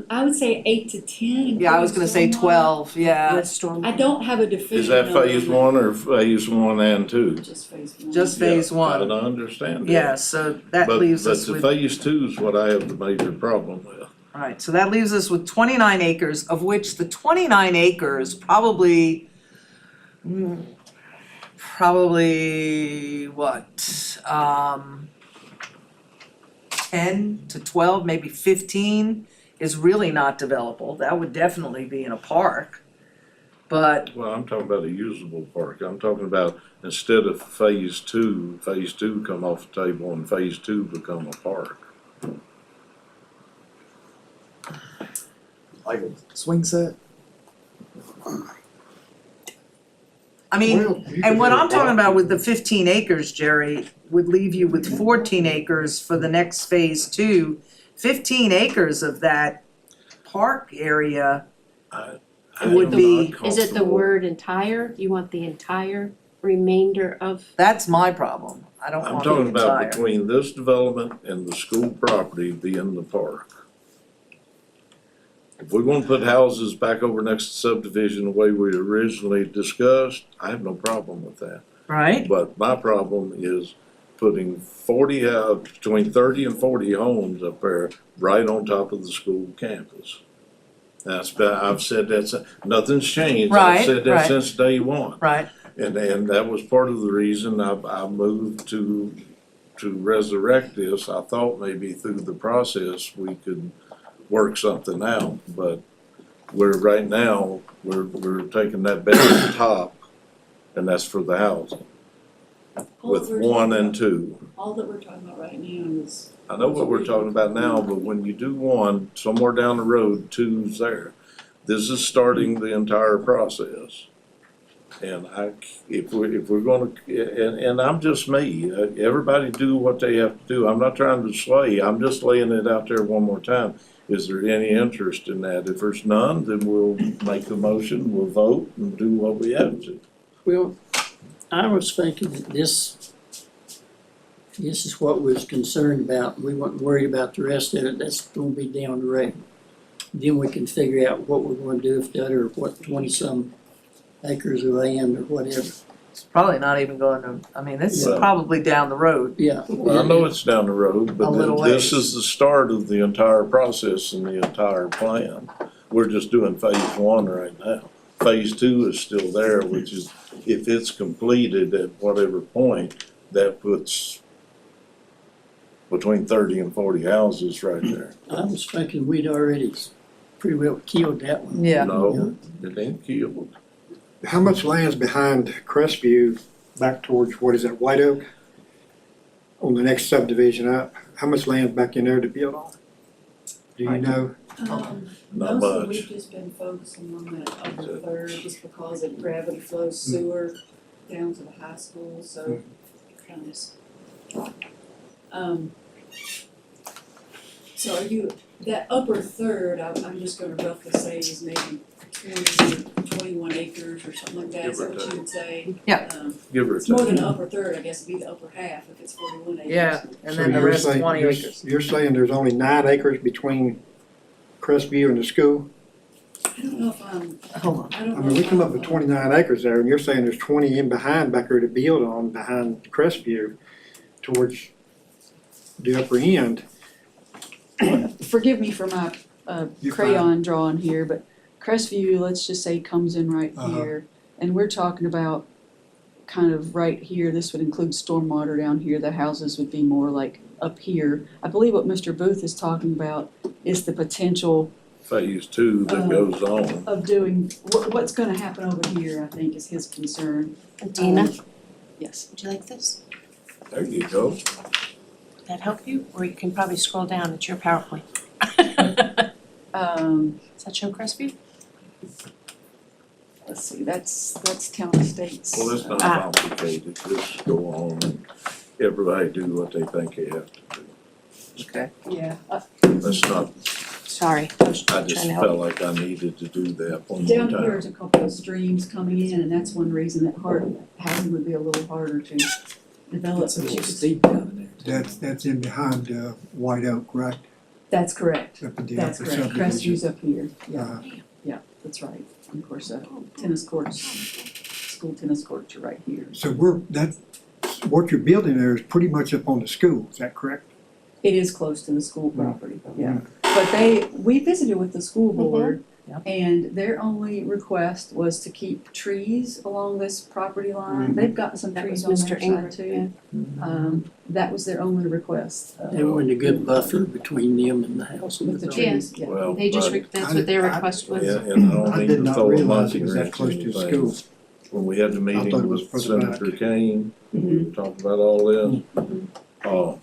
S11: I would say 8 to 10.
S7: Yeah, I was gonna say
S11: including stormwater.
S7: 12, yeah.
S5: With storm.
S11: I don't have a definitive.
S3: Is that phase one or phase 1 and 2?
S11: Just phase one.
S7: Just phase
S3: Yeah,
S7: one.
S3: I understand that.
S7: Yeah, so that
S3: But
S7: leaves us
S3: the
S7: with,
S3: phase 2 is what I have the major problem with.
S7: Alright, so that leaves us with 29 acres, of which the 29 acres probably, what, 10 to 12, maybe 15 is really not developable. That would definitely be in a park. But
S3: Well, I'm talking about a usable park. I'm talking about instead of phase two come off the table and phase two become a park.
S2: Like a swing set?
S7: I mean,
S9: Well, you
S7: and
S9: could
S7: what
S9: have a
S7: I'm talking
S9: park.
S7: about with the 15 acres, Jerry, would leave you with 14 acres for the next phase two. 15 acres of that park area
S3: I'm
S7: would
S3: not
S7: be-
S5: Is it the
S3: comfortable-
S5: word entire? You want the entire remainder of?
S7: that's my problem. I don't
S3: I'm
S7: want the
S3: talking about
S7: entire.
S3: between this development and the school property being the park. If we're gonna put houses back over next to subdivision the way we originally discussed, I have no problem with that.
S7: Right?
S3: But my problem is putting between 30 and 40 homes up there right on top of the school campus. I've said that, nothing's changed.
S7: Right,
S3: I've said that
S7: right.
S3: since day one.
S7: Right.
S3: And that was part of the reason I moved to resurrect this. I thought maybe through the process we could work something out, but right now, we're taking that bed at the top, and that's for the housing,
S11: All
S3: with
S11: that we're
S3: one
S11: talking
S3: and two.
S11: All that we're talking about right now is,
S3: I know what we're talking about now, but when you do one, somewhere down the road, two's there. This is starting the entire process. And if we're gonna, and I'm just me, everybody do what they have to do. I'm not trying to sway, I'm just laying it out there one more time. Is there any interest in that? If there's none, then we'll make the motion, we'll vote and do what we have to.
S1: Well, I was thinking that this is what we was concerned about. We weren't worried about the rest of it. That's gonna be down the road. Then we can figure out what we're gonna do with the other, 20-some acres of land or whatever.
S7: It's probably not even going to, I mean, this is
S3: Yeah.
S7: probably down the road.
S1: Yeah.
S3: Well, I know it's down the road,
S7: A
S3: but
S7: little
S3: this
S7: ways.
S3: is the start of the entire process and the entire plan. We're just doing phase one right now. Phase two is still there, which is, if it's completed at whatever point, that puts between 30 and 40 houses right there.
S1: I was thinking we'd already pretty well killed that one.
S7: Yeah.
S3: No, it ain't killed.
S9: How much land's behind Crestview back towards, what is that, White Oak? On the next subdivision up, how much land's back in there to build on? Do you know?
S3: Not
S11: mostly
S3: much.
S11: we've just been focusing on that upper third, just because of gravity flows sewer down to the high school, so kind of. So are you, that upper third, I'm just gonna roughly say is maybe 21 acres or something like that, is that what you would say?
S7: Yeah.
S3: Give or
S11: It's more than
S3: take.
S11: an upper third, I guess, it'd be the upper half if it's 41 acres.
S7: Yeah, and
S9: So
S7: then the
S9: you're
S7: rest
S9: saying-
S7: 20
S9: you're-
S7: acres.
S9: You're saying there's only 9 acres between Crestview and the school?
S11: I don't know if I'm,
S7: Hold on.
S11: I don't know.
S9: I mean, we
S11: if
S9: come
S11: I'm-
S9: up with 29 acres there, and you're saying there's 20 in behind back there to build on behind Crestview towards the upper end.
S11: Forgive me for my
S9: You're
S11: crayon drawing here, but Crestview, let's just say, comes in right
S9: Uh-huh.
S11: here. And we're talking about kind of right here, this would include stormwater down here, the houses would be more like up here. I believe what Mr. Booth is talking about is the potential
S3: Phase two that goes on.
S11: of doing, what's gonna happen over here, I think is his concern.
S5: Dina,
S11: Yes.
S5: would you like this?
S3: There you go.
S5: Would that help you? Or you can probably scroll down at your PowerPoint. Does that show Crestview?
S11: Let's see, that's town estates.
S3: Well, it's not
S5: Ah.
S3: complicated, just go on and everybody do what they think they have to do.
S7: Okay.
S11: Yeah,
S3: That's not,
S5: Sorry, I was
S3: I
S5: trying
S3: just
S5: to help.
S3: felt like I needed to do that one more
S11: down
S3: time.
S11: here's a couple of streams coming in, and that's one reason that housing would be a little harder to develop.
S2: It's a
S11: but you
S2: little
S11: could-
S2: steep down there.
S9: That's in behind White Oak, right?
S11: That's correct,
S9: Up at the
S11: that's
S9: upper
S11: correct,
S9: subdivision.
S11: Crestview's up here, yeah,
S9: Uh,
S11: yeah, that's right. And of course, tennis courts, school tennis courts are right here.
S9: So what you're building there is pretty much up on the school, is that correct?
S11: It is close to the school property, yeah. But we visited with the school board,
S7: Yep.
S11: and their only request was to keep trees along this property line. They've got some
S5: That
S11: trees
S5: was
S11: on their
S5: Mr. Ingram,
S11: side too. That was their only request.
S1: They wanted a good buffer between them and the house.
S11: With the
S1: and
S11: trees, yeah.
S3: Well,
S5: They just,
S3: but-
S5: that's what their request was.
S3: Yeah, and I don't
S9: I
S3: mean
S9: did
S3: to
S9: not
S3: throw a
S9: realize
S3: monkey
S9: it was that
S3: wrench
S9: close
S3: in
S9: to the
S3: things.
S9: school.
S3: When we had the
S9: thought
S3: meeting
S9: it was
S3: with
S9: further back.
S3: Senator Kane, we talked about all this.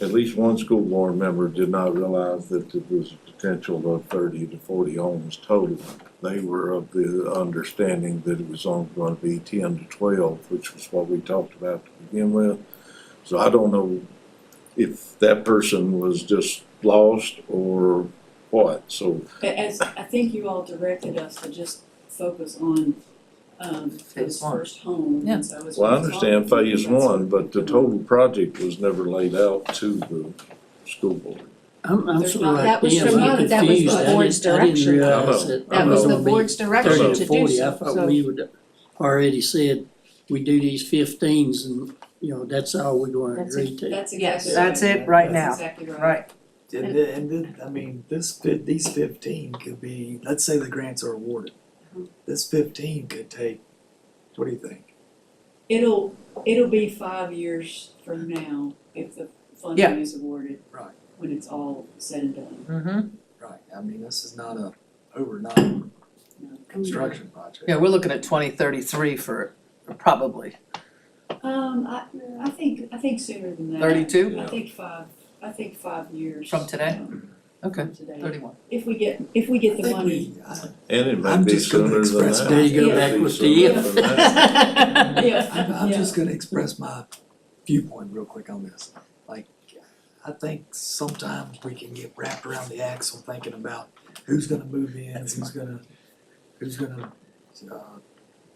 S3: At least one school board member did not realize that there was a potential of 30 to 40 homes total. They were of the understanding that it was only going to be 10 to 12, which was what we talked about to begin with. So I don't know if that person was just lost or what, so.
S11: As, I think you all directed us to just focus on,
S7: Phase
S11: this
S7: one.
S11: first home,
S7: Yeah.
S11: and so as
S3: Well, I
S11: we
S3: understand
S11: talked,
S3: phase
S11: that's
S3: one,
S11: what-
S3: but the total project was never laid out to the school board.
S1: I'm
S11: There's
S1: sort
S11: not-
S1: of like
S5: that was
S1: them,
S5: the
S1: I'm
S5: board- that was the
S1: confused. I
S5: board's
S1: didn't
S5: direction.
S1: realize
S3: I
S1: that.
S5: That
S3: know.
S5: was the
S3: It'll
S5: board's direction
S1: 30
S5: to
S1: to
S5: do
S1: 40, I
S5: so,
S1: thought
S5: so.
S1: we would already said, we do these 15s and, that's all we're gonna
S5: That's
S1: agree to.
S11: That's
S5: Yes.
S11: exactly right.
S7: That's it right now.
S11: That's exactly right.
S7: Right.
S2: I mean, these 15 could be, let's say the grants are awarded. This 15 could take, what do you think?
S11: It'll be 5 years from now if the
S7: Yeah.
S11: funding is awarded.
S2: Right.
S11: When it's all said and done.
S7: Mm-hmm.
S2: Right, I mean, this is not a overnight construction project.
S7: Yeah, we're looking at 2033 for probably
S11: I think sooner than that.
S7: 32?
S11: I think 5 years.
S7: From today? Okay,
S11: From today.
S7: 31.
S11: If we get
S2: I
S11: the
S2: think
S11: money.
S3: And it may
S2: I'm
S3: be
S2: just gonna
S3: sooner than
S2: express
S3: that.
S2: my-
S1: There you go,
S11: Yeah.
S1: back
S3: It may be
S1: with the
S3: sooner
S1: if.
S3: than that.
S11: Yeah.
S2: I'm
S11: Yeah.
S2: just gonna express my viewpoint real quick on this. Like, I think sometimes we can get wrapped around the axle thinking about who's gonna move in, who's gonna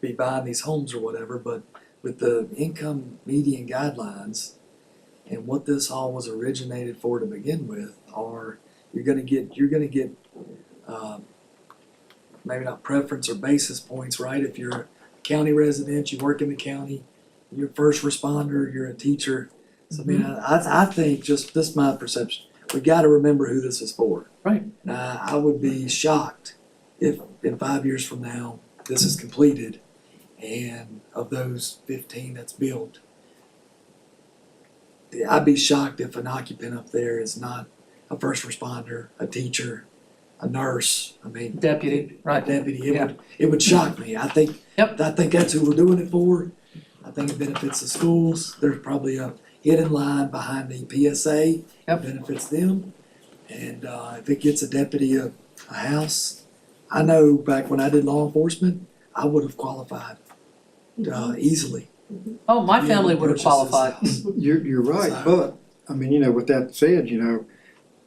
S2: be buying these homes or whatever, but with the income median guidelines and what this all was originated for to begin with, are you're gonna get maybe not preference or basis points, right? If you're a county resident, you work in the county, you're a first responder, you're a teacher. So I mean, I think, just this is my perception, we gotta remember who this is for.
S7: Right.
S2: I would be shocked if in 5 years from now, this is completed, and of those 15 that's built, I'd be shocked if an occupant up there is not a first responder, a teacher, a nurse, I mean.
S7: Deputy, right.
S2: Deputy,
S7: Yeah.
S2: it would shock me, I think.
S7: Yep.
S2: I think that's who we're doing it for, I think it benefits the schools, there's probably a hidden line behind the PSA.
S7: Yep.
S2: Benefits them, and if it gets a deputy a house, I know back when I did law enforcement, I would have qualified easily.
S7: Oh, my
S2: to be able
S7: family
S2: to
S7: would have
S2: purchase this
S7: qualified.
S2: house.
S9: You're right,
S2: So-
S9: but, I mean, with that said,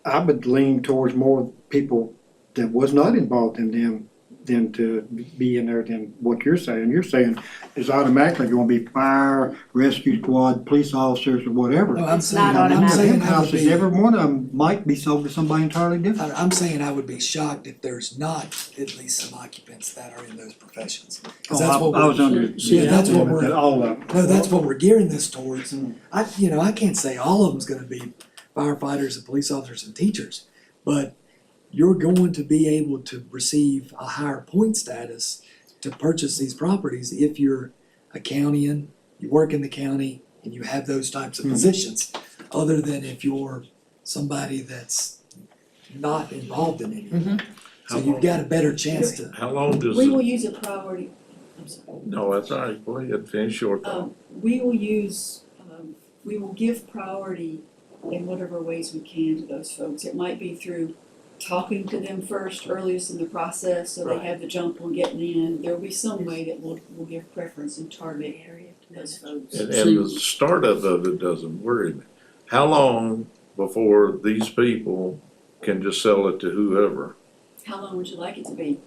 S9: I would lean towards more people that was not involved in them than to be in there than what you're saying. You're saying it's automatically gonna be fire, rescue squad, police officers, or whatever.
S2: No, I'm
S5: It's
S2: saying,
S5: not
S2: I'm
S5: automatic.
S2: saying I would
S9: Houses,
S2: be,
S9: every one of them might be sold to somebody entirely different.
S2: I'm saying I would be shocked if there's not at least some occupants that are in those professions. 'Cause that's what
S9: I was
S2: we're,
S9: under,
S2: Yeah, that's what we're-
S9: that all of them.
S2: no, that's what we're gearing this towards. I can't say all of them's gonna be firefighters and police officers and teachers, but you're going to be able to receive a higher point status to purchase these properties if you're a countyman, you work in the county, and you have those types of positions, other than if you're somebody that's not involved in any of that. So you've got a better chance to,
S3: How long does
S11: We will
S3: it,
S11: use a priority, I'm sorry.
S3: no, that's all right, go ahead, finish your thought.
S11: We will use, we will give priority in whatever ways we can to those folks. It might be through talking to them first, earliest in the process, so they
S2: Right.
S11: have the jump on getting in. There will be some way that we'll give preference and target those folks.
S3: And the startup of it doesn't worry me. How long before these people can just sell it to whoever?
S11: How long would you like it to be?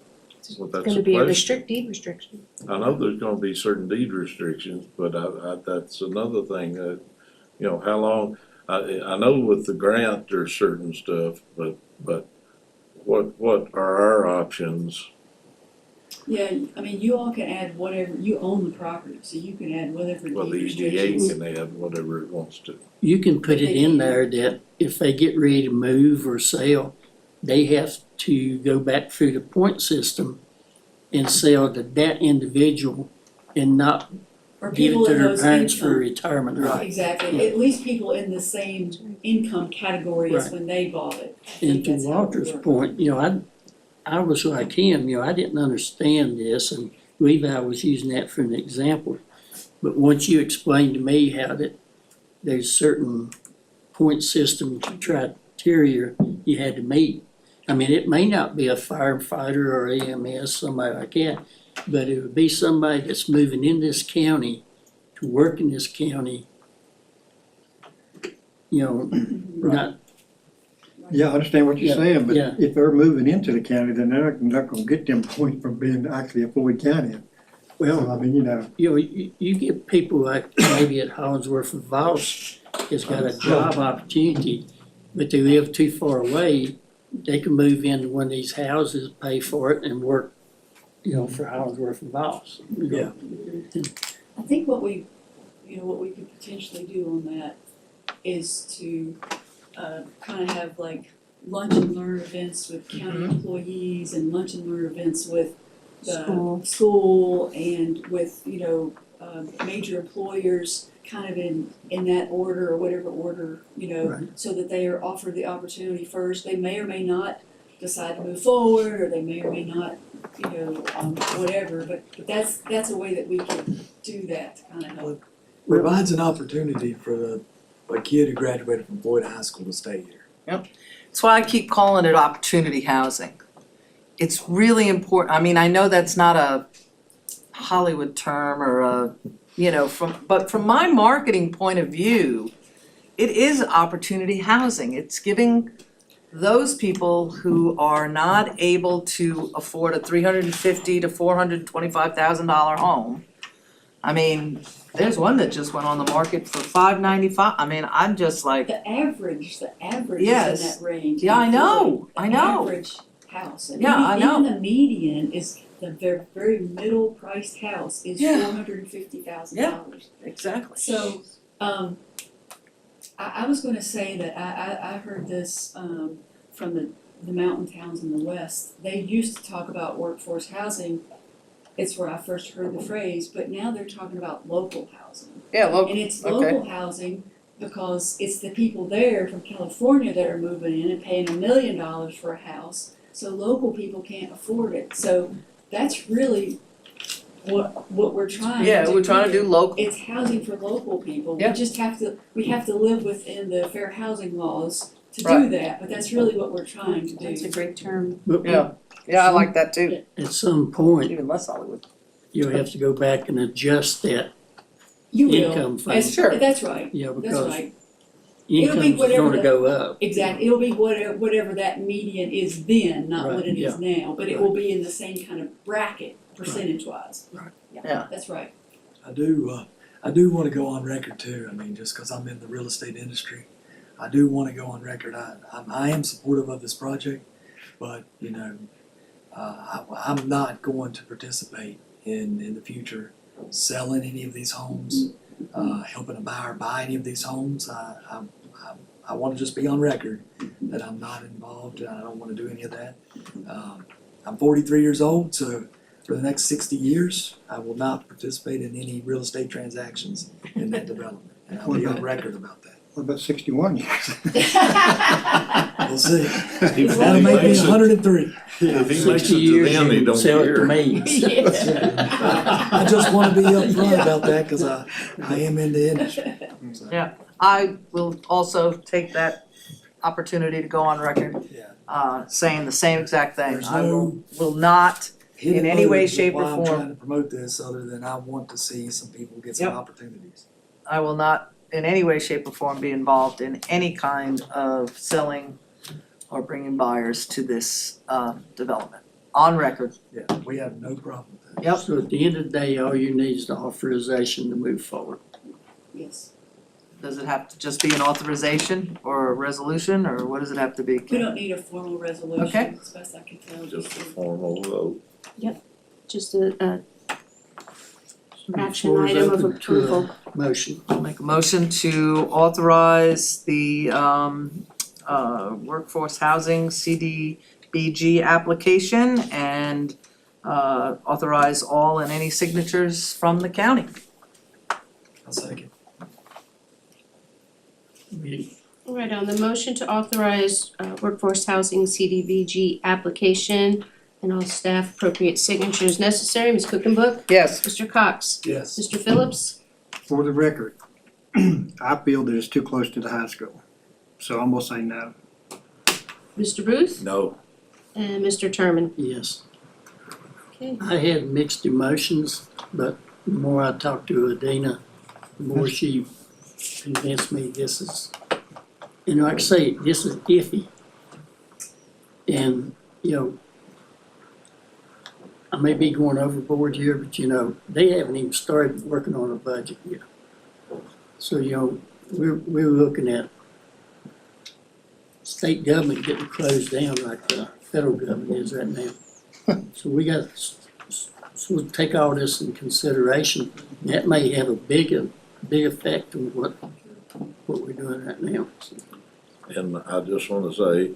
S3: Well, that's
S5: Gonna
S3: the
S5: be a
S3: question.
S5: deed restriction.
S3: I know there's gonna be certain deed restrictions, but that's another thing that, how long, I know with the grant there's certain stuff, but what are our options
S11: Yeah, I mean, you all can add whatever, you own the property, so you can add whatever
S3: Well,
S11: deed
S3: the EDA
S11: restrictions.
S3: can add whatever it wants to.
S1: You can put it
S11: They
S1: in
S11: can.
S1: there that if they get ready to move or sell, they have to go back through the point system and sell to that individual and not
S11: Or
S1: give it
S11: people
S1: to
S11: in
S1: their
S11: those
S1: parents for
S11: income,
S1: retirement.
S2: Right.
S11: exactly, at least people in the same income category as
S1: Right.
S11: when they bought it. I
S1: And
S11: think
S1: to
S11: that's how it
S1: Walter's
S11: works.
S1: point, I was like him, I didn't understand this, and Levi was using that for an example. But once you explained to me how that there's certain point system criteria you had to meet. I mean, it may not be a firefighter or EMS, somebody like that, but it would be somebody that's moving in this county to work in this county. Not,
S9: Yeah, I understand what you're saying, but
S1: yeah.
S9: if they're moving into the county, then they're not gonna get them points from being actually a Floyd County. Well, I mean,
S1: you get people like maybe at Hollingsworth and Voss that's got a job opportunity, but they live too far away, they can move into one of these houses, pay for it and work, for Hollingsworth and Voss.
S2: Yeah.
S11: I think what we could potentially do on that is to kind of have like lunch and learn events with county employees and lunch and learn events with the school and with, major employers kind of in that order or whatever order,
S1: Right.
S11: so that they are offered the opportunity first. They may or may not decide to move forward, or they may or may not, whatever, but that's a way that we can do that to kind of help.
S2: Provides an opportunity for a kid who graduated from Floyd High School to stay here.
S7: That's why I keep calling it opportunity housing. It's really important, I mean, I know that's not a Hollywood term or but from my marketing point of view, it is opportunity housing. It's giving those people who are not able to afford a $350,000 to $425,000 home. I mean, there's one that just went on the market for $595. I mean, I'm just like,
S11: The average is
S7: Yes.
S11: in that range.
S7: Yeah, I know,
S11: The
S7: I know.
S11: average house, and
S7: Yeah, I know.
S11: even the median is, the very middle priced house is
S7: Yeah.
S11: $450,000.
S7: exactly.
S11: So, I was gonna say that I heard this, from the mountain towns in the west. They used to talk about workforce housing, it's where I first heard the phrase, but now they're talking about local housing.
S7: Yeah, local,
S11: And it's
S7: okay.
S11: local housing because it's the people there from California that are moving in and paying $1 million for a house. So local people can't afford it. So that's really what we're trying to do.
S7: Yeah, we're trying to do local.
S11: It's housing for local people.
S7: Yeah.
S11: We just have to live within the fair housing laws to do
S7: Right.
S11: that, but that's really what we're trying to do.
S5: That's a great term.
S1: But
S7: Yeah, I like that too,
S1: at some point,
S7: even less Hollywood.
S1: you'll have to go back and adjust that
S11: You will.
S1: income thing.
S11: That's
S7: Sure.
S11: That's right,
S1: Yeah,
S11: that's
S1: because
S11: right. It'll be
S1: income's
S11: whatever
S1: gonna
S11: the-
S1: go up.
S11: Exactly, it'll be whatever that median is then, not what
S1: Right,
S11: it is now, but it will be in the same kind of bracket percentage wise.
S1: Right.
S7: Yeah.
S11: That's right.
S2: I do wanna go on record too, I mean, just cause I'm in the real estate industry. I do wanna go on record, I am supportive of this project, but, I'm not going to participate in the future selling any of these homes, helping a buyer buy any of these homes. I wanna just be on record that I'm not involved, and I don't wanna do any of that. I'm 43 years old, so for the next 60 years, I will not participate in any real estate transactions in that development. And I'll be on record about that.
S9: what about 61 years?
S2: We'll see.
S3: If
S2: That'll
S3: he
S2: make me
S3: makes it,
S2: 103.
S3: if he makes
S1: 60
S3: it to
S1: years,
S3: them, he
S1: you
S3: don't
S1: sell it to
S3: care.
S1: me.
S2: I just wanna be upfront about that, cause I am in the industry. So,
S7: I will also take that opportunity to go on record,
S2: Yeah.
S7: saying the same exact thing.
S2: There's
S7: I
S2: no
S7: will not,
S2: hidden
S7: in any way,
S2: motive
S7: shape, or
S2: why I'm
S7: form.
S2: trying to promote this, other than I want to see some people get some
S7: Yep.
S2: opportunities.
S7: I will not in any way, shape, or form be involved in any kind of selling or bringing buyers to this, development. On record.
S2: Yeah, we have no problem with that.
S7: Yep.
S1: So at the end of the day, all you need is the authorization to move forward.
S11: Yes.
S7: Does it have to just be an authorization or a resolution, or what does it have to be?
S11: We don't need a formal resolution,
S7: Okay.
S11: as best I can tell.
S3: Just a formal vote.
S5: just a action
S1: Floor is
S5: item of
S1: open to a
S5: approval.
S1: motion.
S7: I'll make a motion to authorize the workforce housing CDBG application and authorize all and any signatures from the county.
S2: I'll second.
S5: All right, on the motion to authorize workforce housing CDBG application and all staff appropriate signatures necessary, Ms. Cookenbook,
S7: Yes.
S5: Mr. Cox,
S2: Yes.
S5: Mr. Phillips,
S9: For the record, I feel that it's too close to the high school, so I'm gonna say no.
S5: Mr. Booth,
S3: No.
S5: and Mr. Terman.
S1: Yes.
S5: Okay.
S1: I had mixed emotions, but the more I talked to Adina, the more she convinced me this is, and like I say, this is iffy. And, you know, I may be going overboard here, but you know, they haven't even started working on a budget yet. So, you know, we're looking at state government getting closed down like the federal government is right now. So we got, so we'll take all this in consideration. That may have a big effect on what we're doing right now.
S3: And I just wanna say,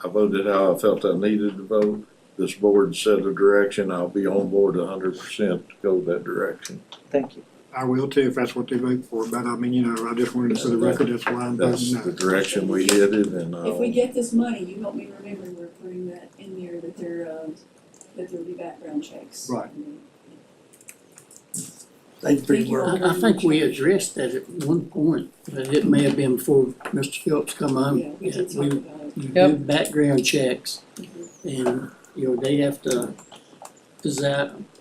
S3: I voted how I felt I needed to vote. This board set a direction, I'll be on board 100% to go that direction.
S7: Thank you.
S9: I will too, if that's what they vote for, but I mean, you know, I just wanted to for the record, that's why I'm
S3: That's
S9: voting
S3: the
S9: no.
S3: direction we headed and
S11: If we get this money, you help me remember, we're putting that in there, that there'll be background checks.
S9: Right.
S2: Thank you for
S11: Thank you
S2: your
S11: all.
S2: work.
S1: I think we addressed that at one point, but it may have been before Mr. Phillips come on.
S11: Yeah, we did talk about it.
S1: You
S7: Yep.
S1: do background checks and, you know, they have to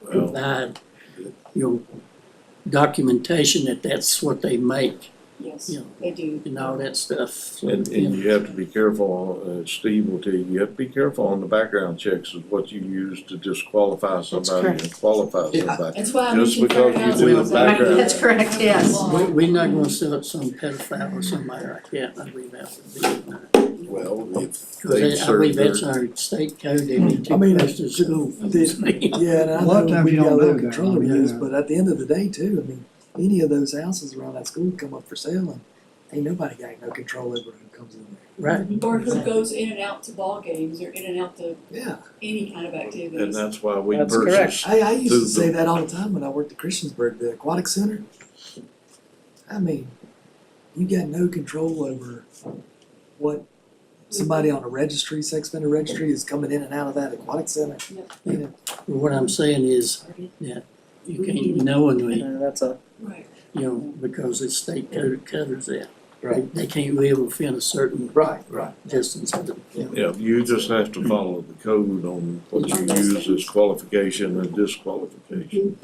S1: provide, you know, documentation that that's what they make
S11: Yes,
S1: Yeah.
S11: they do.
S1: and all that stuff.
S3: And you have to be careful, Steve will tell you have to be careful on the background checks of what you use to disqualify somebody and
S5: correct.
S3: qualify
S2: Yeah.
S3: somebody.
S11: That's why I
S3: Just
S11: mentioned fair
S3: because you
S11: housing.
S3: do a
S11: because I-
S3: background-
S5: That's correct, yes.
S1: We're not gonna sell it some pedophile or somebody like that, I believe that would be.
S3: Well, if
S1: Cause
S3: they
S1: I believe
S3: serve their,
S1: that's our state code, they be too
S2: I mean,
S1: close to school.
S2: Yeah, and
S9: A lot of
S2: I know
S9: times
S2: we
S9: you
S2: got a
S9: don't
S2: little
S9: know that,
S2: control over
S9: yeah.
S2: this, but at the end of the day too, I mean, any of those houses around that school come up for sale and ain't nobody got no control over who comes in there.
S1: Right,
S11: Or who goes in and out to ball games or in and out to
S2: Yeah.
S11: any kind of activities.
S3: and that's why we
S7: That's correct.
S3: purchased.
S2: I used to
S3: Through
S2: say
S3: the-
S2: that all the time when I worked at Christiansburg, the aquatic center. I mean, you got no control over what somebody on a registry, sex offender registry is coming in and out of that aquatic center. You know,
S1: what I'm saying is that you can't knowingly,
S7: That's a,
S11: Right.
S1: you know, because the state code covers that.
S2: Right.
S1: They can't live within a certain
S2: right.
S1: distance of the, you know.
S3: Yeah, you just have to follow the code on what you use as qualification and disqualification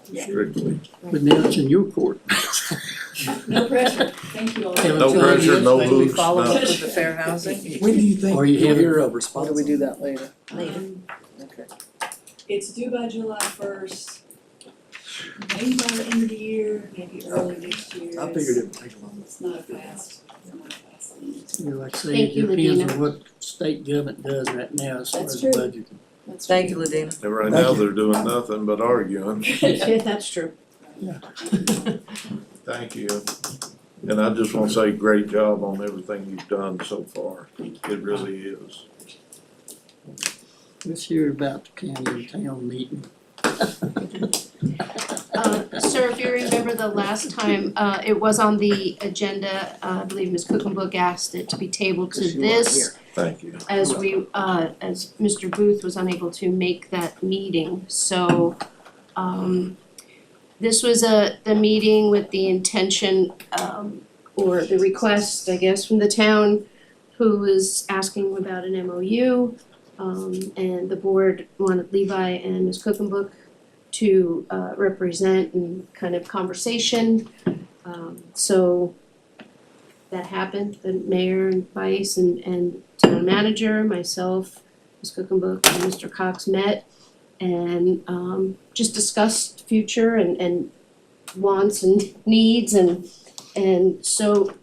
S3: strictly.
S1: But now it's in your court.
S11: No pressure. Thank you all.
S3: No pressure, no
S7: when we
S3: hoops,
S7: follow up
S3: no.
S7: with the fair housing,
S2: When do you think
S1: Or you
S2: you'll
S1: have-
S2: hear a
S7: or
S2: response?
S7: do we do that later?
S11: Okay. It's due by July 1st. Maybe by the end of the year, maybe early next year.
S2: I figured it would take a long.
S11: It's not a fast, it's not a fast thing.
S1: You know, like I say,
S5: Thank
S1: it
S5: you,
S1: depends
S5: Ladina.
S1: on what state government does right now as far
S11: That's
S1: as
S11: true.
S1: budgeting.
S11: That's
S7: Thank
S11: true.
S7: you, Ladina.
S3: And right
S2: Thank
S3: now,
S2: you.
S3: they're doing nothing but arguing.
S5: Yeah, that's true.
S3: Thank you. And I just wanna say, great job on everything you've done so far. It really is.
S1: Let's hear about the county and town meeting.
S5: Sir, if you remember the last time, it was on the agenda, I believe Ms. Cookenbook asked it to be tabled to this.
S3: Thank you.
S5: As as Mr. Booth was unable to make that meeting, so, this was the meeting with the intention, or the request, I guess, from the town who was asking about an MOU, and the board wanted Levi and Ms. Cookenbook to, represent and kind of conversation. So that happened, the mayor and vice and town manager, myself, Ms. Cookenbook and Mr. Cox met and just discussed future and wants and needs and so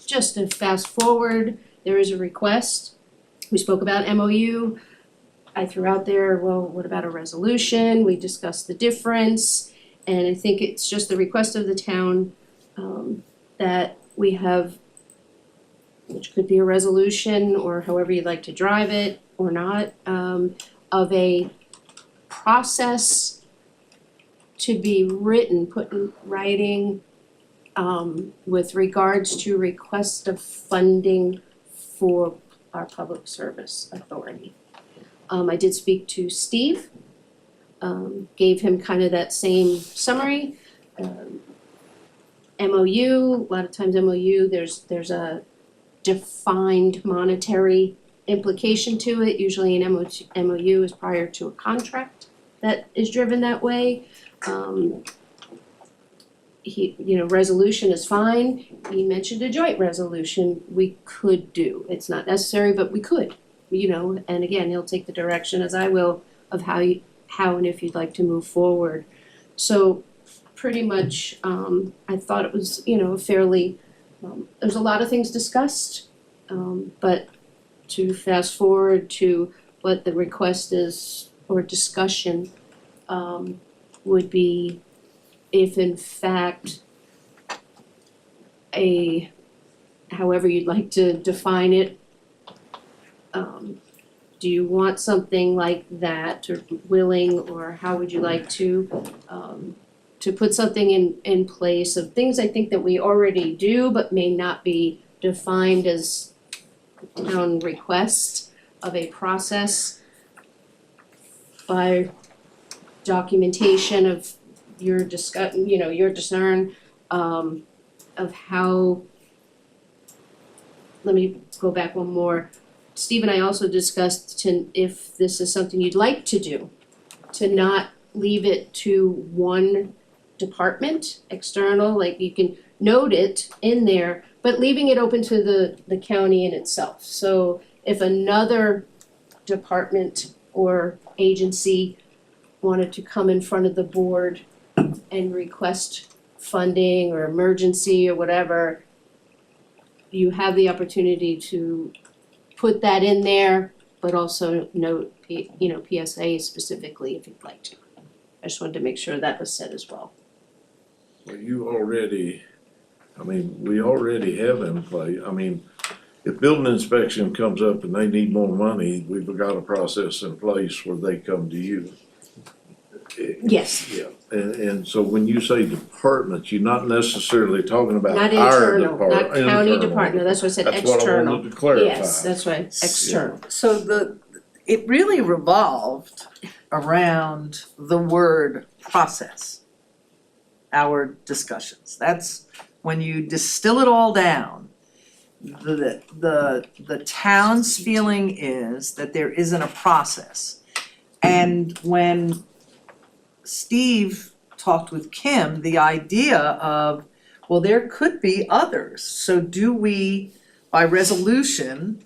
S5: just to fast forward, there is a request. We spoke about MOU. I threw out there, well, what about a resolution? We discussed the difference. And I think it's just the request of the town, that we have, which could be a resolution or however you'd like to drive it or not, of a process to be written, put in writing, with regards to request of funding for our public service authority. I did speak to Steve, gave him kind of that same summary. MOU, a lot of times MOU, there's a defined monetary implication to it. Usually an MOU is prior to a contract that is driven that way. Resolution is fine. He mentioned a joint resolution we could do. It's not necessary, but we could, and again, he'll take the direction, as I will, of how and if you'd like to move forward. So pretty much, I thought it was, fairly, there's a lot of things discussed, but to fast forward to what the request is or discussion, would be if in fact however you'd like to define it, do you want something like that or willing, or how would you like to put something in place of things I think that we already do but may not be defined as town request of a process by documentation of your your discern of how. Let me go back one more. Steve and I also discussed if this is something you'd like to do, to not leave it to one department, external, like you can note it in there, but leaving it open to the county in itself. So if another department or agency wanted to come in front of the board and request funding or emergency or whatever, you have the opportunity to put that in there, but also note, PSA specifically if you'd like to. I just wanted to make sure that was said as well.
S3: Well, we already have in play, if building inspection comes up and they need more money, we've got a process in place where they come to you.
S5: Yes.
S3: Yeah, and so when you say departments, you're not necessarily talking about
S5: Not
S3: our
S5: internal,
S3: department.
S5: not county
S3: internal.
S5: department, that's what I said,
S3: That's
S5: external.
S3: what I wanted to clarify.
S5: Yes, that's right, external.
S7: So it really revolved around the word process, our discussions. That's when you distill it all down, the town's feeling is that there isn't a process. And when Steve talked with Kim, the idea of, well, there could be others. So do we, by resolution,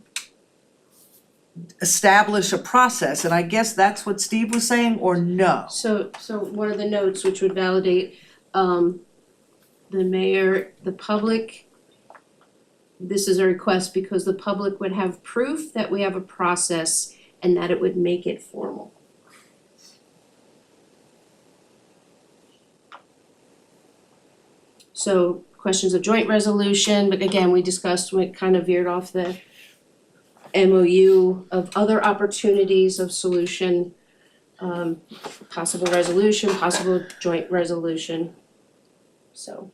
S7: establish a process? And I guess that's what Steve was saying, or no?
S5: So one of the notes which would validate, the mayor, the public, this is a request because the public would have proof that we have a process and that it would make it formal. So questions of joint resolution, but again, we discussed, we kind of veered off the MOU of other opportunities of solution, possible resolution, possible joint resolution, so.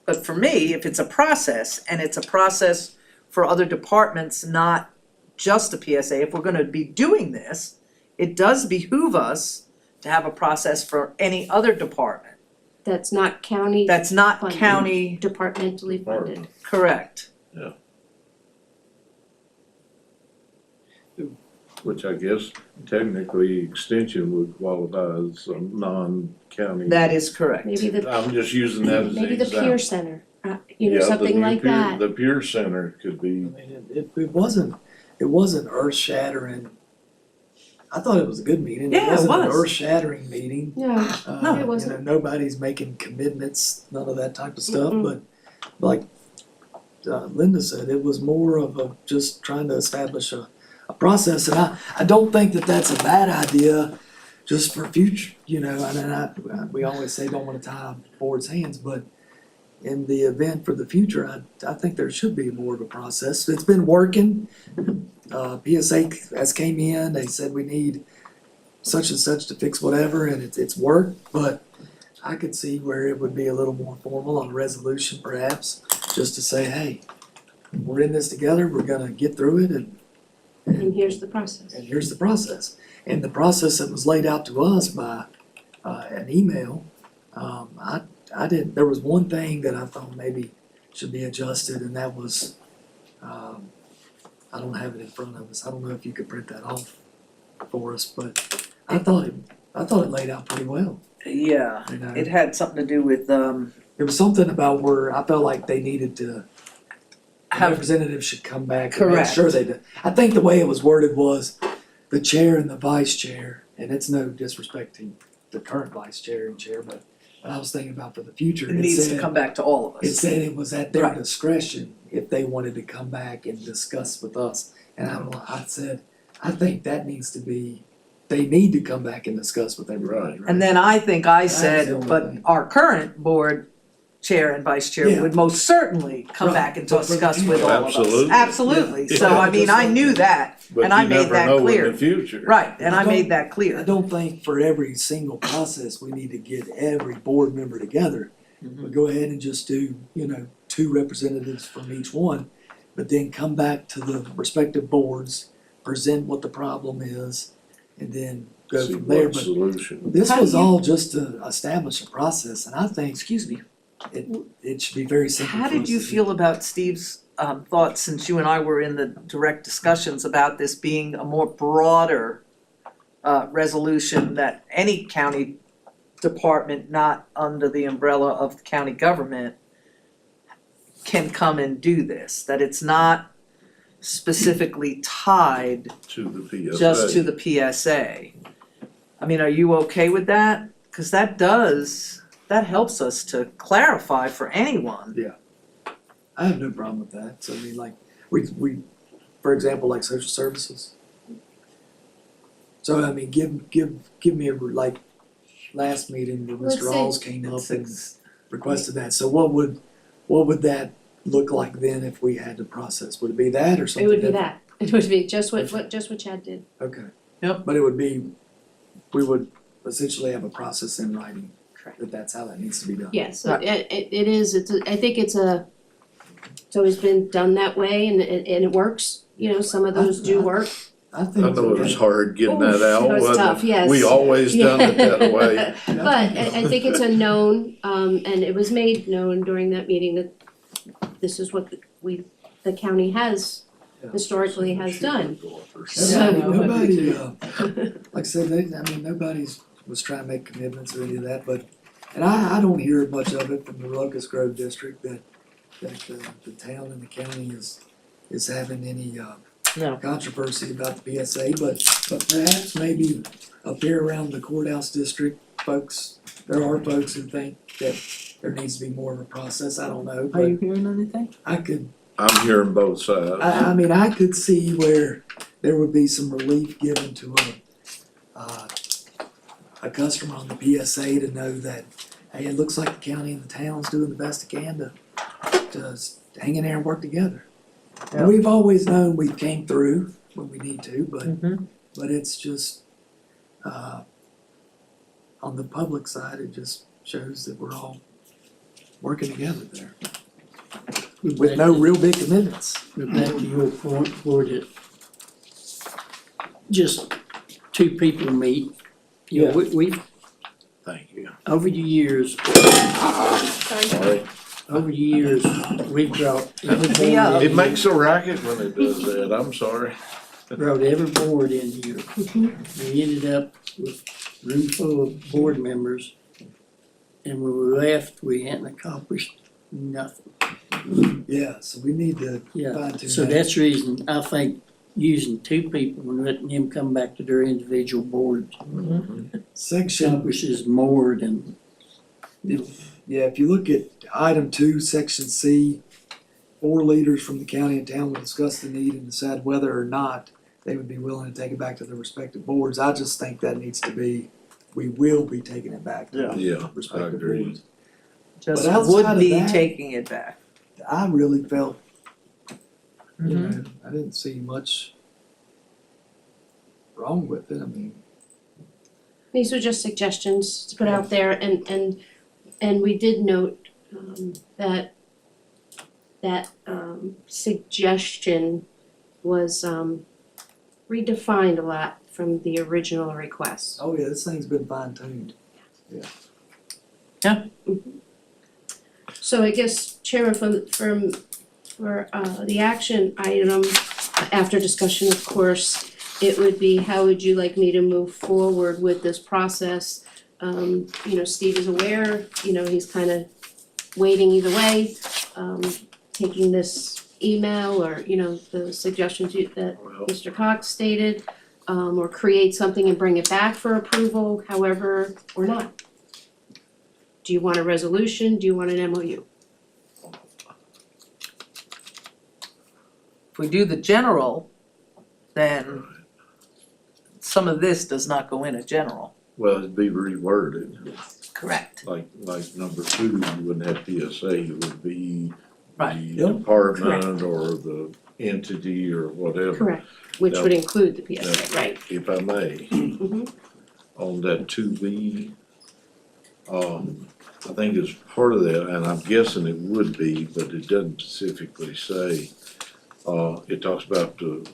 S7: But for me, if it's a process, and it's a process for other departments, not just a PSA, if we're gonna be doing this, it does behoove us to have a process for any other department.
S5: That's not county
S7: That's not
S5: funded.
S7: county,
S5: Departmentally funded.
S7: correct.
S3: Which I guess technically extension would qualify as a non-county.
S7: That is correct.
S5: Maybe the,
S3: I'm just using that as an
S5: maybe the
S3: example.
S5: peer center,
S3: Yeah, the
S5: something
S3: new
S5: like
S3: peer-
S5: that.
S3: The peer center could be,
S2: It wasn't earth shattering. I thought it was a good meeting.
S7: Yeah, it
S2: wasn't an
S7: was.
S2: earth shattering meeting.
S5: Yeah,
S7: No,
S5: it wasn't.
S2: Nobody's making commitments, none of that type of stuff, but like Linda said, it was more of just trying to establish a a process, and I don't think that that's a bad idea just for future, you know, we always say don't wanna tie board's hands, but in the event for the future, I think there should be more of a process. It's been working. PSA has came in, they said we need such and such to fix whatever, and it's worked, but I could see where it would be a little more formal on a resolution perhaps, just to say, hey, we're in this together, we're gonna get through it,
S5: And here's the process.
S2: and here's the process. And the process that was laid out to us by an email, I didn't, there was one thing that I thought maybe should be adjusted, and that was, I don't have it in front of us, I don't know if you could print that off for us, but I thought it laid out pretty well,
S7: Yeah,
S2: you know.
S7: it had something to do with,
S2: There was something about where I felt like they needed to, the
S7: Have-
S2: representatives should come back and make
S7: Correct.
S2: sure they did. I think the way it was worded was the chair and the vice chair, and it's no disrespect to the current vice chair and chair, but I was thinking about for the future,
S7: it
S2: it
S7: needs to
S2: said,
S7: come back to all of
S2: it
S7: us.
S2: said it was at their
S7: Right.
S2: discretion if they wanted to come back and discuss with us. And I said, I think that needs to be, they need to come back and discuss with everybody, right?
S7: And then I think I
S2: That's the
S7: said,
S2: only
S7: but
S2: thing.
S7: our current board chair and vice chair
S2: Yeah.
S7: would most certainly come
S2: Right.
S7: back and
S2: But for the
S7: discuss with
S2: future.
S7: all of us.
S3: Absolutely.
S7: Absolutely,
S2: Yeah.
S7: so I mean, I
S2: Just
S7: knew
S2: like
S7: that,
S3: But
S7: and I
S3: you
S7: made
S3: never
S7: that
S3: know
S7: clear.
S3: in the future.
S7: Right, and
S2: I
S7: I made
S2: don't-
S7: that
S2: I
S7: clear.
S2: don't think for every single process, we need to get every board member together.
S7: Mhm.
S2: But go ahead and just do, you know, 2 representatives from each one, but then come back to the respective boards, present what the problem is, and then go
S3: See
S2: from there.
S3: what
S2: But
S3: solution.
S2: this
S7: How do
S2: was
S7: you-
S2: all just to establish a process, and I think
S7: Excuse me,
S2: it should be very simple.
S7: how
S2: for
S7: did
S2: us
S7: you
S2: to do.
S7: feel about Steve's thoughts, since you and I were in the direct discussions about this being a more broader resolution that any county department not under the umbrella of the county government can come and do this, that it's not specifically tied
S3: To the PSA.
S7: just to the PSA. I mean, are you okay with that? Cause that helps us to clarify for anyone.
S2: I have no problem with that. So I mean, like, we, for example, like social services. So I mean, give me a, like, last meeting where
S5: Let's
S2: Mr.
S5: say-
S2: Alls came up and requested that. So what would that look like then if we had to process? Would it be that or
S5: It
S2: something
S5: would be
S2: different?
S5: that. It would be just what Chad did.
S2: Okay.
S7: Yep.
S2: But it would be, we would essentially have a process in writing.
S7: Correct.
S2: That's how that needs to be done.
S5: Yes,
S7: Right.
S5: it is, I think it's always been done that way and it works, you know, some of those do work.
S2: I think
S3: I
S2: it's
S3: know it
S2: okay.
S3: was hard getting
S5: Oof,
S3: that out,
S5: it was
S3: wasn't
S5: tough,
S3: it?
S5: yes.
S3: We always done it that way.
S5: But I think it's a known, and it was made known during that meeting that this is what the county has historically has done.
S2: Yeah,
S5: So-
S2: nobody, like I said, nobody's was trying to make commitments or any of that, but, and I don't hear much of it from the Locust Grove district that the town and the county is having any,
S7: No.
S2: controversy about the PSA, but perhaps maybe up here around the courthouse district, there are folks who think that there needs to be more of a process, I don't know,
S7: Are you
S2: but
S7: hearing anything?
S3: I'm hearing both sides.
S2: I mean, I could see where there would be some relief given to a customer on the PSA to know that, hey, it looks like the county and the town's doing the best it can to hang in there and work together.
S7: Yeah.
S2: We've always known we came through when we need to,
S7: Mm-hmm.
S2: but it's just, on the public side, it just shows that we're all working together there with no real big commitments.
S1: But back to your point, where it just 2 people meet. You know, we've,
S3: Thank you.
S1: over the years,
S3: Sorry.
S1: we've brought every
S7: Yeah.
S1: board
S3: It
S1: in,
S3: makes a racket when it does that, I'm sorry.
S1: brought every board in here. We ended up with a room full of board members. And when we left, we hadn't accomplished nothing.
S2: Yeah, so we need to
S1: Yeah,
S2: fine tune
S1: so
S2: that.
S1: that's the reason I think using 2 people and letting them come back to their individual boards
S2: Section,
S1: accomplishes more than,
S2: yeah, if you look at item 2, section C, 4 leaders from the county and town will discuss the need and decide whether or not they would be willing to take it back to their respective boards. I just think that needs to be, we will be taking it back to the
S3: Yeah, I
S2: respective
S3: agree.
S2: boards.
S7: Just
S2: But outside
S7: would
S2: of
S7: be
S2: that-
S7: taking it back.
S2: I really felt, you
S7: Mhm.
S2: know, I didn't see much wrong with it. I mean,
S5: These were just suggestions to put out there, and we did note that suggestion was redefined a lot from the original request.
S2: oh yeah, this thing's been fine tuned.
S5: So I guess Chairman, for the action item, after discussion, of course, it would be, how would you like me to move forward with this process? Steve is aware, he's kind of waiting either way, taking this email or, the suggestions that
S3: Well,
S5: Mr. Cox stated, or create something and bring it back for approval, however, or not. Do you want a resolution? Do you want an MOU?
S7: If we do the general, then some of this does not go in a general.
S3: well, it'd be reworded,
S7: Correct.
S3: like number 2, you wouldn't have PSA, it would be
S7: Right.
S3: the department or the entity or whatever.
S5: Correct, which would include the PSA,
S3: Yeah.
S5: right?
S3: If I may,
S5: Mhm.
S3: on that 2B, I think as part of that, and I'm guessing it would be, but it doesn't specifically say, it talks about to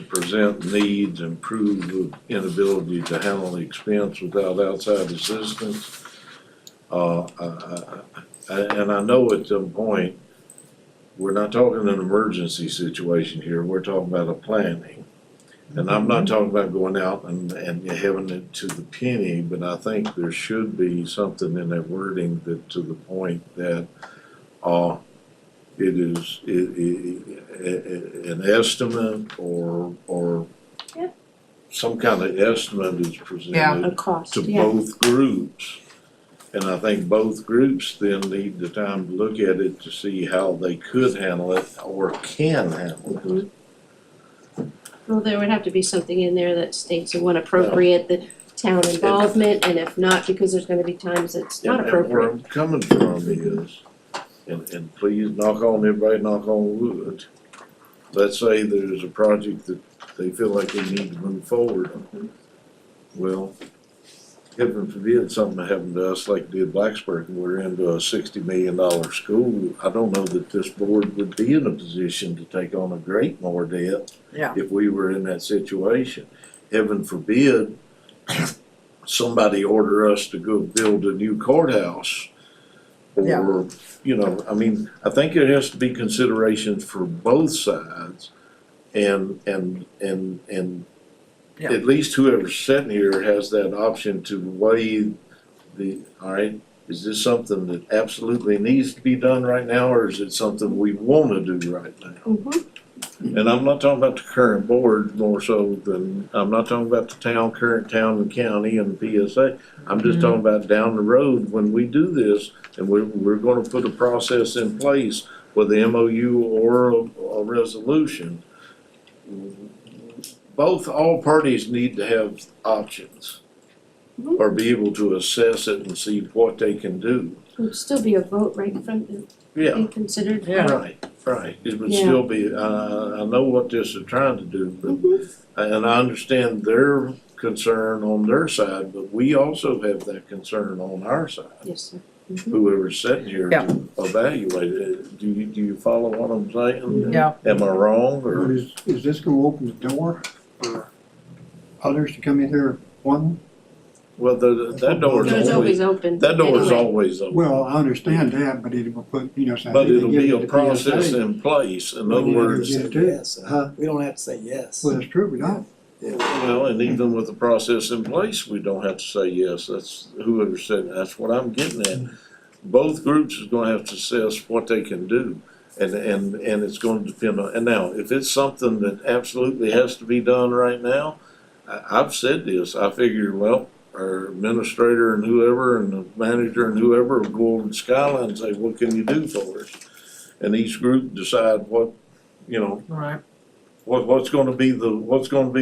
S3: present needs, improve the inability to handle the expense without outside assistance. And I know at some point, we're not talking an emergency situation here, we're talking about a planning. And I'm not talking about going out and having it to the penny, but I think there should be something in that wording that, to the point that, it is, an estimate or
S5: Yeah.
S3: some kind of estimate is
S5: A
S3: presented
S5: cost,
S3: to
S5: yeah.
S3: both groups. And I think both groups then need the time to look at it to see how they could handle it or can handle it.
S5: Well, there would have to be something in there that states it when appropriate, the town involvement, and if not, because there's gonna be times it's not
S3: And where
S5: appropriate.
S3: I'm coming from is, and please knock on, everybody knock on wood. Let's say there's a project that they feel like they need to move forward on. Well, heaven forbid something happened to us like it did Blacksburg, and we're into a $60 million school. I don't know that this board would be in a position to take on a great more debt.
S7: Yeah.
S3: If we were in that situation. Heaven forbid, somebody order us to go build a new courthouse.
S7: Yeah.
S3: Or, I mean, I think there has to be considerations for both sides. And
S7: Yeah.
S3: at least whoever's sitting here has that option to weigh all right, is this something that absolutely needs to be done right now, or is it something we wanna do right now?
S5: Mhm.
S3: And I'm not talking about the current board more so than, I'm not talking about the current town and county and PSA. I'm just talking about down the road when we do this, and we're gonna put a process in place, whether MOU or a resolution. All parties need to have options.
S5: Mhm.
S3: Or be able to assess it and see what they can do.
S5: It would still be a vote, right, from,
S3: Yeah,
S5: be considered.
S3: right, it would
S5: Yeah.
S3: still be, I know what this is trying to do, but,
S5: Mhm.
S3: and I understand their concern on their side, but we also have that concern on our side.
S5: Yes, sir.
S3: Whoever's sitting here
S7: Yeah.
S3: to evaluate it, do you follow what I'm saying?
S7: Yeah.
S3: Am I wrong, or?
S9: Is this gonna open the door for others to come in here one?
S3: Well, that door's
S5: It's always
S3: always,
S5: open.
S3: that door's
S5: anyway.
S3: always open.
S9: Well, I understand that, but it will put, say.
S3: But
S9: hey,
S3: it'll
S9: give
S3: be
S9: it
S3: a
S9: to
S3: process
S9: PSA.
S3: in place, in
S9: Well,
S3: other
S9: you
S3: words.
S9: Yeah,
S2: Say
S9: too.
S2: yes.
S9: Huh?
S2: We don't have to say yes.
S9: Well, that's true, we don't.
S3: Well, and even with the process in place, we don't have to say yes, that's whoever said, that's what I'm getting at. Both groups is gonna have to assess what they can do, and it's gonna depend on, and now, if it's something that absolutely has to be done right now, I've said this, I figure, well, our administrator and whoever, and the manager and whoever will go over to Skyline and say, what can you do for us? And each group decide what,
S7: Right.
S3: what's gonna be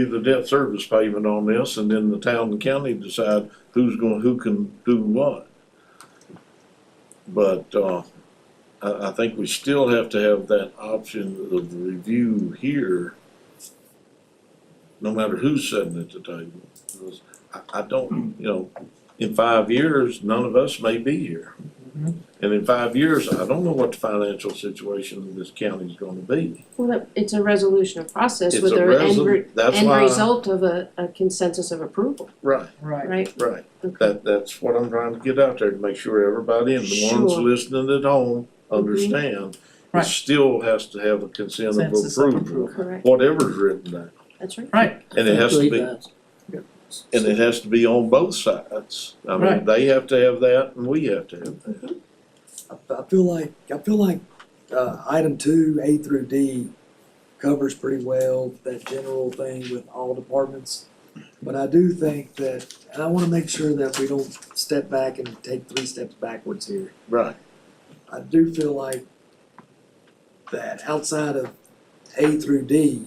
S3: the debt service payment on this, and then the town and county decide who can do what. But, I think we still have to have that option of review here, no matter who's sitting at the table. Because I don't, in 5 years, none of us may be here. And in 5 years, I don't know what the financial situation of this county is gonna be.
S5: Well, it's a resolution of process
S3: It's
S5: with
S3: a that's
S5: end
S3: why,
S5: result of a consensus of approval,
S3: right,
S5: right?
S3: right.
S5: Okay.
S3: That's what I'm trying to get out there, to make sure everybody and the ones
S5: Sure.
S3: listening at home understand. It
S7: Right.
S3: still has to have a consent of
S7: Consensus of
S3: approval,
S5: Correct,
S3: whatever's written down.
S5: that's right.
S7: Right.
S3: And it has to be,
S1: Levi's.
S3: and it has to be on both sides. I mean,
S7: Right.
S3: they have to have that and we have to have that.
S2: I feel like item 2, A through D covers pretty well that general thing with all departments. But I do think that, and I wanna make sure that we don't step back and take 3 steps backwards here.
S3: Right.
S2: I do feel like that outside of A through D,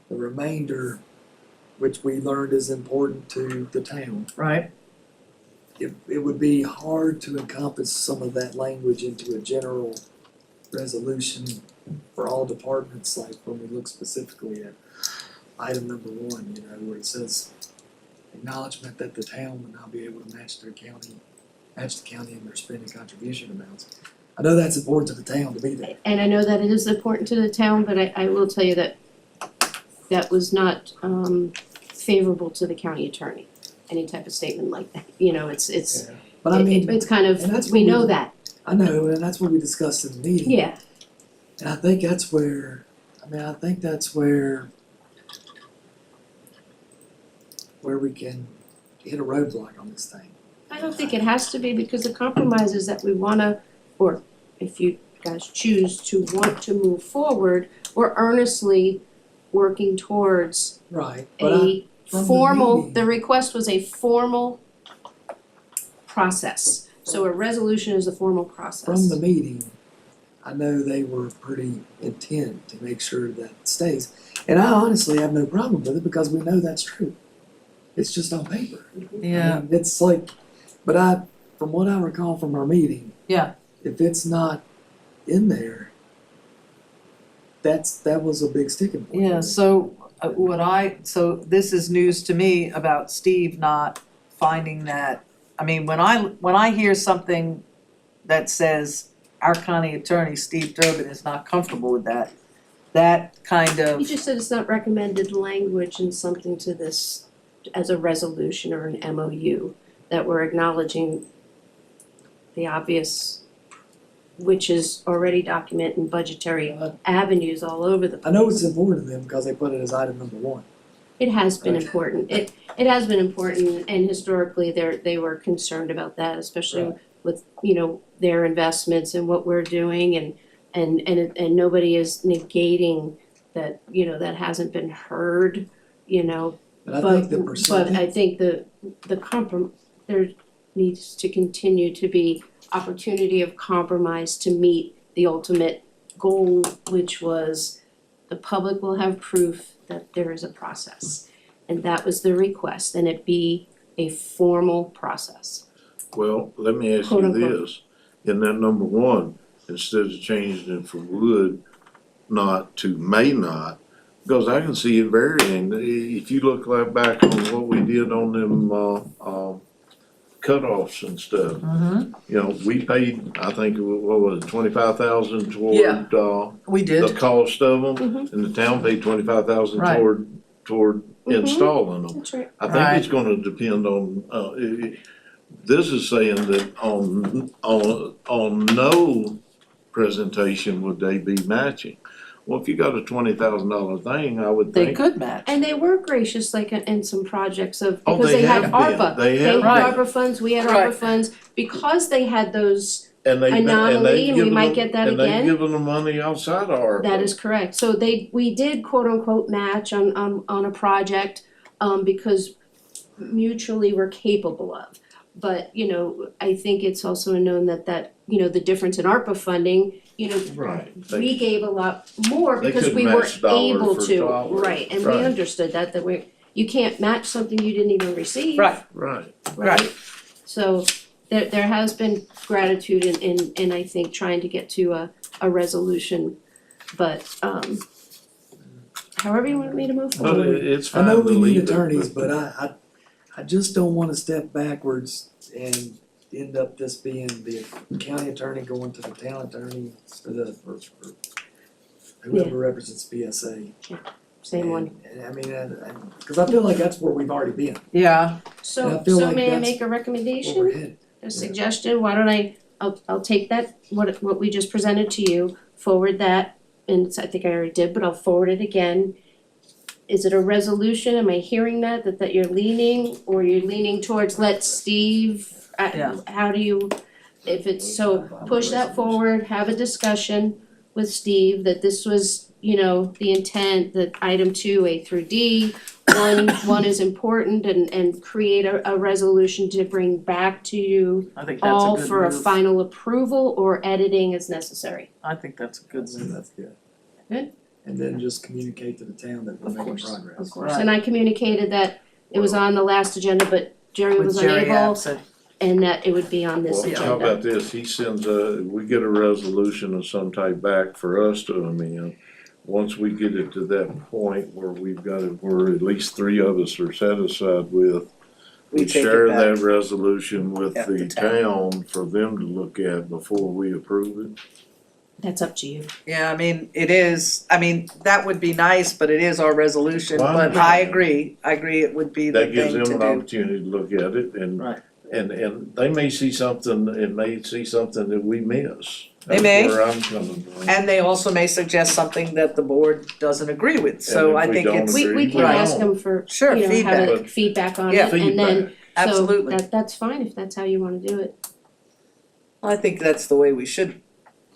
S2: the remainder, which we learned is important to the town,
S7: Right.
S2: it would be hard to encompass some of that language into a general resolution for all departments, like when we look specifically at item number 1, where it says acknowledgement that the town would not be able to match the county in their spending contribution amounts. I know that's important to the town to be there.
S5: And I know that it is important to the town, but I will tell you that that was not favorable to the county attorney, any type of statement like that, it's
S2: But I mean,
S5: it's kind
S2: and that's
S5: of, we
S2: what
S5: know
S2: we-
S5: that,
S2: I know, and that's what we discussed in the meeting.
S5: yeah,
S2: And I think that's where we can hit a roadblock on this thing.
S5: I don't think it has to be, because the compromise is that we wanna, or if you guys choose to want to move forward, we're earnestly working towards
S2: Right. But I, from the
S5: formal,
S2: meeting-
S5: the request was a formal process. So a resolution is a formal process.
S2: from the meeting, I know they were pretty intent to make sure that stays. And I honestly have no problem with it because we know that's true. It's just on paper.
S7: Yeah.
S2: I mean, it's like, from what I recall from our meeting.
S7: Yeah.
S2: If it's not in there, that was a big sticking point.
S7: Yeah, so so this is news to me about Steve not finding that. I mean, when I hear something that says our county attorney, Steve Durbin, is not comfortable with that kind of.
S5: You just said it's not recommended language in something to this as a resolution or an MOU, that we're acknowledging the obvious, which is already documented in budgetary avenues all over the place.
S2: I know it's important to them because they put it as item number 1.
S5: It has been
S2: Right.
S5: important. It has been important, and historically they were concerned about that, especially
S2: Right.
S5: with, their investments and what we're doing, and nobody is negating that, that hasn't been heard,
S2: But I think the percentage.
S5: But I think there needs to continue to be opportunity of compromise to meet the ultimate goal, which was the public will have proof that there is a process. And that was the request, and it be a formal process.
S3: Well, let me ask
S5: Quote,
S3: you
S5: unquote.
S3: this, in that number 1, instead of changing it from would not to may not, because I can see it varying. If you look like back on what we did on them cutoffs and stuff, we paid, I think, what was it, 25,000
S7: Yeah.
S3: toward
S7: We
S3: the
S7: did.
S3: cost of them,
S5: Mhm.
S3: and the town paid 25,000
S7: Right.
S3: toward
S5: Mhm.
S3: installing them.
S5: That's right.
S3: I think it's gonna depend on, this is saying that on no presentation would they be matching. Well, if you got a $20,000 thing, I would
S7: They
S3: think.
S7: could match.
S5: And they were gracious, like in some projects of,
S3: Oh,
S5: because
S3: they
S5: they had
S3: have been.
S5: ARPA.
S3: They have
S5: had
S7: been.
S5: ARPA funds, we had
S7: Right.
S5: ARPA funds, because they had those,
S3: And they've been,
S5: anomaly, and we might get that
S3: and they've
S5: again.
S3: given them money outside of ARPA.
S5: that is correct. So we did quote unquote match on a project, because mutually we're capable of. But, you know, I think it's also known that, you know, the difference in ARPA funding, you know,
S3: Right.
S5: we gave a lot more
S3: They
S5: because
S3: couldn't
S5: we were
S3: match dollar
S5: able
S3: for
S5: to,
S3: dollar.
S5: right, and we
S3: Right.
S5: understood that you can't match something you didn't even receive.
S7: Right.
S3: Right.
S5: Right? So there has been gratitude in I think trying to get to a resolution, but however you want me to move
S3: But
S5: forward.
S3: it's
S2: I
S3: fine
S2: know
S3: to
S2: we need
S3: leave it,
S2: attorneys, but I just don't wanna step backwards and end up this being the county attorney going to the town attorney or whoever represents BSA.
S5: Same one.
S2: And I mean, cause I feel like that's where we've already been,
S7: Yeah,
S2: And
S5: So
S2: I feel like
S5: may I
S2: that's
S5: make a
S2: where we're
S5: recommendation,
S2: headed.
S5: a suggestion? Why don't I'll take that, what we just presented to you, forward that, and I think I already did, but I'll forward it again. Is it a resolution? Am I hearing that you're leaning, or you're leaning towards let Steve,
S7: Yeah.
S5: how do you, if it's, so push that forward, have a discussion with Steve that this was, you know, the intent, that item 2, A through D, one is important, and create a resolution to bring back to you
S7: I think that's a
S5: all
S7: good
S5: for a
S7: move.
S5: final approval or editing as necessary.
S7: I think that's a good move.
S2: That's good.
S5: Good.
S2: And then just communicate to the town that we're
S5: Of
S2: making
S5: course,
S2: progress.
S5: Of course, and I communicated that it was on the last agenda, but Jerry was
S7: With Jerry
S5: unable,
S7: absent.
S5: and that it would be on this
S3: Well,
S5: agenda.
S3: how about this, he sends we get a resolution of some type back for us to amend. Once we get it to that point where we've got it, where at least 3 of us are satisfied with,
S7: We
S3: we
S7: take it
S3: share
S7: back.
S3: that resolution with
S7: Yeah,
S3: the
S7: the town.
S3: town for them to look at before we approve it.
S5: That's up to you.
S7: Yeah, I mean, that would be nice, but it is our resolution,
S3: Well, I
S7: but
S3: understand.
S7: I agree it would be the
S3: That gives
S7: thing
S3: them
S7: to
S3: an
S7: do.
S3: opportunity to look at it and
S7: Right.
S3: and they may see something, it may see something that we miss.
S7: They may.
S3: That's where I'm coming from.
S7: And they also may suggest something that the board doesn't agree with, so
S3: And if
S7: I
S3: we
S7: think
S3: don't
S7: it's,
S5: We
S3: agree,
S5: can
S3: we
S5: ask
S3: don't.
S5: them for,
S7: Sure,
S5: you know, have a
S3: feedback.
S5: feedback on
S7: Yeah.
S5: it, and then,
S3: Feedback.
S7: absolutely.
S5: so that's fine if that's how you wanna do it.
S7: I think that's the way we should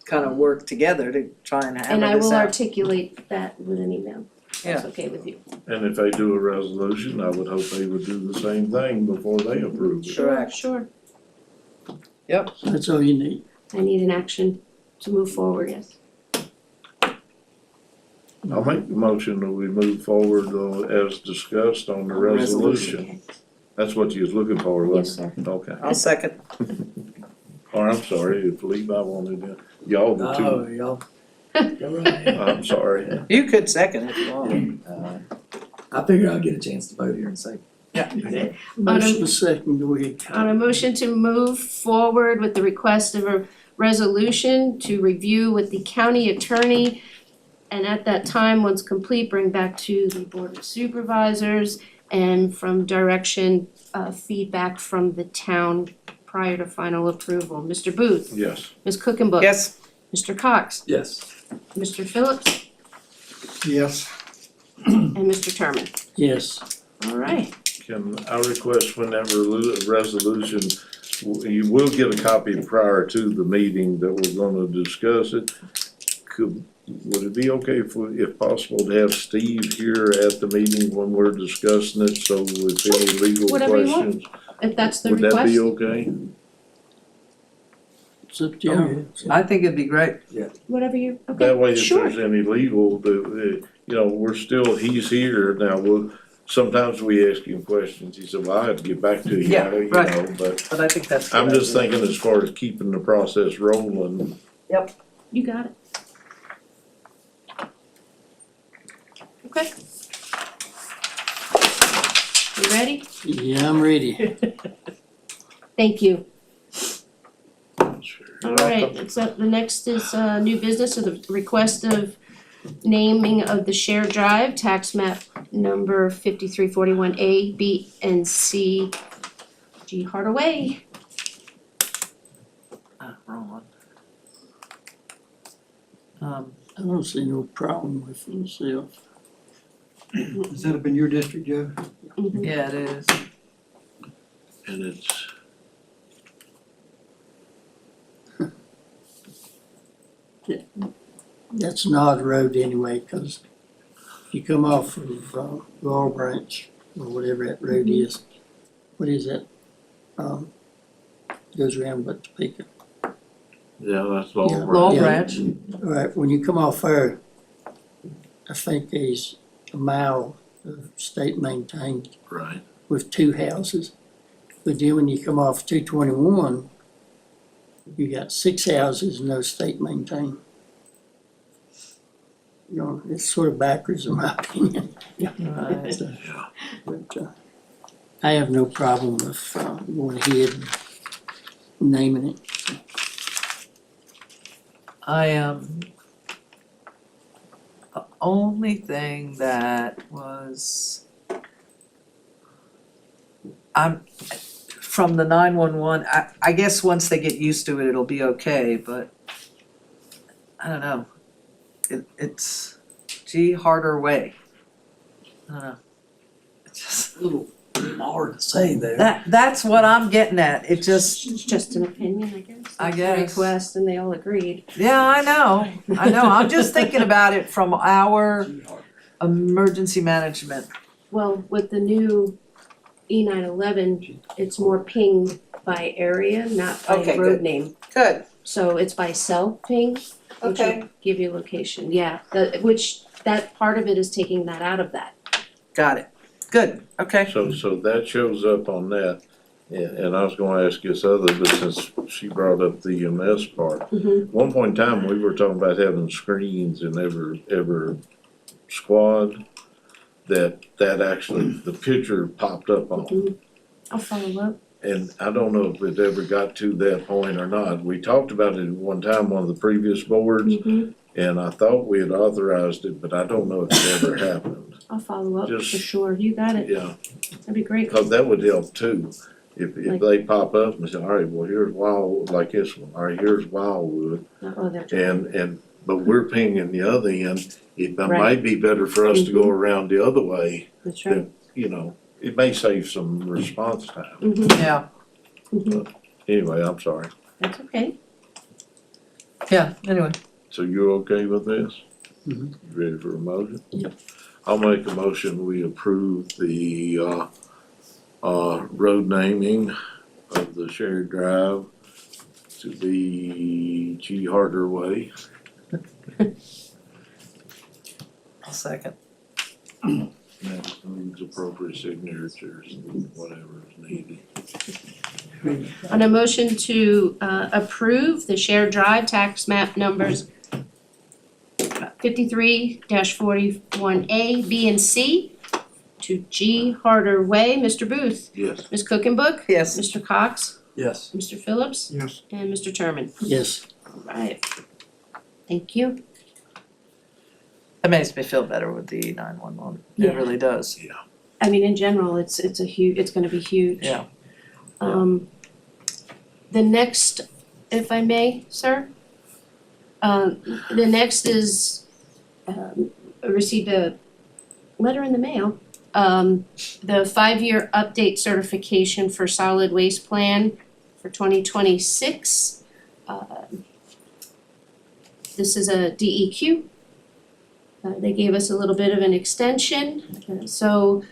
S7: kind of work together to try and
S5: And
S7: hammer
S5: I
S7: this
S5: will
S7: out.
S5: articulate that with an email, if that's
S7: Yeah.
S5: okay with you.
S3: And if they do a resolution, I would hope they would do the same thing before they approve it.
S7: Correct.
S5: Sure,
S1: That's all you need.
S5: I need an action to move forward, yes.
S3: I'll make the motion that we move forward as discussed on the resolution. That's what you was looking for,
S5: Yes,
S3: wasn't
S5: sir.
S3: it? Okay.
S7: I'll second.
S3: Or I'm sorry, if Levi wanted to, y'all the
S2: Oh,
S3: two,
S2: y'all, go right ahead.
S3: I'm sorry.
S7: You could second if you want.
S2: I figure I'll get a chance to vote here in a second.
S1: Motion second, go ahead.
S5: On a motion to move forward with the request of a resolution to review with the county attorney, and at that time, once complete, bring back to the board of supervisors, and from direction, feedback from the town prior to final approval. Mr. Booth,
S3: Yes.
S5: Ms. Cookenbook.
S7: Yes,
S5: Mr. Cox,
S2: Yes.
S5: Mr. Phillips,
S9: Yes.
S5: and Mr. Terman.
S1: Yes,
S5: All right,
S3: Can I request when that resolution, you will get a copy prior to the meeting that we're gonna discuss it. Would it be okay if possible to have Steve here at the meeting when we're discussing it, so if any legal
S5: Whatever you want.
S3: questions,
S5: if that's the
S3: would that
S5: request.
S3: be okay?
S1: it's up to
S2: Oh,
S1: you.
S2: yeah.
S7: I think it'd be great.
S5: Whatever you, okay,
S3: That way, if
S5: sure.
S3: there's any legal, you know, he's here now, sometimes we ask him questions, he said, well, I have to get back to you,
S7: Yeah,
S3: you
S7: right.
S3: know, but
S7: But I think that's. a
S3: I'm
S7: good
S3: just
S7: idea.
S3: thinking as far as keeping the process rolling.
S5: You got it. Okay. You ready?
S1: Yeah, I'm ready.
S5: Thank you.
S3: Sure.
S5: Alright, it's up, the next is new business of the request of naming of the shared drive, tax map number 5341 A, B, and C. G Hardaway.
S7: Wrong one.
S1: I don't see no problem with myself.
S9: Is that up in your district, Joe?
S7: Yeah, it is.
S3: And it's,
S1: That's an odd road anyway, cause if you come off of Laurel Branch, or whatever that road is, what is that? goes around but Topeka.
S3: Yeah, that's all.
S1: Yeah.
S7: Long
S1: Yeah.
S7: Branch,
S1: All right, when you come off there, I think there's a mile of state maintained
S3: Right.
S1: with 2 houses. But then when you come off 221, you got 6 houses and no state maintained. You know, it's sort of backwards in my opinion.
S7: right.
S1: But I have no problem with going ahead and naming it.
S7: The only thing that was, from the 911, I guess once they get used to it, it'll be okay, but I don't know. It's G Harder Way. I don't know. It's just,
S2: A little hard to say there.
S7: that's what I'm getting at, it just,
S5: It's just an opinion, I guess.
S7: I
S5: It's a
S7: guess.
S5: request and they all agreed.
S7: yeah, I know, I'm just thinking about it from our emergency management.
S5: Well, with the new E911, it's more pinged by area, not by
S7: Okay,
S5: road
S7: good.
S5: name.
S7: Good.
S5: So it's by cell ping, which
S7: Okay.
S5: will give you location, yeah, that part of it is taking that out of that.
S7: Got it, good, okay.
S3: So that shows up on that, and I was gonna ask this other, but since she brought up the EMS part. One point in time, we were talking about having screens in every squad, that actually, the picture popped up on.
S5: I'll follow up.
S3: And I don't know if it ever got to that point or not. We talked about it at one time, one of the previous boards, and I thought we had authorized it, but I don't know if it ever happened.
S5: I'll follow up for
S3: Just-
S5: sure, you got it,
S3: Yeah,
S5: that'd be great.
S3: because that would help too. If
S5: Like-
S3: they pop up and say, all right, well, here's Wildwood, like this one, all right, here's Wildwood,
S5: Oh, they're
S3: but we're pinging the other end. It
S5: Right.
S3: might be better for us to go around the other way,
S5: that's right.
S3: you know, it may save some response time.
S7: Yeah,
S3: Anyway, I'm sorry.
S5: That's okay.
S7: yeah, anyway,
S3: So you're okay with this?
S1: Mhm.
S3: Ready for a motion?
S1: Yep.
S3: I'll make a motion, we approve the, road naming of the shared drive to be G Harder Way.
S7: I'll second.
S3: And that includes appropriate signatures and whatever is needed.
S5: On a motion to approve the shared drive tax map numbers 53-41A, B, and C to G Harder Way. Mr. Booth,
S3: Yes.
S5: Ms. Cookenbook,
S7: Yes,
S5: Mr. Cox,
S2: Yes.
S5: Mr. Phillips,
S9: Yes.
S5: and Mr. Terman.
S1: Yes,
S5: All right. Thank you.
S7: that makes me feel better with the 911,
S5: Yeah.
S7: it really does,
S5: I mean, in general, it's gonna be huge.
S7: yeah.
S5: The next, if I may, sir, the next is, I received a letter in the mail. The 5-year update certification for solid waste plan for 2026. This is a DEQ. They gave us a little bit of an extension, so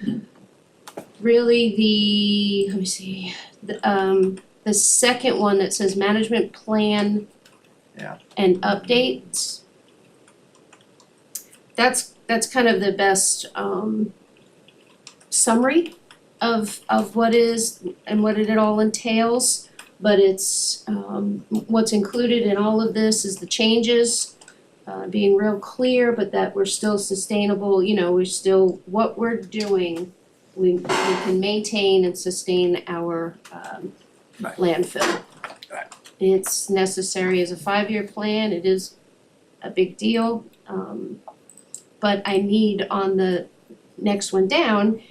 S5: really let me see, the second one that says management plan and updates. That's kind of the best summary of what is and what it all entails. But it's what's included in all of this is the changes, being real clear, but that we're still sustainable, you know, we're still, what we're doing, we can maintain and sustain our landfill. It's necessary as a 5-year plan, it is a big deal, but I need on the next one down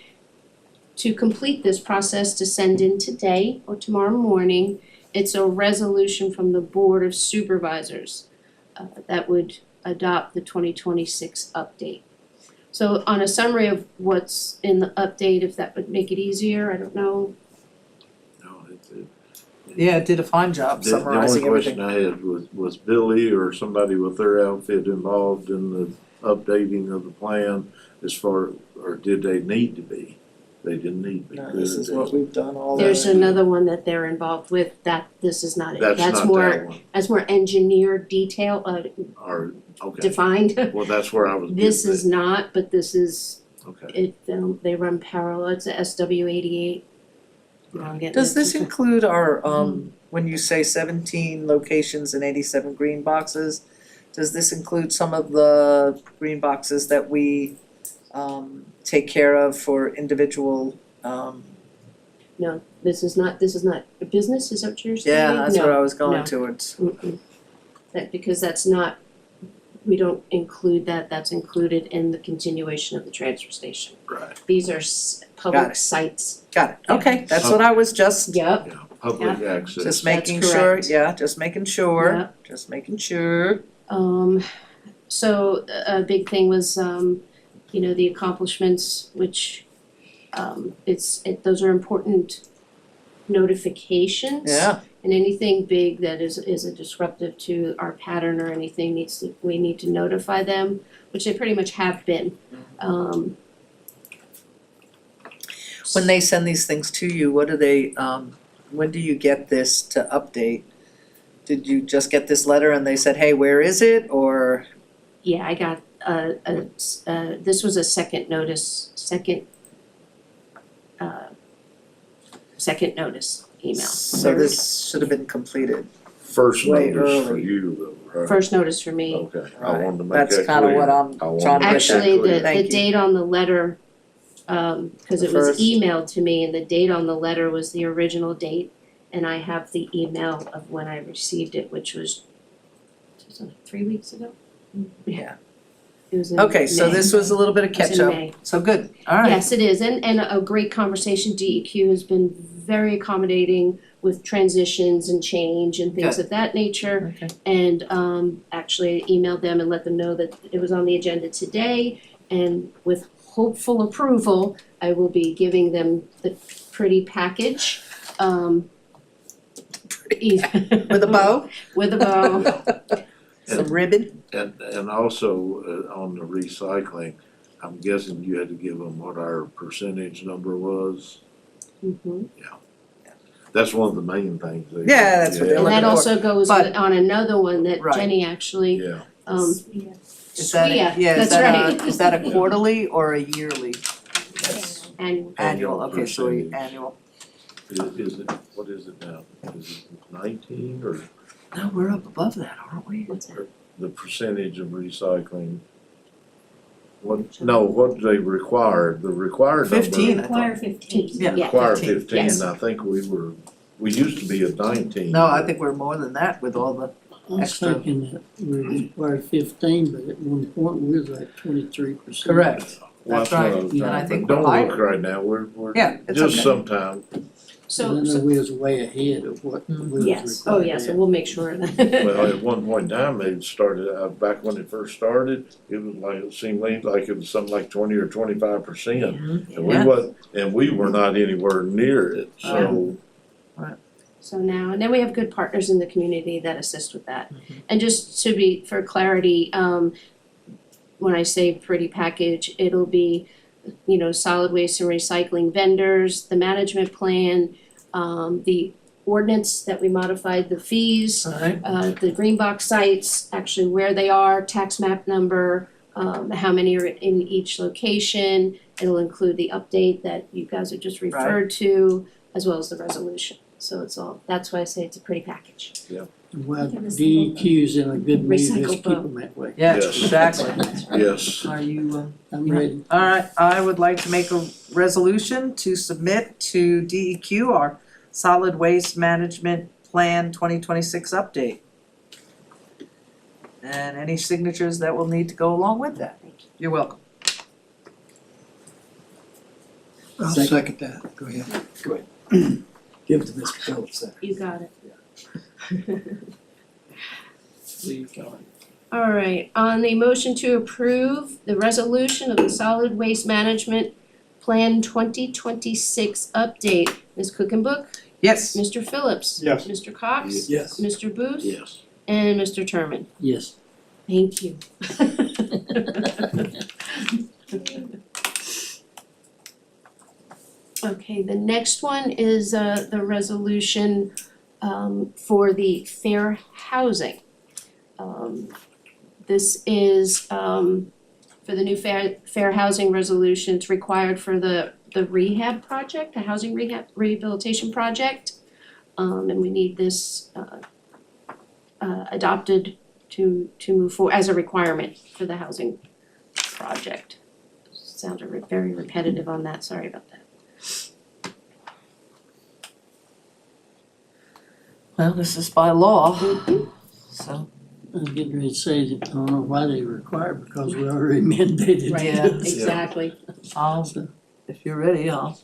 S5: to complete this process to send in today or tomorrow morning. It's a resolution from the Board of Supervisors that would adopt the 2026 update. So on a summary of what's in the update, if that would make it easier, I don't know.
S3: No, it's,
S7: Yeah, it did a fine job summarizing everything.
S3: The only question I had was Billy or somebody with their outfit involved in the updating of the plan as far, or did they need to be? they didn't need to be
S7: No,
S3: good.
S7: this is what we've done all
S5: There's
S7: along.
S5: another one that they're involved with, that this is not it,
S3: That's
S5: that's
S3: not
S5: more,
S3: that one,
S5: that's more engineered detail,
S3: or, okay,
S5: defined.
S3: well, that's where I was getting
S5: This is
S3: at.
S5: not, but this is,
S3: Okay,
S5: they run parallel, it's a SW 88. I'm getting
S7: Does
S5: it.
S7: this include our, when you say 17 locations and 87 green boxes, does this include some of the green boxes that we take care of for individual,
S5: No, this is not a business, is that what you're saying?
S7: yeah, that's what I was
S5: No.
S7: going towards.
S5: Mm-mm. That, because that's not, we don't include that, that's included in the continuation of the transfer station.
S3: right,
S5: These are
S7: Got
S5: public
S7: it.
S5: sites.
S7: Got it, okay, that's what I was just,
S5: Yep,
S3: yeah, public access.
S7: just
S5: That's
S7: making sure,
S5: correct.
S7: yeah, just making sure, just making sure.
S5: So a big thing was, the accomplishments, which, those are important notifications.
S7: Yeah,
S5: And anything big that is a disruptive to our pattern or anything we need to notify them, which they pretty much have been.
S7: when they send these things to you, what do they, when do you get this to update? Did you just get this letter and they said, hey, where is it, or?
S5: Yeah, I got this was a second notice email.
S7: So this should have been completed.
S3: First
S7: way
S3: notice for
S7: early.
S3: you though, right?
S5: First notice for me.
S3: Okay, I wanted to make that
S7: That's
S3: clear.
S7: kinda what I'm
S3: I wanted
S7: trying to
S3: make that
S5: Actually,
S3: clear.
S5: the
S7: Thank you.
S5: date on the letter, cause
S7: The
S5: it was
S7: first.
S5: emailed to me and the date on the letter was the original date. And I have the email of when I received it, which was 3 weeks ago?
S7: Yeah.
S5: It was in
S7: Okay, so
S5: May.
S7: this was a little bit of
S5: It was in
S7: catch up,
S5: May.
S7: so good, alright.
S5: Yes, it is, and a great conversation, DEQ has been very accommodating with transitions and change and things
S7: Good.
S5: of that nature.
S7: Okay.
S5: And actually emailed them and let them know that it was on the agenda today, and with hopeful approval, I will be giving them the pretty package.
S7: With a bow?
S5: With a bow.
S7: Some ribbon?
S3: And also, on the recycling, I'm guessing you had to give them what our percentage number was.
S5: Mhm.
S3: That's one of the main things.
S7: Yeah, that's what they're
S5: And
S7: looking
S5: that
S7: for.
S5: also goes
S7: But-
S5: with, on another one that
S7: Right.
S5: Jenny actually,
S3: Yeah,
S7: Is that,
S5: yeah,
S7: yeah, is
S5: that's
S7: that
S5: right.
S7: is that a quarterly or a yearly?
S5: Annual.
S7: Annual, okay, so
S3: Percentage.
S7: annual.
S3: is it, what is it now? Is it 19 or
S7: No, we're up above that, aren't we?
S5: What's that?
S3: the percentage of recycling? What, no, what they required, the required number.
S7: 15, I thought.
S11: Require 15.
S7: Yeah.
S3: Required
S7: 15,
S3: 15,
S5: yes.
S3: I think we used to be at 19.
S7: No, I think we're more than that with all the,
S1: I was
S7: Extra.
S1: thinking that we required 15, but at one point we was like 23%.
S7: correct.
S3: Well,
S7: That's right.
S3: what I was
S7: And I
S3: trying-
S7: think
S3: but
S7: we're
S3: don't look
S7: higher.
S3: right now, we're
S7: Yeah, it's
S3: just
S7: okay.
S3: sometime,
S1: And I know we was way ahead of what we was required.
S5: Yes, oh yes,
S1: at.
S5: and we'll make sure of
S3: well,
S5: that.
S3: at one point in time, they started, back when it first started, it was like, it seemed like it was something like 20 or 25%. And we
S7: Yeah.
S3: was, and we were not anywhere near it, so,
S5: So now, and then we have good partners in the community that assist with that.
S7: Mm-hmm.
S5: And just to be, for clarity, when I say pretty package, it'll be, solid waste and recycling vendors, the management plan, the ordinance that we modified, the fees,
S7: Alright,
S5: the green box sites, actually where they are, tax map number, how many are in each location. It'll include the update that you guys have just referred to, as well as the resolution. So it's all, that's why I say it's a pretty package.
S1: Well, DEQ's in a good mood, let's
S5: Recycle
S1: keep them that way.
S7: yeah,
S3: Yes.
S7: exactly.
S3: yes.
S7: Are you,
S1: I'm ready.
S7: alright, I would like to make a resolution to submit to DEQ our solid waste management plan 2026 update. And any signatures that will need to go along with that. You're welcome.
S2: I'll second that, go ahead. Give it to Mr. Phillips then.
S5: You got it.
S1: Leave going.
S5: All right, on the motion to approve the resolution of the solid waste management plan 2026 update, Ms. Cookenbook,
S7: Yes,
S5: Mr. Phillips.
S9: Yes.
S5: Mr. Cox.
S2: Yes.
S5: Mr. Booth.
S3: Yes.
S5: And Mr. Terman.
S1: Yes.
S5: Thank you. Okay, the next one is the resolution for the fair housing. This is for the new fair housing resolution. It's required for the rehab project, the housing rehabilitation project. And we need this adopted to move forward as a requirement for the housing project. Sounded very repetitive on that, sorry about that.
S7: Well, this is by law, so.
S1: I'm getting ready to say that I don't know why they require it, because we already mandated
S5: Right,
S7: Yeah.
S1: it.
S5: exactly.
S7: I'll, if you're ready, I'll,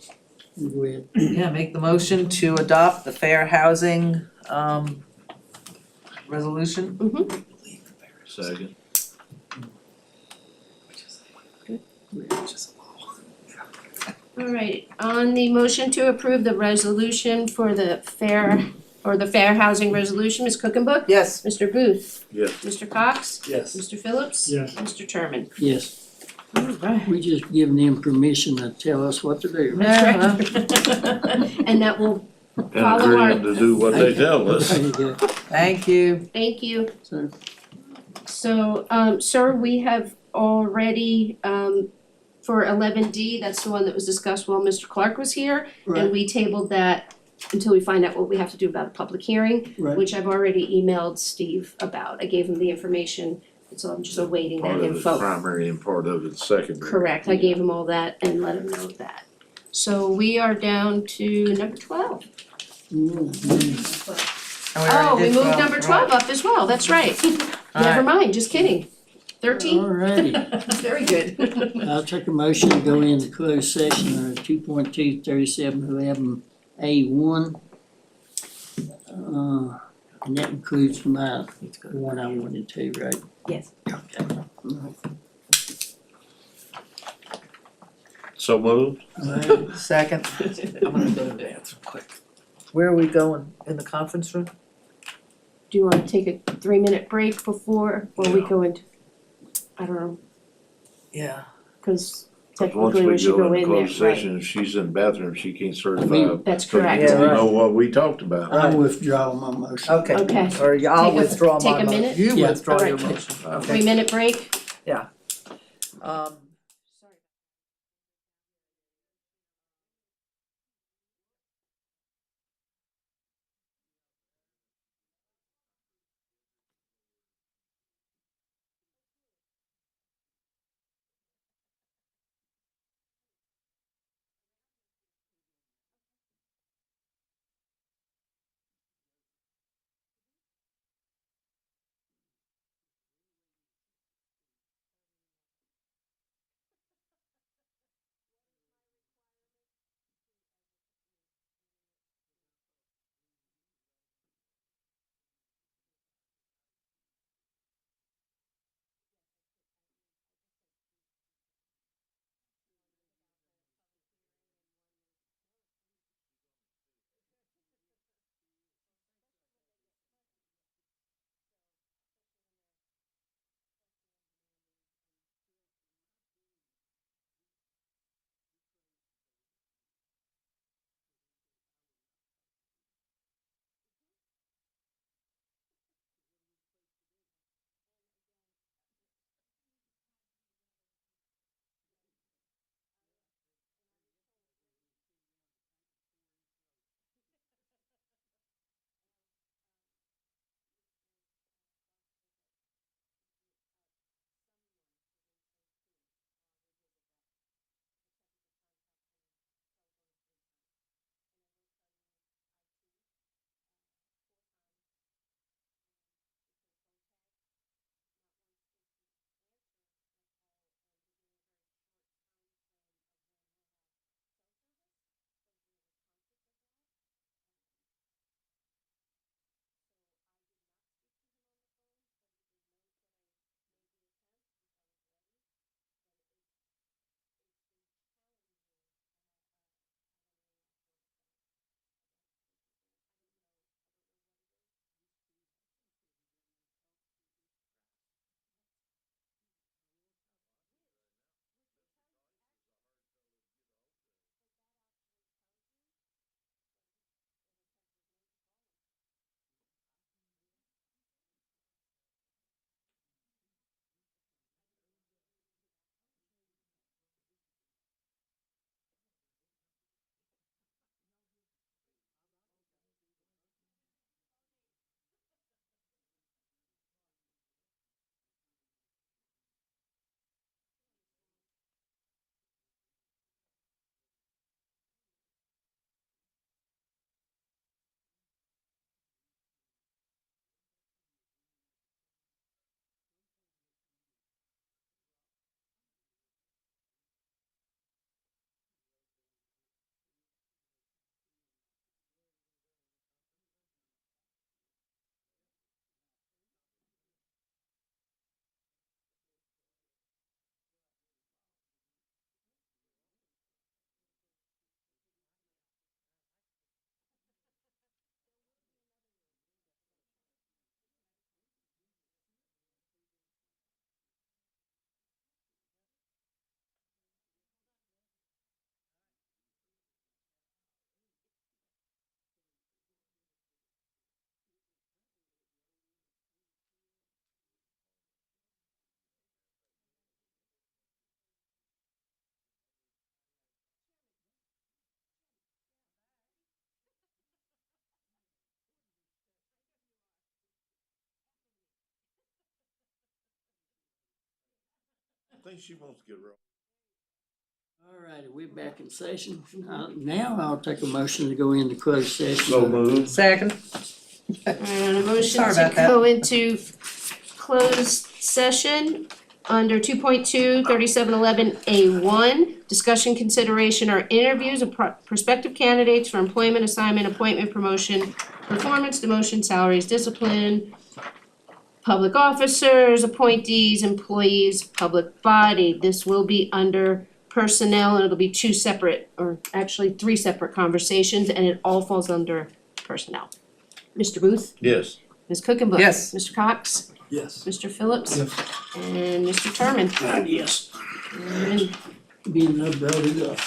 S1: Go ahead.
S7: yeah, make the motion to adopt the fair housing, resolution.
S3: Second.
S5: All right, on the motion to approve the resolution for the fair housing resolution, Ms. Cookenbook?
S7: Yes.
S5: Mr. Booth?
S3: Yes.
S5: Mr. Cox?
S2: Yes.
S5: Mr. Phillips?
S9: Yes.
S5: Mr. Terman?
S1: Yes,
S7: Alright.
S1: we just giving them permission to tell us what to do.
S5: That's right. And that will
S3: And
S5: follow our,
S3: agreeing to do what they tell us.
S1: There you go.
S7: Thank you.
S5: thank you.
S1: So,
S5: So, sir, we have already, for 11D, that's the one that was discussed while Mr. Clark was here. And
S1: right,
S5: we tabled that until we find out what we have to do about a public hearing,
S1: right.
S5: which I've already emailed Steve about. I gave him the information, so I'm just awaiting that
S3: Part of it's
S5: info.
S3: primary and part of it's secondary.
S5: Correct, I gave him all that and let him know that. So we are down to number 12. Oh, we moved number 12 up as well, that's right. Never mind, just kidding. 13?
S1: Alrighty,
S5: Very good.
S1: I'll take a motion to go into closed session under 2.23711A1. And that includes my one I wanted to, right?
S5: Yes.
S1: Okay.
S3: So moved.
S1: Alright,
S7: Second. I'm gonna go to the bathroom quick. Where are we going? In the conference room?
S5: Do you wanna take a 3-minute break before we go into, I don't know,
S7: Yeah.
S5: cause
S3: Once
S5: technically we
S3: we
S5: should
S3: go
S5: go
S3: in
S5: in there,
S3: closed
S5: right?
S3: session, if she's in the bathroom, she can't certify.
S5: That's
S3: So you
S5: correct.
S7: Yeah,
S3: don't
S7: right.
S3: know what we talked about.
S1: I'll withdraw my motion.
S7: Okay.
S5: Okay.
S7: Or I'll
S5: Take a-
S7: withdraw
S5: take
S7: my
S5: a
S7: motion.
S5: minute?
S7: You
S1: Yeah.
S7: withdraw your
S5: Alright.
S7: motion. Okay.
S5: 3-minute break?
S7: Um,
S3: think she wants to get her.
S1: All righty, we're back in session. Now I'll take a motion to go into closed session.
S3: So moved.
S7: Second.
S5: And a motion
S7: Sorry
S5: to
S7: about that.
S5: go into closed session under 2.2 3711A1, discussion, consideration, or interviews of prospective candidates for employment, assignment, appointment, promotion, performance, demotion, salaries, discipline, public officers, appointees, employees, public body. This will be under personnel, and it'll be two separate, or actually three separate conversations, and it all falls under personnel. Mr. Booth?
S3: Yes.
S5: Ms. Cookenbook?
S7: Yes.
S5: Mr. Cox?
S2: Yes.
S5: Mr. Phillips?
S2: Yes.
S5: And Mr. Terman?
S1: Yes,
S5: And
S1: being no brought it up.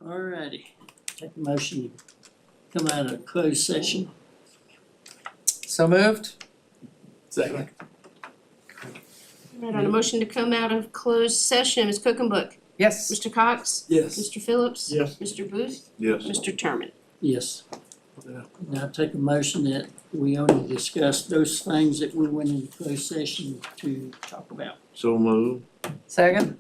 S1: Alrighty, take a motion to come out of closed session.
S7: So moved?
S2: Second.
S5: Right, on a motion to come out of closed session, Ms. Cookenbook,
S7: Yes.
S5: Mr. Cox,
S2: Yes.
S5: Mr. Phillips,
S9: Yes.
S5: Mr. Booth,
S3: Yes.
S5: Mr. Terman.
S1: Yes. Now take a motion that we only discuss those things that we went into closed session to talk about.
S3: So move.
S7: Second?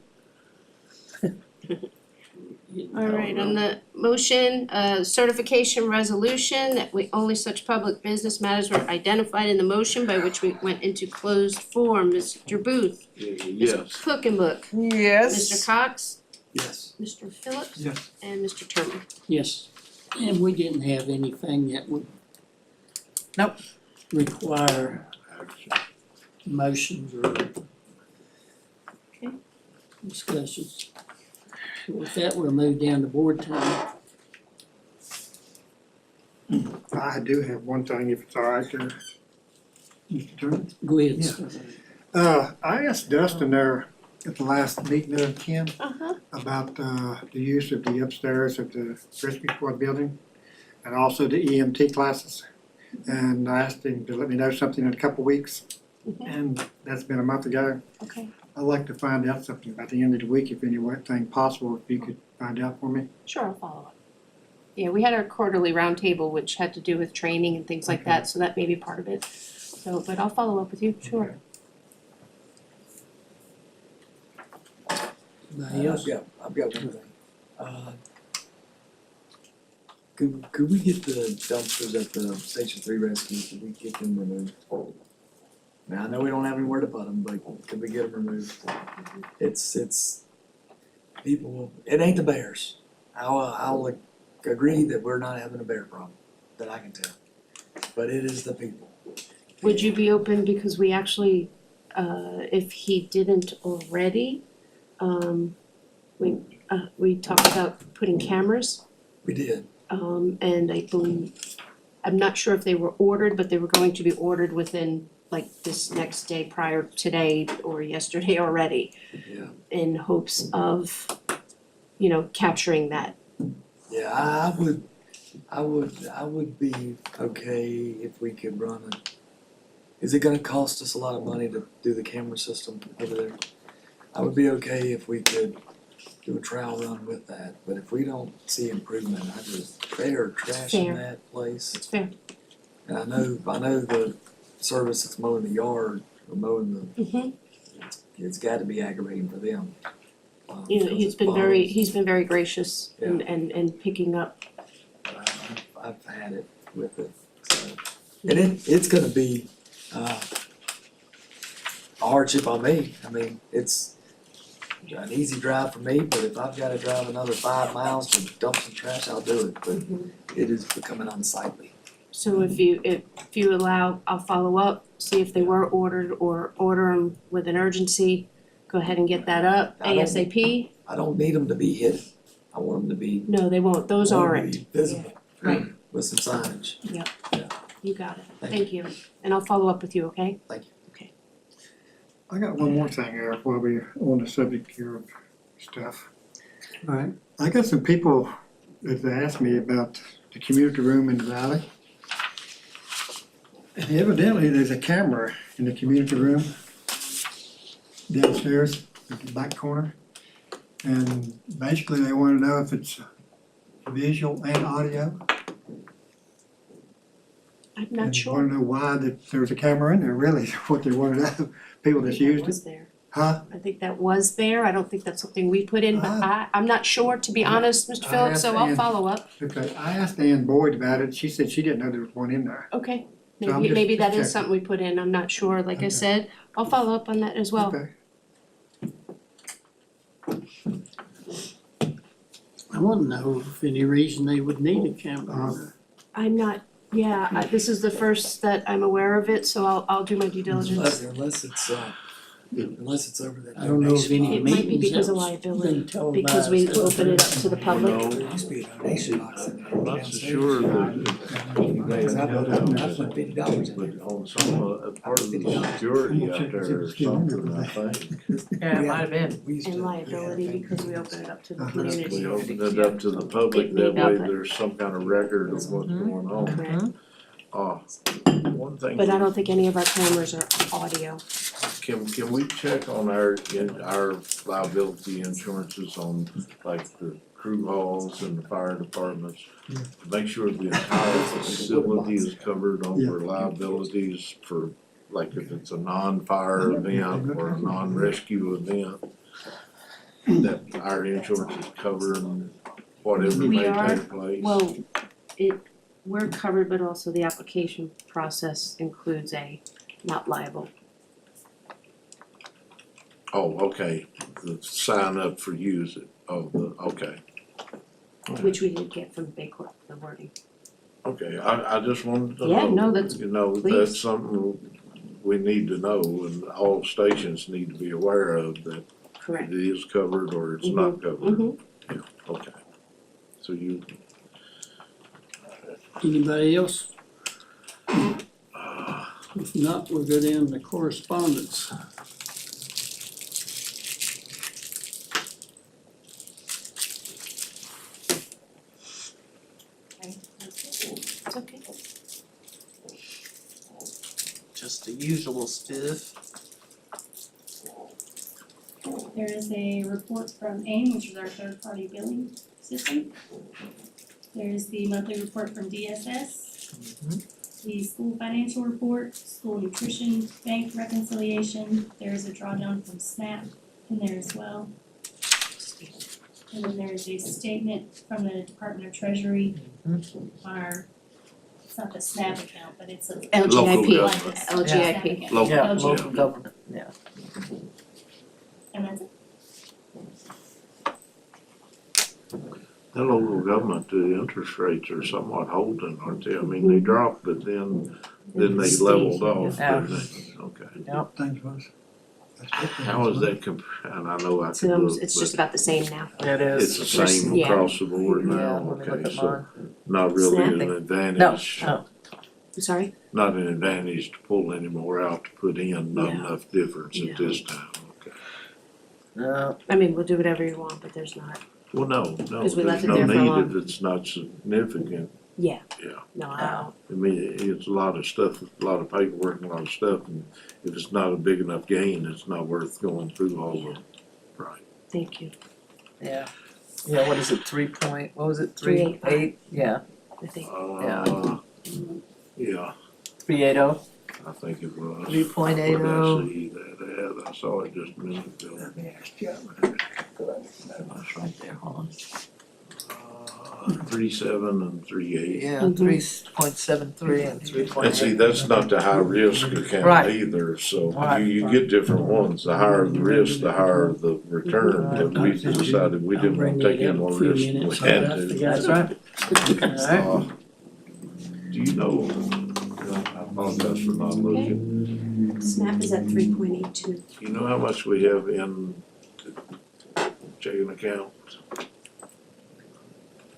S5: All right, on the motion, certification resolution that we, only such public business matters were identified in the motion by which we went into closed form. Mr. Booth,
S3: Yes.
S5: Ms. Cookenbook,
S7: Yes.
S5: Mr. Cox,
S2: Yes.
S5: Mr. Phillips,
S9: Yes.
S5: and Mr. Terman.
S1: Yes, and we didn't have anything that would
S7: Nope.
S1: require motions or discussions. With that, we'll move down to board time.
S9: I do have one thing, if it's all right, Mr. Turner.
S1: Go ahead.
S9: Yeah. I asked Dustin there at the last meeting there, Ken,
S5: Uh-huh.
S9: about the use of the upstairs of the Frisbee Squad building and also the EMT classes. And I asked him to let me know something in a couple weeks, and that's been a month ago.
S5: Okay,
S9: I'd like to find out something by the end of the week, if anything possible, if you could find out for me.
S5: sure, I'll follow up. Yeah, we had our quarterly roundtable, which had to do with training and things like
S9: Okay.
S5: that, so that may be part of it. So, but I'll follow up with you, sure.
S1: Anybody else?
S2: I've got one thing. Could we get the dumpsters at the Station 3 rescue, could we get them removed? Now, I know we don't have anywhere to put them, but could we get them removed? It's, people, it ain't the bears. I'll agree that we're not having a bear problem, that I can tell. But it is the people.
S5: Would you be open, because we actually, if he didn't already, we talked about putting cameras,
S2: We did.
S5: and I believe, I'm not sure if they were ordered, but they were going to be ordered within like this next day prior to today or yesterday already,
S2: Yeah.
S5: in hopes of, you know, capturing that.
S2: Yeah, I would be okay if we could run a, is it gonna cost us a lot of money to do the camera system over there? I would be okay if we could do a trial run with that, but if we don't see improvement, they are trashing
S5: fair.
S2: that place.
S5: It's fair.
S2: And I know the service that's mowing the yard, or mowing
S5: Mm-hmm.
S2: it's gotta be aggravating for them.
S5: You know,
S2: because
S5: he's
S2: it
S5: been very,
S2: bothers-
S5: he's been very gracious and picking up.
S2: I've had it with it, so. And it's gonna be, a hardship on me. I mean, it's an easy drive for me, but if I've gotta drive another 5 miles to dump some trash, I'll do it, but it is becoming unsightly.
S5: So if you allow, I'll follow up, see if they were ordered or order them with an urgency. Go ahead and get that up
S2: I don't-
S5: ASAP.
S2: I don't need them to be hidden. I want them to be.
S5: No, they won't, those aren't.
S2: Visible.
S5: Right.
S2: With some signage.
S5: You got it.
S2: Thank
S5: Thank you. And I'll follow up with you, okay?
S2: Thank you.
S5: Okay.
S9: I got one more thing here while we're on the subject here of stuff.
S1: Alright.
S9: I got some people that asked me about the community room in the valley. And evidently, there's a camera in the community room downstairs at the back corner. And basically, they wanna know if it's visual and audio.
S5: I'm
S9: And
S5: not sure.
S9: wanna know why that there's a camera in there, really, is what they wanna know, people
S5: I
S9: that's
S5: think that
S9: used
S5: was
S9: it.
S5: there.
S9: Huh?
S5: I think that was there. I don't think that's something we put in, but I'm not sure, to be honest, Mr.
S9: I
S5: Phillips, so I'll
S9: understand.
S5: follow up.
S9: Okay, I asked Ann Boyd about it, she said she didn't know there was one in there.
S5: Okay.
S9: So I'm
S5: Maybe,
S9: just-
S5: maybe that
S9: just
S5: is something we put in. I'm not sure. Like I
S9: Okay.
S5: said, I'll follow up on that as well.
S9: Okay.
S1: I wanna know if any reason they would need a camera.
S5: I'm not, this is the first that I'm aware of it, so I'll do my due diligence.
S2: Unless it's, Unless it's over that
S1: I don't know of any
S5: It might be
S1: meetings
S5: because
S1: that
S5: of
S1: was
S5: liability,
S1: been televised.
S5: because we open it up to the public.
S3: No.
S2: There used to be a donation box in there.
S3: I'm not so sure that.
S2: Because I put $50 in there.
S3: But on some, part of the security out there or something, I think.
S7: Yeah, it might have been.
S2: We used to-
S5: And liability because we open it up to the community.
S3: We open it up to the public, that way
S5: Yeah.
S3: there's some kind of record of what's going on.
S5: Correct.
S3: One thing.
S5: But I don't think any of our cameras are audio.
S3: Can we check on our liability insurances on like the crew halls and the fire departments? To make sure the entire facility is covered on for liabilities for, like if it's a non-fire event or a non-rescue event, that our insurance is covering whatever
S5: We
S3: may
S5: are.
S3: take place?
S5: Well, we're covered, but also the application process includes a not liable.
S3: Oh, okay, the sign up for use it, okay.
S5: Which we did get from Baycorp, the wording.
S3: Okay, I just wanted to know.
S5: Yeah, no, that's-
S3: You know,
S5: please.
S3: that's something we need to know, and all stations need to be aware of, that
S5: Correct.
S3: it is covered or it's not covered.
S5: Mhm.
S3: Yeah, okay. So you,
S1: Anybody else? If not, we'll go down to correspondence.
S5: It's okay.
S7: Just the usual stuff.
S13: There is a report from AIM, which is our third-party billing system. There's the monthly report from DSS. The school financial report, school nutrition, bank reconciliation. There is a drawdown from SNAP in there as well. And then there is a statement from the Department of Treasury on our, it's not the SNAP account, but it's a.
S5: LGIP,
S3: government.
S5: LGIP.
S3: Local,
S7: Yeah,
S13: LG.
S7: local government, yeah.
S13: And that's it.
S3: the local government, the interest rates are somewhat holding, aren't they? I mean, they dropped, but then they leveled off,
S7: Yeah.
S3: didn't they? Okay.
S9: Thanks, Russ.
S3: How is that and I know I could
S5: So
S3: look,
S5: it's
S3: but
S5: just about the same now.
S7: It is.
S3: it's the same
S5: Yeah.
S3: across the board
S7: Yeah,
S3: now,
S7: let me look
S3: okay,
S7: at
S3: so
S7: mine.
S3: not really an
S5: Snapping.
S3: advantage.
S7: No,
S5: I'm sorry?
S3: Not an advantage to pull any more out to put in, not
S5: Yeah.
S3: enough difference
S5: Yeah.
S3: at this time, okay.
S7: no,
S5: I mean, we'll do whatever you want, but there's not.
S3: Well, no,
S5: 'Cause we left
S3: there's
S5: it
S3: no
S5: there for
S3: need
S5: long.
S3: if it's not significant,
S5: Yeah.
S3: Yeah.
S5: No, I
S3: I mean, it's a lot of stuff, a lot of paperwork and a lot of stuff, and if it's not a big enough gain, it's not worth going through all of it. Right.
S5: thank you,
S7: yeah. Yeah, what is it, what was it,
S5: 385.
S7: 3.8? Yeah,
S5: I think.
S3: Yeah,
S7: 3.80.
S3: I think it was.
S7: 3.80.
S3: Where did I see that at? I saw it just a minute ago.
S7: Let me ask you. That's right there, hold on.
S3: 3.7 and 3.8.
S7: Yeah,
S5: Mhm.
S7: 3.73 and 3.8.
S3: And see, that's not the high risk account
S7: Right.
S3: either, so
S7: Right.
S3: you get different ones. The higher the risk, the higher the return, but we decided we didn't want to take any more risk than we had to.
S7: That's right. Alright.
S3: Do you know, I apologize for not looking,
S5: SNAP is at 3.82.
S3: do you know how much we have in the checking account?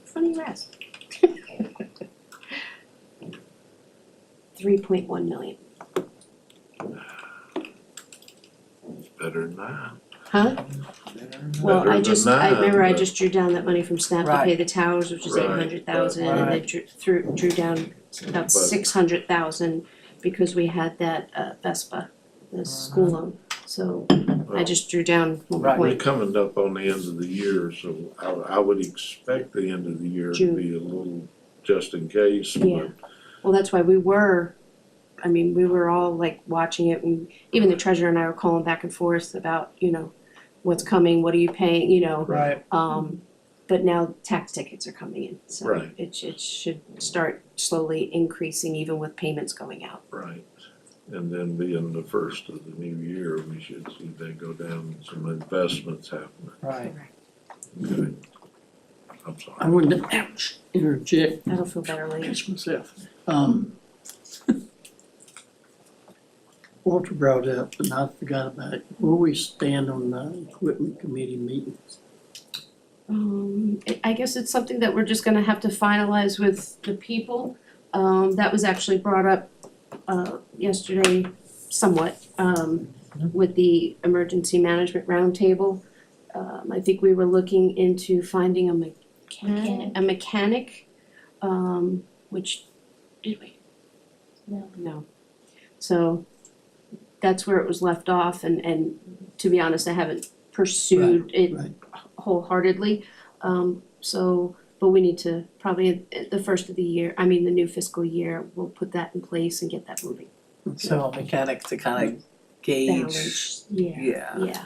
S5: Funny you ask. 3.1 million.
S3: Better than that.
S5: Huh? Well,
S3: Better
S5: I
S3: than
S5: just,
S3: that,
S5: remember I
S3: but-
S5: just drew down that money from SNAP to
S7: Right.
S5: pay the towers, which is
S3: Right.
S5: 800,000, and then drew down about
S3: But-
S5: 600,000 because we had that Vespa, the school loan. So I just drew down one
S7: Right.
S3: We're
S5: point.
S3: coming up on the end of the year, so I would expect the end of the year to
S5: June.
S3: be a little just in case,
S5: Yeah.
S3: but
S5: Well, that's why we were all like watching it, and even the treasurer and I were calling back and forth about, what's coming, what are you paying,
S7: Right.
S5: but now tax tickets are coming in, so
S3: Right.
S5: it should start slowly increasing even with payments going out.
S3: right. And then being the first of the new year, we should see that go down, some investments happening,
S7: Right.
S3: okay? I'm
S1: I
S3: sorry.
S1: wanted to, interject,
S5: I don't feel better later.
S1: catch myself. Walter brought up, and I forgot about it, where we stand on the equipment committee meetings.
S5: I guess it's something that we're just gonna have to finalize with the people. That was actually brought up, yesterday somewhat, with the emergency management roundtable. I think we were looking into finding a mechanic, which, did we? No. So that's where it was left off, and to be honest, I haven't pursued it
S1: right.
S5: wholeheartedly. But we need to probably at the first of the year, the new fiscal year, we'll put that in place and get that moving.
S4: So a mechanic to kind of gauge,
S5: Balance, yeah,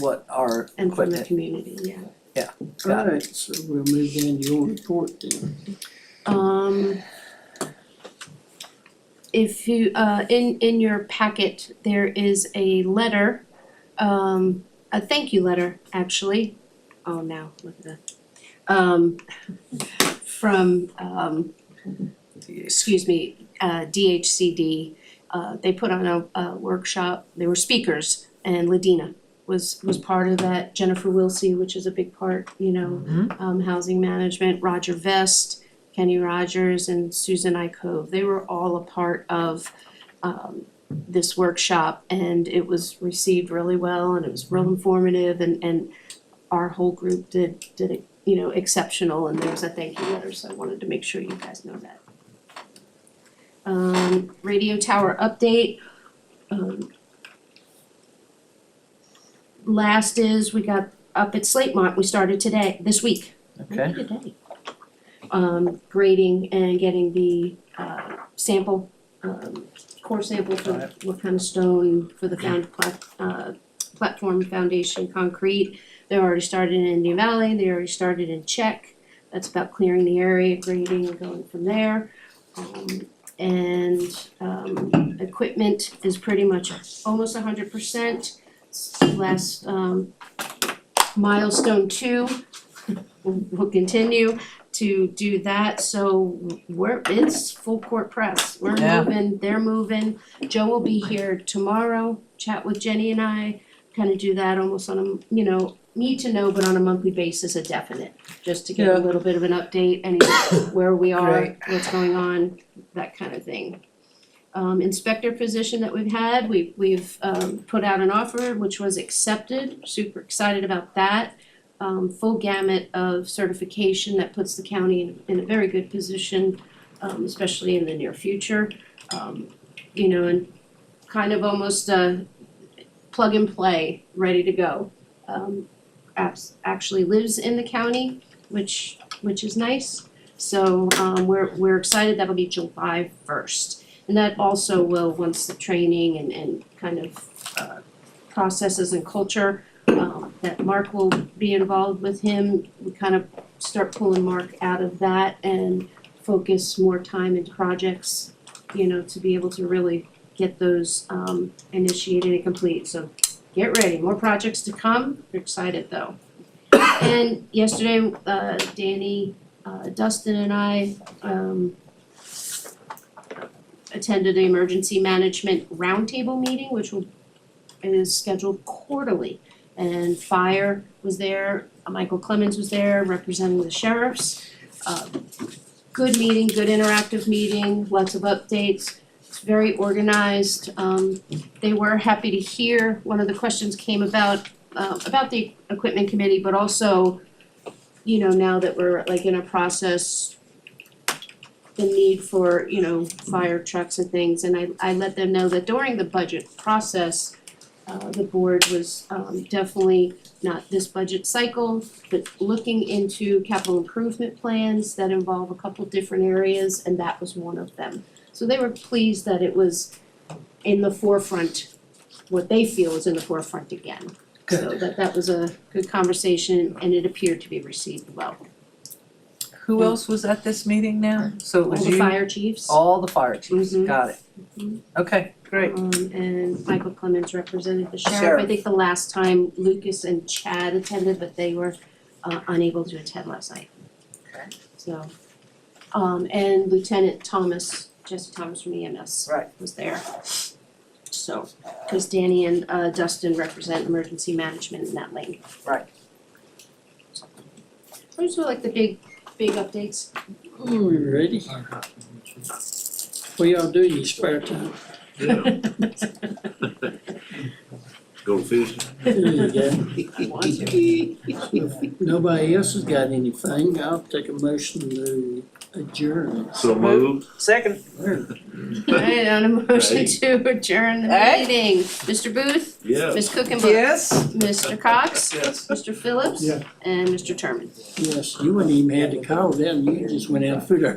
S4: what our
S5: and from the
S4: equipment,
S5: community, yeah.
S4: got it.
S1: Alright, so we'll move into your report then.
S5: If you, in your packet, there is a letter, a thank you letter, actually. Oh, now, look at that. From, DHCD. They put on a workshop, they were speakers, and Ladina was part of that. Jennifer Wilsey, which is a big part, housing management, Roger Vest, Kenny Rogers, and Susan Icove. They were all a part of this workshop, and it was received really well, and it was real informative, and our whole group did it, exceptional, and there was a thank you letter, so I wanted to make sure you guys know that. Radio tower update. Last is, we got up at Slatemont, we started this week.
S4: Okay.
S5: Maybe today. Grading and getting the sample, core sample for what kind of stone for the platform foundation concrete. They already started in Indian Valley, they already started in Czech. That's about clearing the area, grading and going from there. Equipment is pretty much almost 100%. Last milestone 2, we'll continue to do that, so it's full court press. We're moving, they're moving. Joe will be here tomorrow, chat with Jenny and I, kind of do that almost on a, need to know, but on a monthly basis, a definite, just to get a little bit of an update, where we are,
S4: Right.
S5: what's going on, that kind of thing. Inspector position that we've had, we've put out an offer, which was accepted, super excited about that. Full gamut of certification that puts the county in a very good position, especially in the near future. And kind of almost plug and play, ready to go. Actually lives in the county, which is nice. So we're excited, that'll be July 1st. And that also will, once the training and kind of processes and culture, that Mark will be involved with him, we kind of start pulling Mark out of that and focus more time into projects, to be able to really get those initiated and complete. So get ready, more projects to come, we're excited though. And yesterday, Danny, Dustin and I attended the emergency management roundtable meeting, which is scheduled quarterly. And fire was there, Michael Clemens was there representing the sheriffs. Good meeting, good interactive meeting, lots of updates, it's very organized. They were happy to hear, one of the questions came about the equipment committee, but also, now that we're in a process, the need for, fire trucks and things, and I let them know that during the budget process, the board was definitely not this budget cycle, but looking into capital improvement plans that involve a couple different areas, and that was one of them. So they were pleased that it was in the forefront, what they feel is in the forefront again. So that was a good conversation, and it appeared to be received well.
S4: Who else was at this meeting now? So it was
S5: All the
S4: you?
S5: fire chiefs.
S4: All the fire chiefs,
S5: Mhm.
S4: got it.
S5: Mhm.
S4: Okay, great.
S5: And Michael Clemens represented the sheriff. I
S4: Sheriff.
S5: think the last time Lucas and Chad attended, but they were unable to attend last night.
S4: Okay.
S5: So, and Lieutenant Thomas, Jesse Thomas from EMS
S4: Right.
S5: was there. so, cause Danny and Dustin represent emergency management in that lane.
S7: Right.
S5: Those are like the big updates.
S1: Oh, we ready? What y'all do in your spare time?
S3: Go fishing.
S1: There you go. If nobody else has got anything, I'll take a motion to adjourn.
S3: So moved.
S7: Second.
S5: Alright, on a motion to adjourn the
S7: Hey.
S5: meeting, Mr. Booth,
S3: Yes.
S5: Ms. Cookenberg,
S7: Yes.
S5: Mr. Cox,
S6: Yes.
S5: Mr. Phillips,
S9: Yeah.
S5: and Mr. Terman.
S1: Yes, you wouldn't even had to call them, you just went out and put our